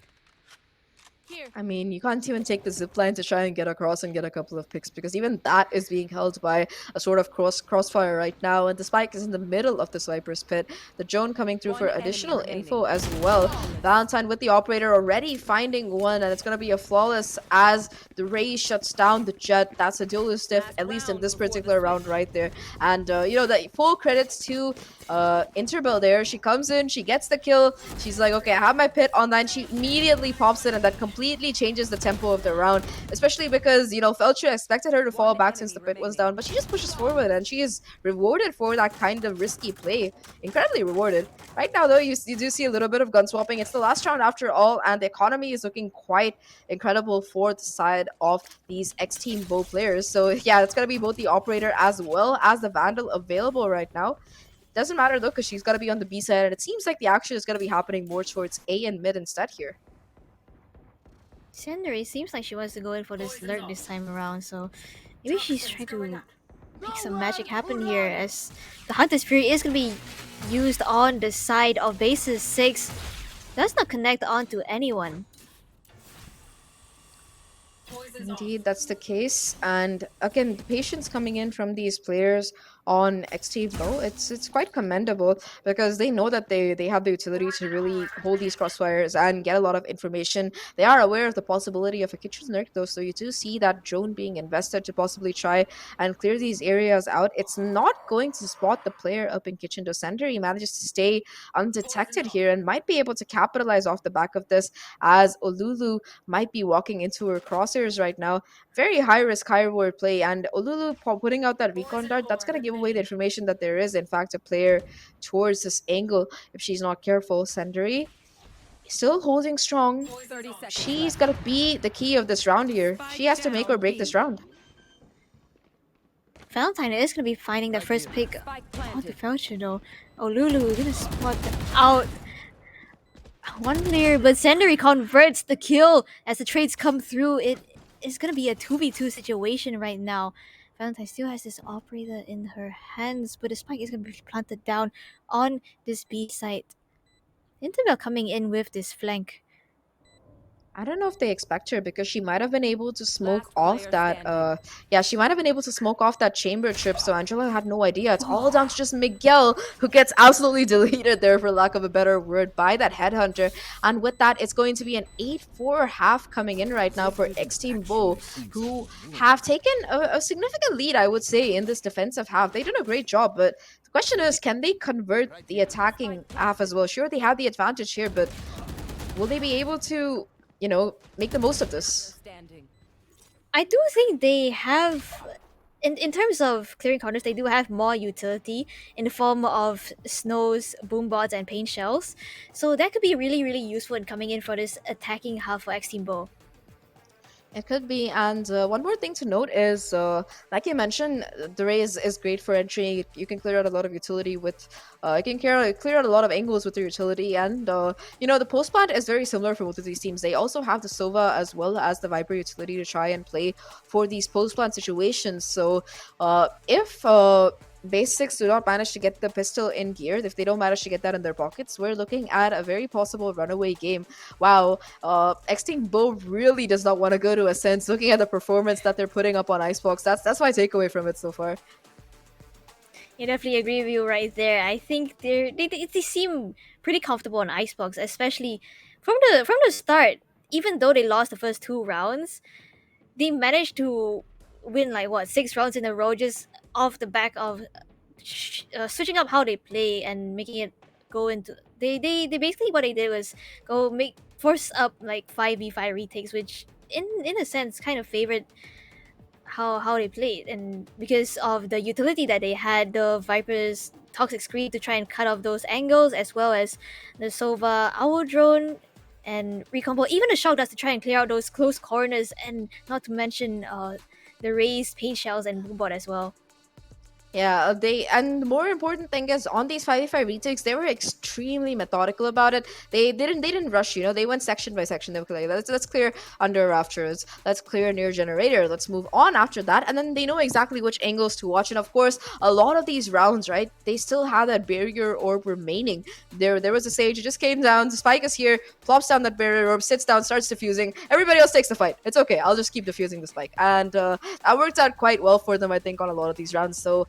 I mean, you can't even take the zip line to try and get across and get a couple of picks because even that is being held by a sort of crossfire right now. And the spike is in the middle of the Viper's pit. The drone coming through for additional info as well. Valentine with the operator already finding one, and it's going to be a flawless as the Ray shuts down the Jet. That's a duelist diff, at least in this particular round right there. And, the full credits to Interbell there. She comes in, she gets the kill. She's like, okay, I have my pit online. She immediately pops it, and that completely changes the tempo of the round, especially because, Felcher expected her to fall back since the pit was down, but she just pushes forward, and she is rewarded for that kind of risky play. Incredibly rewarded. Right now, though, you do see a little bit of gun swapping. It's the last round after all, and the economy is looking quite incredible for the side of these X-Team Bow players. So, yeah, it's going to be both the operator as well as the Vandal available right now. Doesn't matter though, because she's got to be on the B side, and it seems like the action is going to be happening more towards A and mid instead here. Sandra, it seems like she wants to go in for this lurk this time around, so maybe she's trying to make some magic happen here, as the Hunter's Fury is going to be used on the side of BASISSIX. Does not connect onto anyone. Indeed, that's the case. And again, the patience coming in from these players on XT though, it's quite commendable because they know that they have the utility to really hold these crossfires and get a lot of information. They are aware of the possibility of a kitchen lurk though, so you do see that drone being invested to possibly try and clear these areas out. It's not going to spot the player up in kitchen. Dosender, he manages to stay undetected here and might be able to capitalize off the back of this, as Olulu might be walking into her crosshairs right now. Very high risk, high reward play, and Olulu putting out that recon dart, that's going to give away the information that there is in fact a player towards this angle if she's not careful. Senderi still holding strong. She's got to be the key of this round here. She has to make or break this round. Valentine is going to be finding the first pick on the Felcher though. Olulu gonna spot out one player, but Senderi converts the kill as the trades come through. It is going to be a 2v2 situation right now. Valentine still has this operator in her hands, but the spike is going to be planted down on this B site. Interbell coming in with this flank. I don't know if they expect her because she might have been able to smoke off that she might have been able to smoke off that chamber trip, so Angela had no idea. It's all down to just Miguel, who gets absolutely deleted there, for lack of a better word, by that headhunter. And with that, it's going to be an 8-4 half coming in right now for X-Team Bow, who have taken a significant lead, I would say, in this defensive half. They did a great job, but the question is, can they convert the attacking half as well? Sure, they have the advantage here, but will they be able to make the most of this? I do think they have, in terms of clearing corners, they do have more utility in the form of snows, boom bots, and paint shells. So that could be really, really useful in coming in for this attacking half for X-Team Bow. It could be, and one more thing to note is, like you mentioned, the Ray is great for entry. You can clear out a lot of utility with, you can clear out a lot of angles with your utility, and the post plant is very similar for both of these teams. They also have the Sova as well as the Viper utility to try and play for these post plant situations. So, if BASISSIX do not manage to get the pistol in gear, if they don't manage to get that in their pockets, we're looking at a very possible runaway game. Wow, X-Team Bow really does not want to go to Ascent. Looking at the performance that they're putting up on Icebox, that's my takeaway from it so far. I definitely agree with you right there. I think they seem pretty comfortable on Icebox, especially from the start. Even though they lost the first 2 rounds, they managed to win 6 rounds in a row just off the back of switching up how they play and making it go into they basically, what they did was force up 5v5 retakes, which in a sense kind of favored how they played. And because of the utility that they had, the Viper's Toxic Screen to try and cut off those angles, as well as the Sova Owl Drone and recombo, even the Shock Dust to try and clear out those close corners, and not to mention the raised paint shells and boombot as well. Yeah, and the more important thing is on these 5v5 retakes, they were extremely methodical about it. They didn't rush, They went section by section. They were like, let's clear under rafters, let's clear near generator, let's move on after that, and then they know exactly which angles to watch. And of course, a lot of these rounds, right, they still had that barrier orb remaining. There was a sage who just came down, the spike is here, plops down that barrier orb, sits down, starts defusing. Everybody else takes the fight. It's okay. I'll just keep defusing the spike. And that worked out quite well for them, I think, on a lot of these rounds. So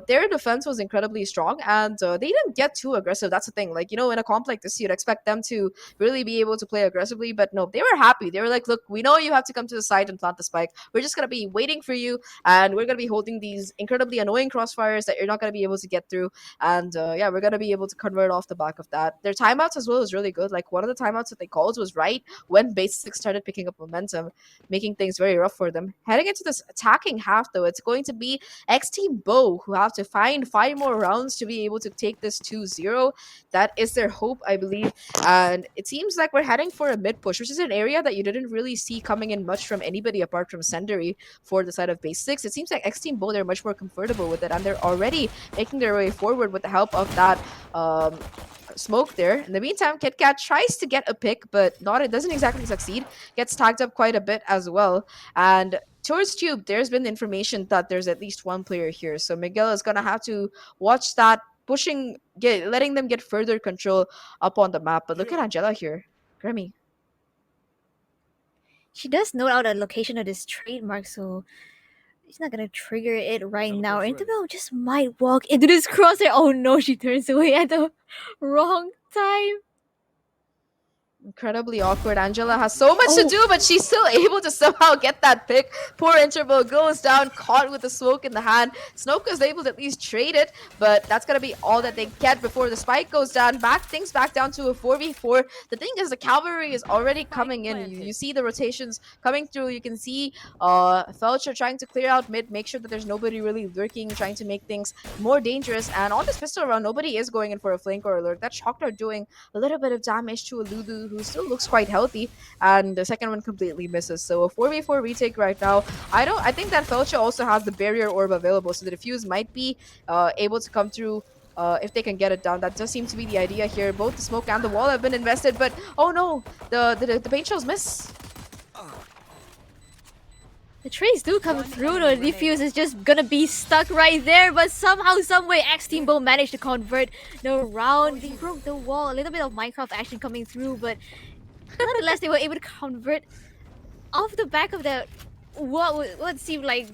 their defense was incredibly strong, and they didn't get too aggressive. That's the thing. Like, in a comp like this, you'd expect them to really be able to play aggressively, but no, they were happy. They were like, look, we know you have to come to the site and plant the spike. We're just going to be waiting for you, and we're going to be holding these incredibly annoying crossfires that you're not going to be able to get through. And yeah, we're going to be able to convert off the back of that. Their timeouts as well was really good. Like, one of the timeouts that they called was right when BASISSIX started picking up momentum, making things very rough for them. Heading into this attacking half, though, it's going to be X Team Bo who have to find 5 more rounds to be able to take this 2-0. That is their hope, I believe. And it seems like we're heading for a mid push, which is an area that you didn't really see coming in much from anybody apart from Senderi for the side of BASISSIX. It seems like X Team Bo, they're much more comfortable with it, and they're already making their way forward with the help of that smoke there. In the meantime, KitKat tries to get a pick, but it doesn't exactly succeed. Gets tagged up quite a bit as well. And towards Tube, there's been information that there's at least one player here. So Miguel is gonna have to watch that, letting them get further control up on the map. But look at Angela here. Grammy. She does note out the location of this trademark, so she's not gonna trigger it right now. Interval just might walk into this crosshair. Oh no, she turns away at the wrong time. Incredibly awkward. Angela has so much to do, but she's still able to somehow get that pick. Poor Interval goes down, caught with the smoke in the hand. Snoke is able to at least trade it, but that's going to be all that they get before the spike goes down. Things back down to a 4v4. The thing is, the cavalry is already coming in. You see the rotations coming through. You can see Felcher trying to clear out mid, make sure that there's nobody really lurking, trying to make things more dangerous. And on this pistol round, nobody is going in for a flank or a lurk. That Shockdart doing a little bit of damage to a Lulu, who still looks quite healthy, and the second one completely misses. So a 4v4 retake right now. I think that Felcha also has the barrier orb available, so the defuse might be able to come through if they can get it down. That does seem to be the idea here. Both the smoke and the wall have been invested, but oh no, the paint shells miss. The trades do come through, though. The defuse is just gonna be stuck right there, but somehow, someway, X Team Bo managed to convert the round. They broke the wall. A little bit of Minecraft action coming through, but nonetheless, they were able to convert off the back of that what seemed like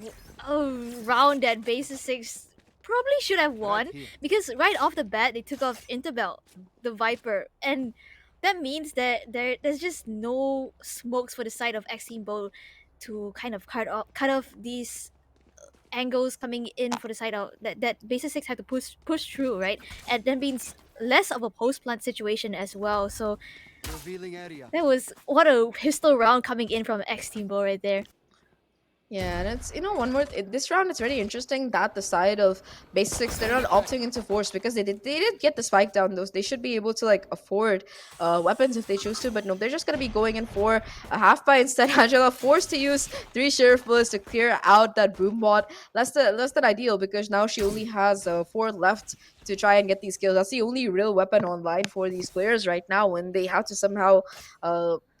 a round that BASISSIX probably should have won, because right off the bat they took off Interbell, the Viper, and that means that there's just no smokes for the side of X Team Bo to kind of cut off these angles coming in for the side of that BASISSIX had to push through, right? And then means less of a post plant situation as well. So Revealing area. that was what a pistol round coming in from X Team Bo right there. Yeah, and it's, one more. This round, it's very interesting that the side of BASISSIX, they're not opting into force, because they did get the spike down. Those they should be able to like afford weapons if they choose to, but no, they're just gonna be going in for a half buy instead. Angela forced to use 3 sheriff bullets to clear out that boom bot. Less than ideal, because now she only has 4 left to try and get these kills. That's the only real weapon online for these players right now, when they have to somehow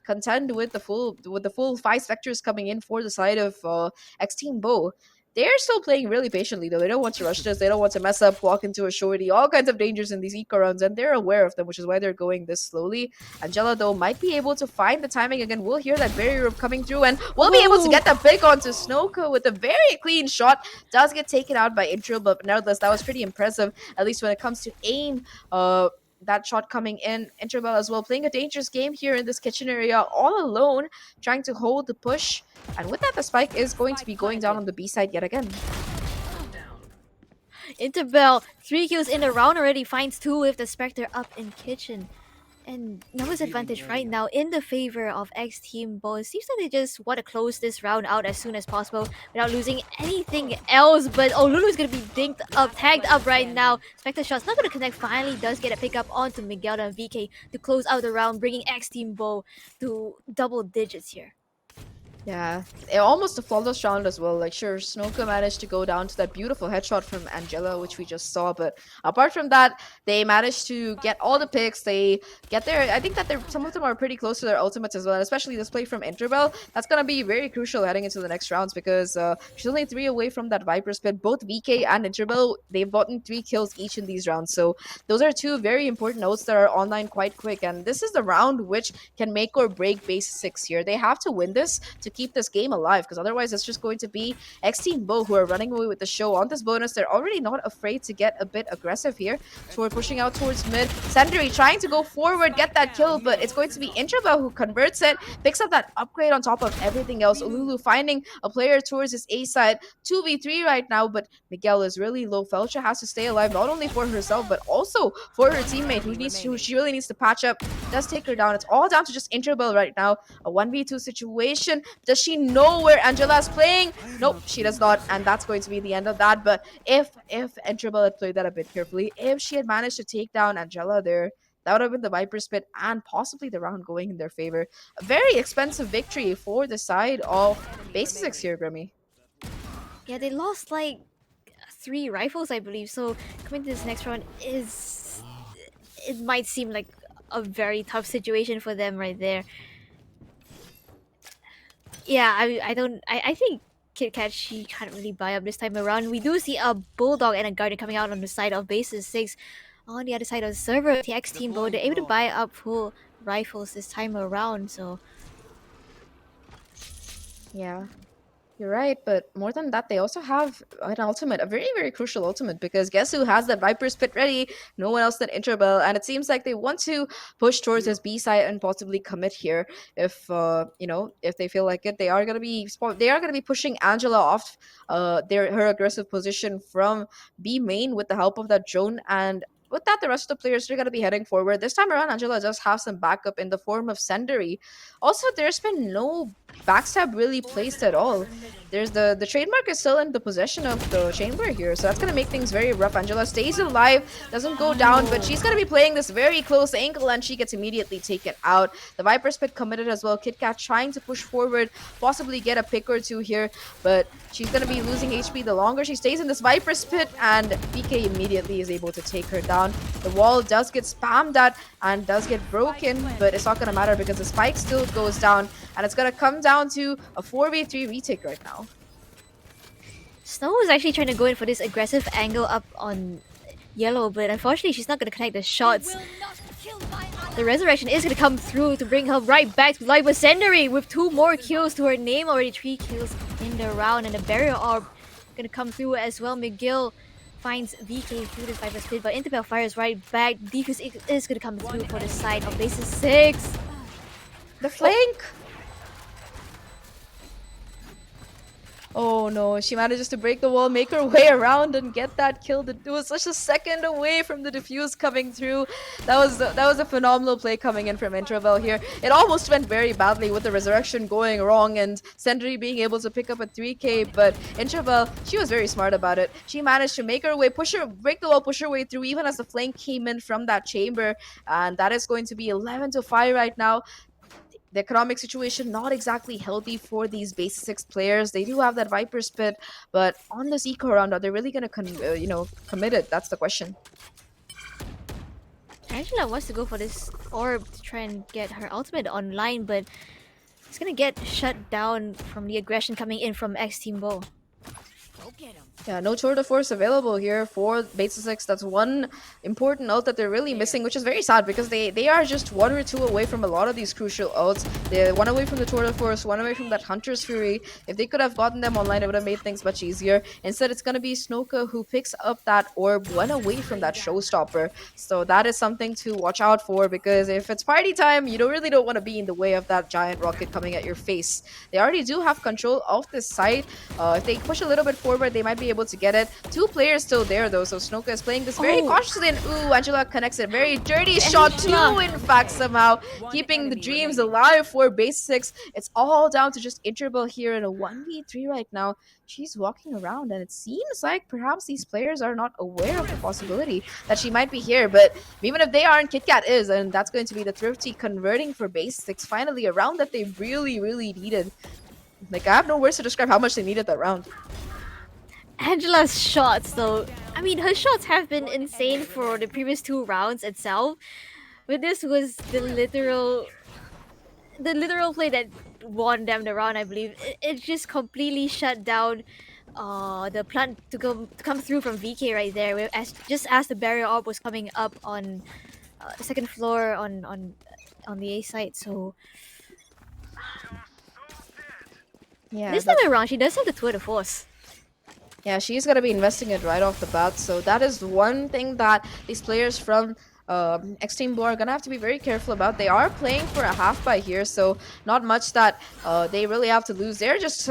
contend with the full 5 specters coming in for the side of X Team Bo. They're still playing really patiently, though. They don't want to rush this. They don't want to mess up, walk into a shorty. All kinds of dangers in these eco rounds, and they're aware of them, which is why they're going this slowly. Angela, though, might be able to find the timing again. We'll hear that barrier rope coming through, and we'll be able to get the pick onto Snoka with a very clean shot. Does get taken out by Intro, but nevertheless, that was pretty impressive, at least when it comes to aim. That shot coming in. Interbell as well, playing a dangerous game here in this kitchen area, all alone, trying to hold the push. And with that, the spike is going to be going down on the B side yet again. Interbell, 3 kills in the round already, finds 2 with the Spectre up in kitchen. And numbers advantage right now in the favor of X Team Bo. It seems like they just want to close this round out as soon as possible without losing anything else. But Lulu's going to be tagged up right now. Spectre shot's not going to connect. Finally does get a pickup onto Miguel and VK to close out the round, bringing X Team Bo to double digits here. Yeah, almost a flawless round as well. Like, sure, Snoka managed to go down to that beautiful headshot from Angela, which we just saw. But apart from that, they managed to get all the picks. They get there. I think that some of them are pretty close to their ultimates as well. And especially this play from Interbell, that's gonna be very crucial heading into the next rounds because she's only 3 away from that Viper split. Both VK and Interbell, they've gotten 3 kills each in these rounds. So those are two very important notes that are online quite quick. And this is the round which can make or break BASISSIX here. They have to win this to keep this game alive, because otherwise it's just going to be X Team Bo who are running away with the show. On this bonus, they're already not afraid to get a bit aggressive here. So we're pushing out towards mid. Senderi trying to go forward, get that kill, but it's going to be Intrabel who converts it, picks up that upgrade on top of everything else. Ululu finding a player towards his A side. 2v3 right now, but Miguel is really low. Felcha has to stay alive, not only for herself, but also for her teammate who she really needs to patch up. Does take her down. It's all down to just Intrabel right now. A 1v2 situation. Does she know where Angela's playing? Nope, she does not, and that's going to be the end of that. But if Intrabel had played that a bit carefully, if she had managed to take down Angela there, that would have been the Viper split and possibly the round going in their favor. A very expensive victory for the side of BASISSIX here, Grimmy. Yeah, they lost like 3 rifles, I believe. So coming to this next round it might seem like a very tough situation for them right there. Yeah, I think KitKat, she can't really buy up this time around. We do see a Bulldog and a Guardian coming out on the side of BASISSIX. On the other side of the server, the X Team Bo, they're able to buy up full rifles this time around, so Yeah. You're right, but more than that, they also have an ultimate, a very, very crucial ultimate, because guess who has that Viper spit ready? No one else than Interbell, and it seems like they want to push towards his B side and possibly commit here. If if they feel like it, they are gonna be pushing Angela off her aggressive position from B main with the help of that drone. And with that, the rest of the players are going to be heading forward. This time around, Angela does have some backup in the form of Senderi. Also, there's been no backstab really placed at all. There's the trademark is still in the possession of the chamber here, so that's gonna make things very rough. Angela stays alive, doesn't go down, but she's gonna be playing this very close angle, and she gets immediately taken out. The Viper spit committed as well. KitKat trying to push forward, possibly get a pick or two here, but she's gonna be losing HP the longer she stays in this Viper spit, and PK immediately is able to take her down. The wall does get spammed at and does get broken, but it's not gonna matter because the spike still goes down, and it's gonna come down to a 4v3 retake right now. Snow is actually trying to go in for this aggressive angle up on yellow, but unfortunately she's not going to connect the shots. The resurrection is going to come through to bring her right back to life with Senderi with 2 more kills to her name, already 3 kills in the round, and the barrier orb going to come through as well. McGill finds VK through this Viper split, but Interbell fires right back. Defuse is going to come through for the side of BASISSIX. The flank! Oh no, she manages to break the wall, make her way around and get that kill. It was just a second away from the defuse coming through. That was a phenomenal play coming in from Interbell here. It almost went very badly with the resurrection going wrong and Senderi being able to pick up a 3k, but Interbell, she was very smart about it. She managed to make her way, break the wall, push her way through even as the flank came in from that chamber, and that is going to be 11-5 right now. The economic situation not exactly healthy for these BASISSIX players. They do have that Viper spit, but on this eco round, are they really gonna commit it? That's the question. Angela wants to go for this orb to try and get her ultimate online, but it's gonna get shut down from the aggression coming in from X Team Bo. Yeah, no tour de force available here for BASISSIX. That's one important ult that they're really missing, which is very sad because they are just 1 or 2 away from a lot of these crucial ults. They're 1 away from the tour de force, 1 away from that Hunter's Fury. If they could have gotten them online, it would have made things much easier. Instead, it's going to be Snoka who picks up that orb 1 away from that showstopper. So that is something to watch out for, because if it's party time, you really don't want to be in the way of that giant rocket coming at your face. They already do have control of this site. If they push a little bit forward, they might be able to get it. 2 players still there though, so Snoka is playing this very cautiously, and ooh, Angela connects it. Very dirty shot too, in fact, somehow keeping the dreams alive for BASISSIX. It's all down to just Interbell here in a 1v3 right now. She's walking around, and it seems like perhaps these players are not aware of the possibility that she might be here, but even if they aren't, KitKat is, and that's going to be the Thrifty converting for BASISSIX. Finally, a round that they really, really needed. Like, I have no words to describe how much they needed that round. Angela's shots, though. I mean, her shots have been insane for the previous two rounds itself, but this was the literal play that won them the round. I believe it just completely shut down the plant to come through from VK right there. Just as the barrier orb was coming up on the second floor on the A site. So Yeah, this time that around, she does have the tour de force. Yeah, she's going to be investing it right off the bat. So that is one thing that these players from X-Team Blue are going to have to be very careful about. They are playing for a half buy here, so not much that they really have to lose. They're just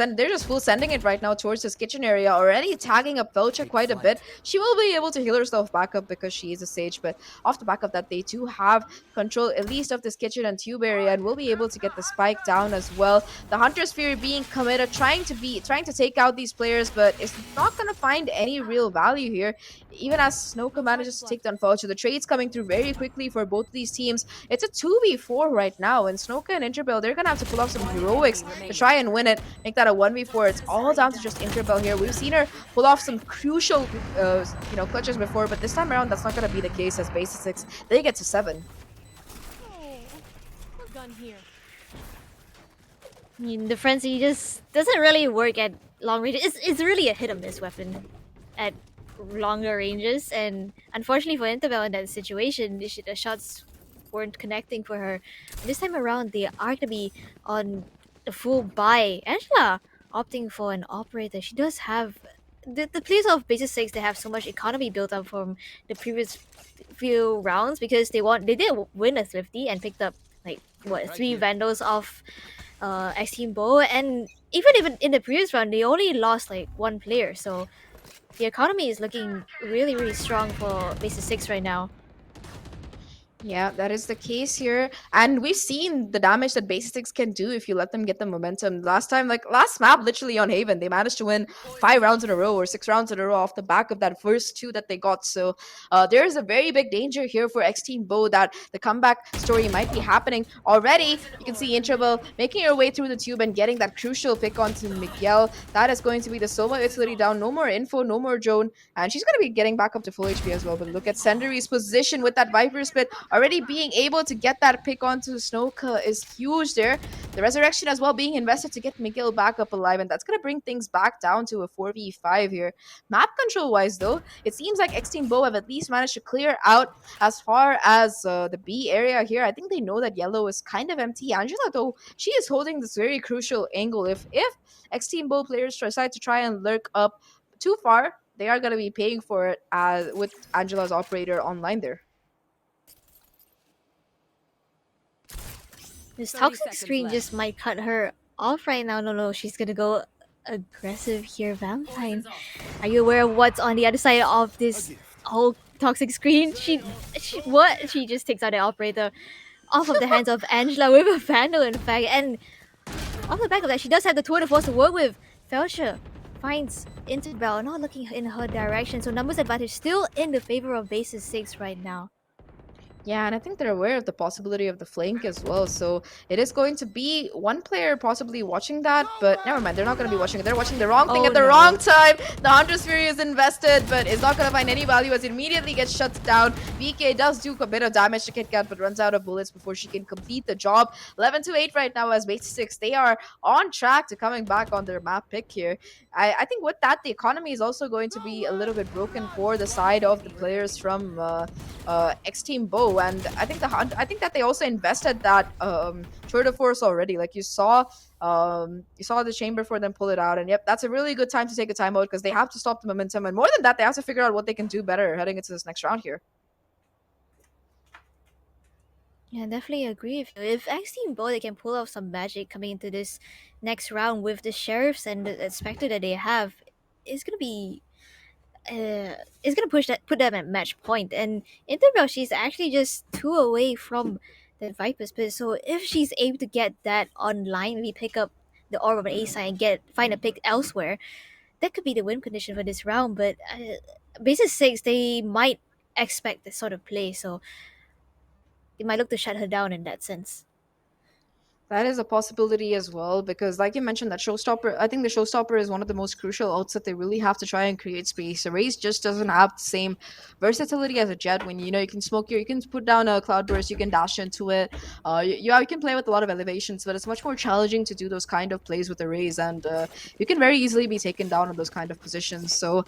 full sending it right now towards this kitchen area, already tagging up Felcha quite a bit. She will be able to heal herself back up because she is a Sage, but off the back of that, they do have control at least of this kitchen and tube area and will be able to get the spike down as well. The Hunter's Fury being committed, trying to take out these players, but it's not gonna find any real value here. Even as Snoka manages to take down Fauci, the trades coming through very quickly for both of these teams. It's a 2v4 right now, and Snoka and Interbell, they're gonna have to pull off some heroics to try and win it, make that a 1v4. It's all down to just Interbell here. We've seen her pull off some crucial clutches before, but this time around that's not gonna be the case as BASISSIX, they get to 7. I mean, the frenzy just doesn't really work at long range. It's really a hit or miss weapon at longer ranges, and unfortunately for Interbell in that situation, the shots weren't connecting for her. This time around, they are gonna be on the full buy. Angela opting for an operator. She does have the players of BASISSIX. They have so much economy built up from the previous few rounds because they did win a Thrifty and picked up like what three Vandals off X-Team Bo, and even in the previous round, they only lost like one player. So the economy is looking really strong for BASISSIX right now. Yeah, that is the case here. And we've seen the damage that BASISSIX can do if you let them get the momentum. Last map, literally on Haven, they managed to win 5 rounds in a row or 6 rounds in a row off the back of that first 2 that they got. So there is a very big danger here for X Team Bo that the comeback story might be happening already. You can see Intrabel making her way through the tube and getting that crucial pick onto Miguel. That is going to be the Soma utility down. No more info, no more drone. And she's going to be getting back up to full HP as well. But look at Senderi's position with that Viper split. Already being able to get that pick onto Snoka is huge there. The resurrection as well being invested to get Miguel back up alive, and that's going to bring things back down to a 4v5 here. Map control wise though, it seems like X-Team Bo have at least managed to clear out as far as the B area here. I think they know that yellow is kind of empty. Angela though, she is holding this very crucial angle. If X-Team Bo players decide to try and lurk up too far, they are going to be paying for it with Angela's operator online there. This toxic screen just might cut her off right now. No, she's gonna go aggressive here. Valentine, are you aware of what's on the other side of this whole toxic screen? She just takes out the operator off of the hands of Angela with a vandal, in fact, and off the back of that, she does have the tour de force to work with. Felcher finds Interbell not looking in her direction, so numbers advantage still in the favor of BASISSIX right now. Yeah, and I think they're aware of the possibility of the flank as well. So it is going to be one player possibly watching that, but never mind. They're not going to be watching it. They're watching the wrong thing at the wrong time. The Hunter's Fury is invested, but is not going to find any value as it immediately gets shut down. VK does do a bit of damage to KitKat, but runs out of bullets before she can complete the job. 11-8 right now as BASISSIX. They are on track to coming back on their map pick here. I think with that, the economy is also going to be a little bit broken for the side of the players from X-Team Bo, and I think that they also invested that tour de force already. Like you saw the chamber for them pull it out, and yep, that's a really good time to take a timeout because they have to stop the momentum, and more than that, they have to figure out what they can do better heading into this next round here. Yeah, definitely agree with you. If X-Team Bo, they can pull off some magic coming into this next round with the sheriffs and the Spectre that they have, it's gonna be it's gonna put them at match point. And Interbell, she's actually just 2 away from the Viper's pit. So if she's able to get that online, maybe pick up the orb of an A side and find a pick elsewhere, that could be the win condition for this round. But BASISSIX, they might expect this sort of play, so they might look to shut her down in that sense. That is a possibility as well because, like you mentioned, that showstopper. I think the showstopper is one of the most crucial outs that they really have to try and create space. The race just doesn't have the same versatility as a jet. When you know you can smoke your, you can put down a cloud burst, you can dash into it. You can play with a lot of elevations, but it's much more challenging to do those kind of plays with the rays, and you can very easily be taken down in those kind of positions. So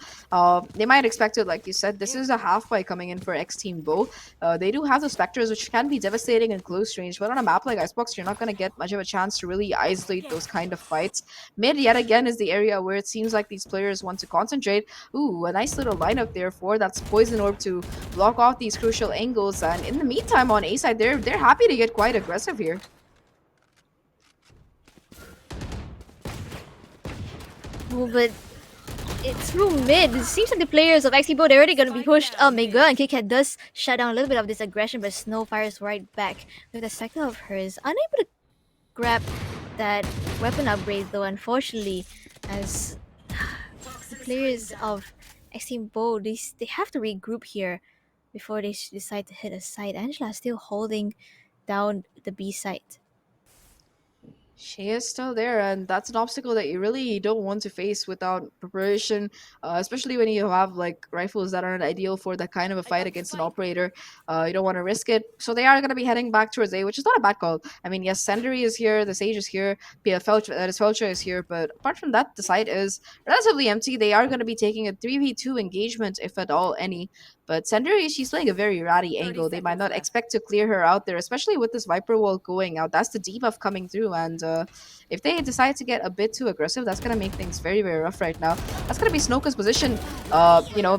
they might expect it, like you said. This is a half by coming in for X Team Bo. They do have the specters, which can be devastating in close range, but on a map like Icebox, you're not going to get much of a chance to really isolate those kind of fights. Mid, yet again, is the area where it seems like these players want to concentrate. Ooh, a nice little lineup there for that's Poison Orb to block off these crucial angles. And in the meantime, on A side, they're happy to get quite aggressive here. Oh, but it's through mid. It seems like the players of XP they're already gonna be pushed. Mega and KitKat does shut down a little bit of this aggression, but Snow fires right back with a sector of hers. Unable to grab that weapon upgrade though, unfortunately, as the players of XP Bo, they have to regroup here before they decide to hit a site. Angela still holding down the B site. She is still there, and that's an obstacle that you really don't want to face without preparation, especially when you have like rifles that aren't ideal for that kind of a fight against an operator. You don't want to risk it, so they are going to be heading back towards A, which is not a bad call. I mean, yes, Senderi is here, the Sage is here, Felcha is here, but apart from that, the site is relatively empty. They are going to be taking a 3v2 engagement, if at all any. But Senderi, she's playing a very ratty angle. They might not expect to clear her out there, especially with this Viper wall going out. That's the debuff coming through, and if they decide to get a bit too aggressive, that's going to make things very, very rough right now. That's going to be Snoka's position,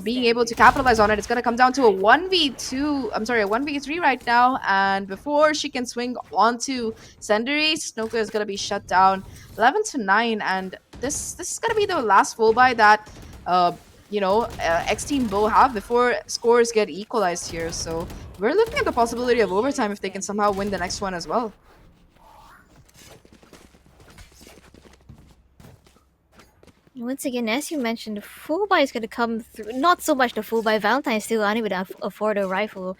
being able to capitalize on it. It's going to come down to a 1v2, I'm sorry, a 1v3 right now, and before she can swing onto Senderi, Snoka is going to be shut down 11-9, and this is going to be the last full buy that X Team Bo have before scores get equalized here. So we're looking at the possibility of overtime if they can somehow win the next one as well. Once again, as you mentioned, the full buy is going to come through. Not so much the full buy. Valentine still unable to afford a rifle.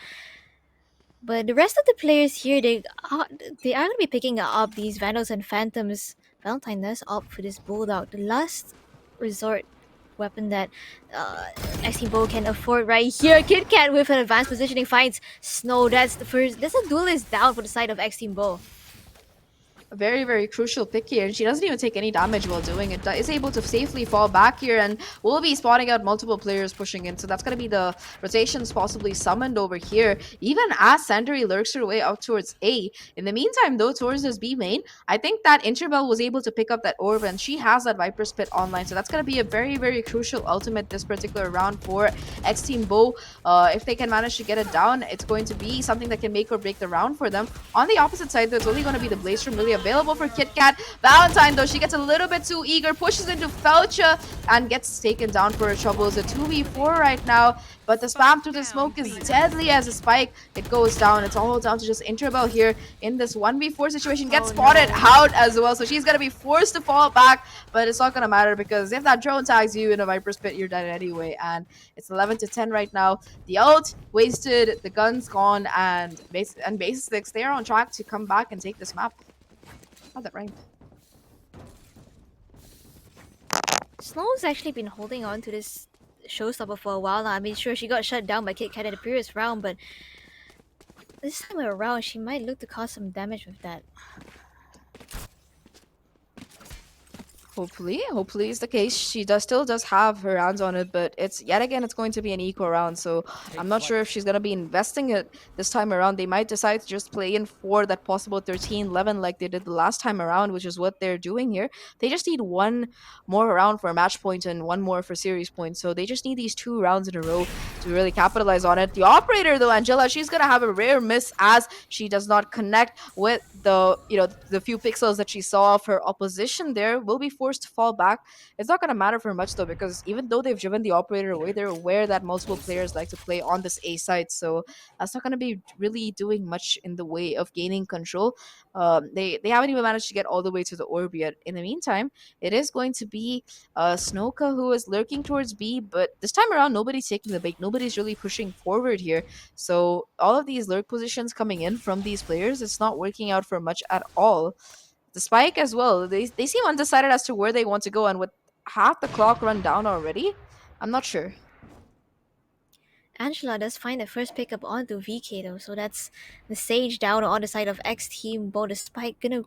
But the rest of the players here, they are going to be picking up these Vandals and Phantoms. Valentine does opt for this Bulldog, the last resort weapon that XT Bo can afford right here. KitKat with an advanced positioning finds Snow. That's the first. That's a duelist down for the side of XT Bo. A very, very crucial pick here, and she doesn't even take any damage while doing it. Is able to safely fall back here, and we'll be spotting out multiple players pushing in. So that's going to be the rotations possibly summoned over here, even as Sandri lurks her way up towards A. In the meantime, though, towards this B main, I think that Interbell was able to pick up that orb, and she has that Viper Spit online. So that's going to be a very, very crucial ultimate this particular round for X Team Bo. If they can manage to get it down, it's going to be something that can make or break the round for them. On the opposite side, there's only going to be the Blaze from really available for KitKat. Valentine, though, she gets a little bit too eager, pushes into Felcha, and gets taken down for her troubles. A 2v4 right now, but the spam to the smoke is deadly as a spike. It goes down. It's all down to just Interbell here in this 1v4 situation. Gets spotted out as well, so she's going to be forced to fall back, but it's not going to matter because if that drone tags you in a Viper Spit, you're dead anyway, and it's 11-10 right now. The ult wasted, the gun's gone, and BASISSIX, they're on track to come back and take this map. Oh, that rhymed. Snow's actually been holding on to this showstopper for a while now. I mean, sure, she got shut down by KitKat in the previous round, but this time around, she might look to cause some damage with that. Hopefully is the case. She still does have her hands on it, but it's going to be an equal round. So I'm not sure if she's gonna be investing it this time around. They might decide to just play in for that possible 13-11 like they did the last time around, which is what they're doing here. They just need one more round for a match point and one more for series points. So they just need these 2 rounds in a row to really capitalize on it. The operator though, Angela, she's gonna have a rare miss as she does not connect with the few pixels that she saw of her opposition there. Will be forced forced to fall back. It's not going to matter for much though, because even though they've driven the operator away, they're aware that multiple players like to play on this A side. So that's not going to be really doing much in the way of gaining control. They haven't even managed to get all the way to the orb yet. In the meantime, it is going to be Snoka who is lurking towards B, but this time around, nobody's taking the bait. Nobody's really pushing forward here. So all of these lurk positions coming in from these players, it's not working out for much at all. The spike as well, they seem undecided as to where they want to go, and with half the clock run down already, I'm not sure. Angela does find the first pickup onto VK though, so that's the Sage down on the side of X Team. Bo the Spike gonna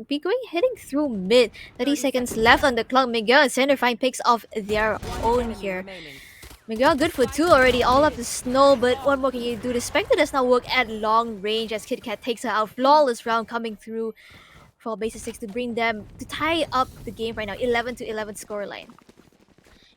be going heading through mid. 30 seconds left on the clock. Miguel and Center find picks of their own here. Miguel good for 2 already, all up the snow, but what more can you do? The Spectre does not work at long range as KitKat takes her out. Flawless round coming through for BASISSIX to bring them to tie up the game right now. 11-11 scoreline.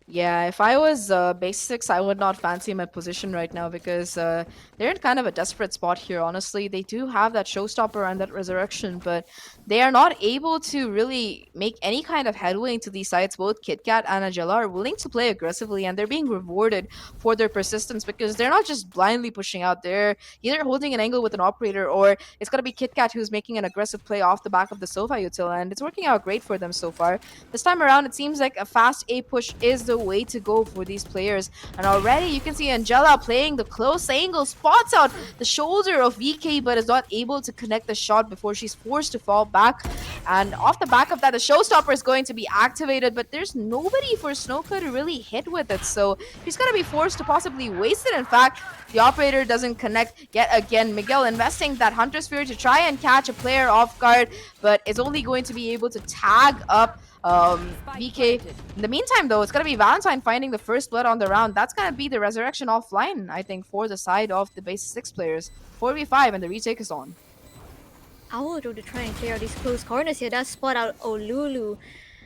Yeah, if I was BASISSIX, I would not fancy my position right now because they're in kind of a desperate spot here, honestly. They do have that showstopper and that resurrection, but they are not able to really make any kind of headway into these sides. Both KitKat and Angela are willing to play aggressively, and they're being rewarded for their persistence because they're not just blindly pushing out. They're either holding an angle with an operator, or it's going to be KitKat who's making an aggressive play off the back of the Sofa util, and it's working out great for them so far. This time around, it seems like a fast A push is the way to go for these players, and already you can see Angela playing the close angle, spots out the shoulder of VK but is not able to connect the shot before she's forced to fall back, and off the back of that the showstopper is going to be activated, but there's nobody for Snoka to really hit with it, so she's going to be forced to possibly waste it. In fact, the operator doesn't connect yet again. Miguel investing that Hunter Sphere to try and catch a player off guard, but is only going to be able to tag up VK. In the meantime, though, it's going to be Valentine finding the first blood on the round. That's going to be the resurrection offline, I think, for the side of the BASISSIX players. 4v5 and the retake is on. Owl to try and clear out these close corners here. Does spot out Olulu.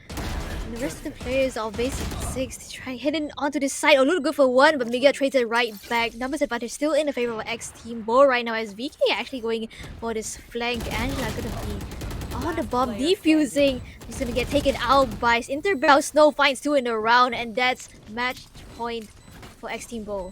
And the rest of the players of BASISSIX to try hitting onto this side. Olulu good for 1, but Miguel trades it right back. Numbers advantage still in the favor of X Team Bo right now as VK actually going for this flank. Angela gonna be on the bomb defusing. He's gonna get taken out by Interbell. Snow finds 2 in a round, and that's match point for X Team Bo.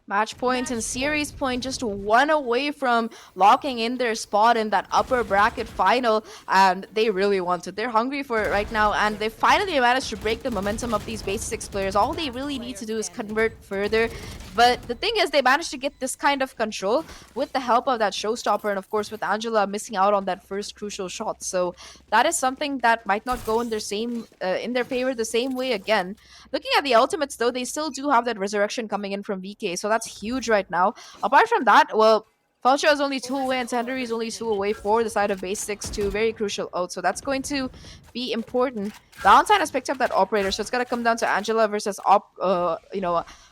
Match point and series point just 1 away from locking in their spot in that upper bracket final, and they really want it. They're hungry for it right now, and they finally managed to break the momentum of these BASISSIX players. All they really need to do is convert further, but the thing is they managed to get this kind of control with the help of that showstopper, and of course with Angela missing out on that first crucial shot. So that is something that might not go in their favor the same way again. Looking at the ultimates though, they still do have that resurrection coming in from VK, so that's huge right now. Apart from that, well, Falcha is only 2 away and Sandri is only 2 away for the side of BASISSIX, 2 very crucial out, so that's going to be important. Valentine has picked up that operator, so it's going to come down to Angela versus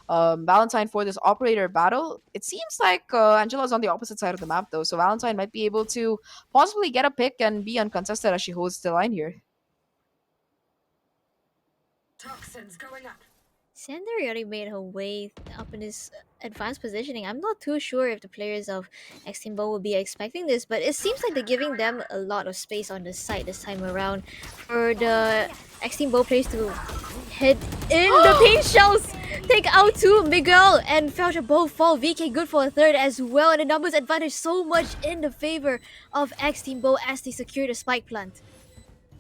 Valentine for this operator battle. It seems like Angela's on the opposite side of the map though, so Valentine might be able to possibly get a pick and be uncontested as she holds the line here. Toxins going up. Sandri already made her way up in this advanced positioning. I'm not too sure if the players of X Team Bo will be expecting this, but it seems like they're giving them a lot of space on the side this time around for the X Team Bo players to head in. The paint shells take out 2. Miguel and Felcher both fall. VK good for a 3rd as well, and the numbers advantage so much in the favor of X Team Bo as they secure the spike plant.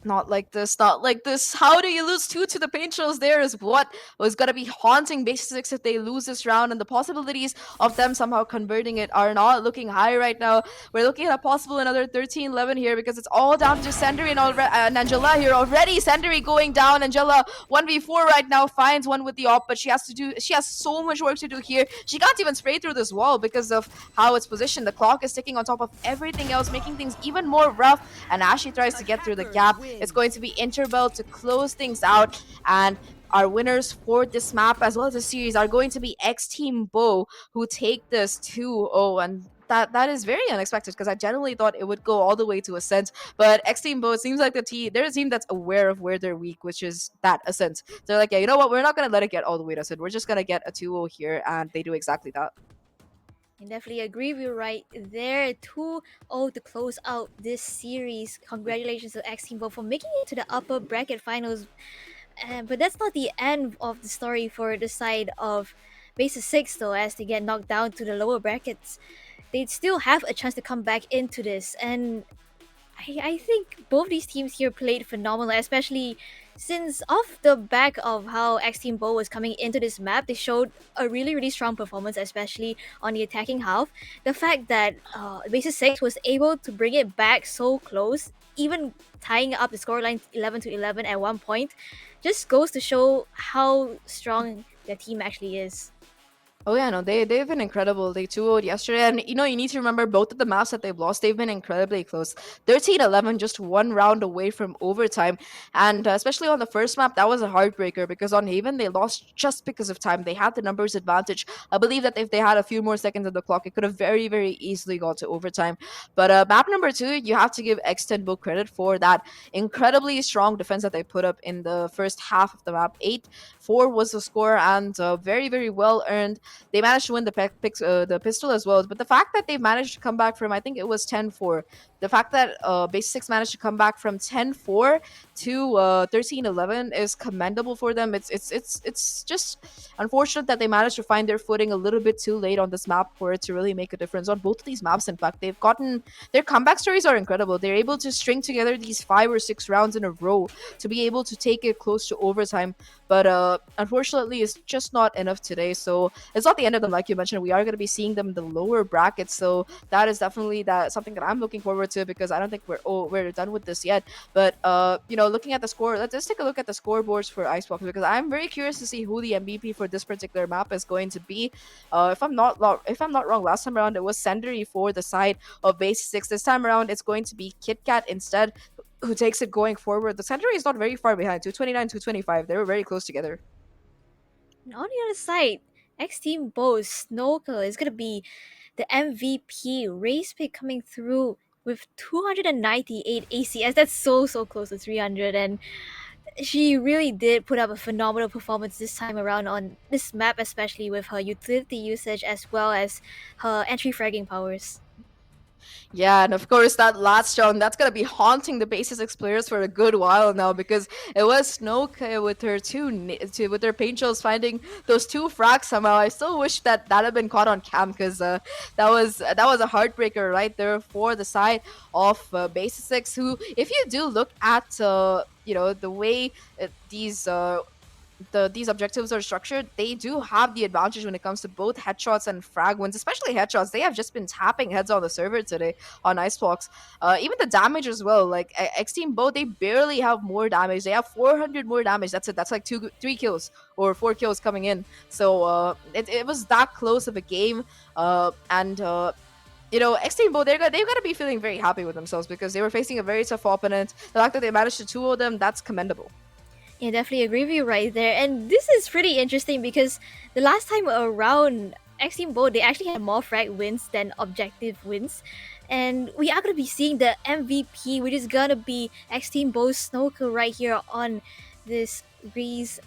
Not like this, not like this. How do you lose 2 to the paint shells? There is what was going to be haunting BASISSIX if they lose this round, and the possibilities of them somehow converting it are not looking high right now. We're looking at a possible another 13-11 here because it's all down to just Sandri and Angela here already. Sandri going down. Angela 1v4 right now, finds one with the op, but she has so much work to do here. She can't even spray through this wall because of how it's positioned. The clock is ticking on top of everything else, making things even more rough, and as she tries to get through the gap, it's going to be Interbell to close things out, and our winners for this map as well as the series are going to be X Team Bo, who take this 2-0, and that is very unexpected because I generally thought it would go all the way to Ascent, but X Team Bo, it seems like they're a team that's aware of where they're weak, which is that Ascent. They're like, yeah, you know what, we're not going to let it get all the way to Ascent, we're just going to get a 2-0 here, and they do exactly that. I definitely agree with you right there. 2-0 to close out this series. Congratulations to X Team Bo for making it to the upper bracket finals. But that's not the end of the story for the side of BASISSIX though, as they get knocked down to the lower brackets. They still have a chance to come back into this, and I think both these teams here played phenomenal, especially since off the back of how X Team Bo was coming into this map, they showed a really, really strong performance, especially on the attacking half. The fact that BASISSIX was able to bring it back so close, even tying up the scoreline 11-11 at one point, just goes to show how strong their team actually is. Oh yeah, no, they've been incredible. They 2-0'd yesterday, and you need to remember both of the maps that they've lost. They've been incredibly close. 13-11, just one round away from overtime, and especially on the first map, that was a heartbreaker because on Haven they lost just because of time. They had the numbers advantage. I believe that if they had a few more seconds on the clock, it could have very very easily gone to overtime. But map number two, you have to give Extendbo credit for that incredibly strong defense that they put up in the first half of the map. 8-4 was the score, and very very well earned. They managed to win the pistol as well. But the fact that they managed to come back from, I think it was 10-4, the fact that BASISSIX managed to come back from 10-4 to 13-11 is commendable for them. It's just unfortunate that they managed to find their footing a little bit too late on this map for it to really make a difference on both of these maps. In fact, they've gotten their comeback stories are incredible. They're able to string together these 5 or 6 rounds in a row to be able to take it close to overtime. But unfortunately, it's just not enough today. So it's not the end of them, like you mentioned. We are going to be seeing them in the lower brackets. So that is definitely something that I'm looking forward to because I don't think we're done with this yet. But looking at the score, let's take a look at the scoreboards for Icebox because I'm very curious to see who the MVP for this particular map is going to be. If I'm not wrong, last time around it was Senderi for the side of BASISSIX. This time around it's going to be KitKat instead, who takes it going forward. The Senderi is not very far behind, 229, 225. They were very close together. And on the other side, X Team Bo's Snorkel is gonna be the MVP. Race pick coming through with 298 ACS. That's so close to 300, and she really did put up a phenomenal performance this time around on this map, especially with her utility usage as well as her entry fragging powers. Yeah, and of course that last round that's gonna be haunting the BASISSIX players for a good while now because it was Snoke with her with her paint shells finding those 2 frags somehow. I still wish that had been caught on cam because that was a heartbreaker right there for the side of BASISSIX. Who, if you do look at the way these objectives are structured, they do have the advantage when it comes to both headshots and frag wins, especially headshots. They have just been tapping heads on the server today on Icebox. Even the damage as well. Like X Team Bo, they barely have more damage. They have 400 more damage. That's it. That's like 3 kills or 4 kills coming in. So it was that close of a game. X Team Bo, they've got to be feeling very happy with themselves because they were facing a very tough opponent. The fact that they managed to 2-0 them, that's commendable. Yeah, definitely agree with you right there. And this is pretty interesting because the last time around, X Team Bo, they actually had more frag wins than objective wins. And we are going to be seeing the MVP, which is going to be X Team Bo's Snorkel right here on this Breeze,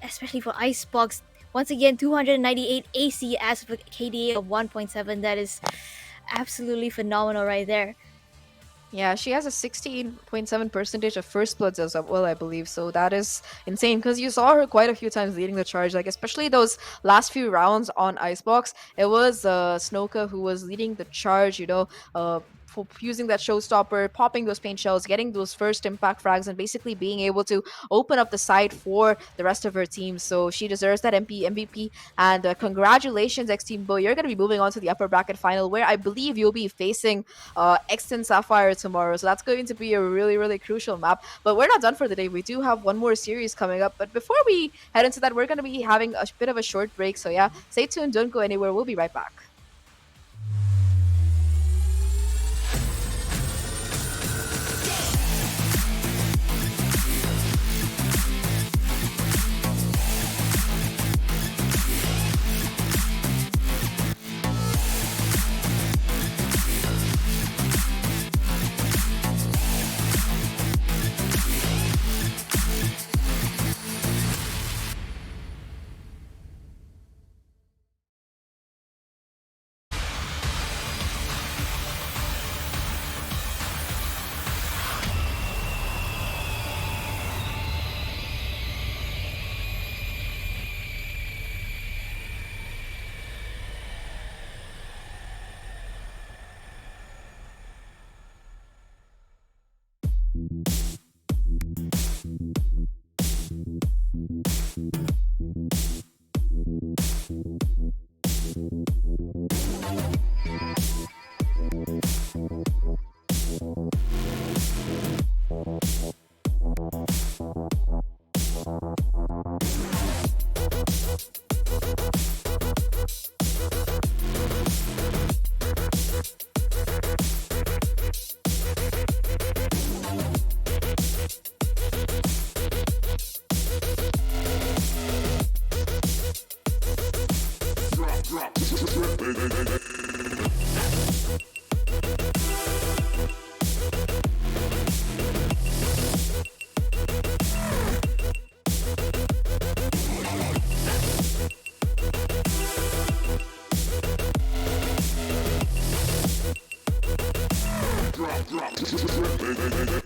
especially for Icebox. Once again, 298 AC as with KDA of 1.7. That is absolutely phenomenal right there. Yeah, she has a 16.7% of first bloods as well, I believe. So that is insane because you saw her quite a few times leading the charge, like especially those last few rounds on Icebox. It was Snoka who was leading the charge, for using that showstopper, popping those paint shells, getting those first impact frags, and basically being able to open up the side for the rest of her team. So she deserves that MVP. And congratulations, X Team Bo. You're going to be moving on to the upper bracket final, where I believe you'll be facing Exton Sapphire tomorrow. So that's going to be a really, really crucial map. But we're not done for the day. We do have one more series coming up. But before we head into that, we're going to be having a bit of a short break. So yeah, stay tuned. Don't go anywhere. We'll be right back. back,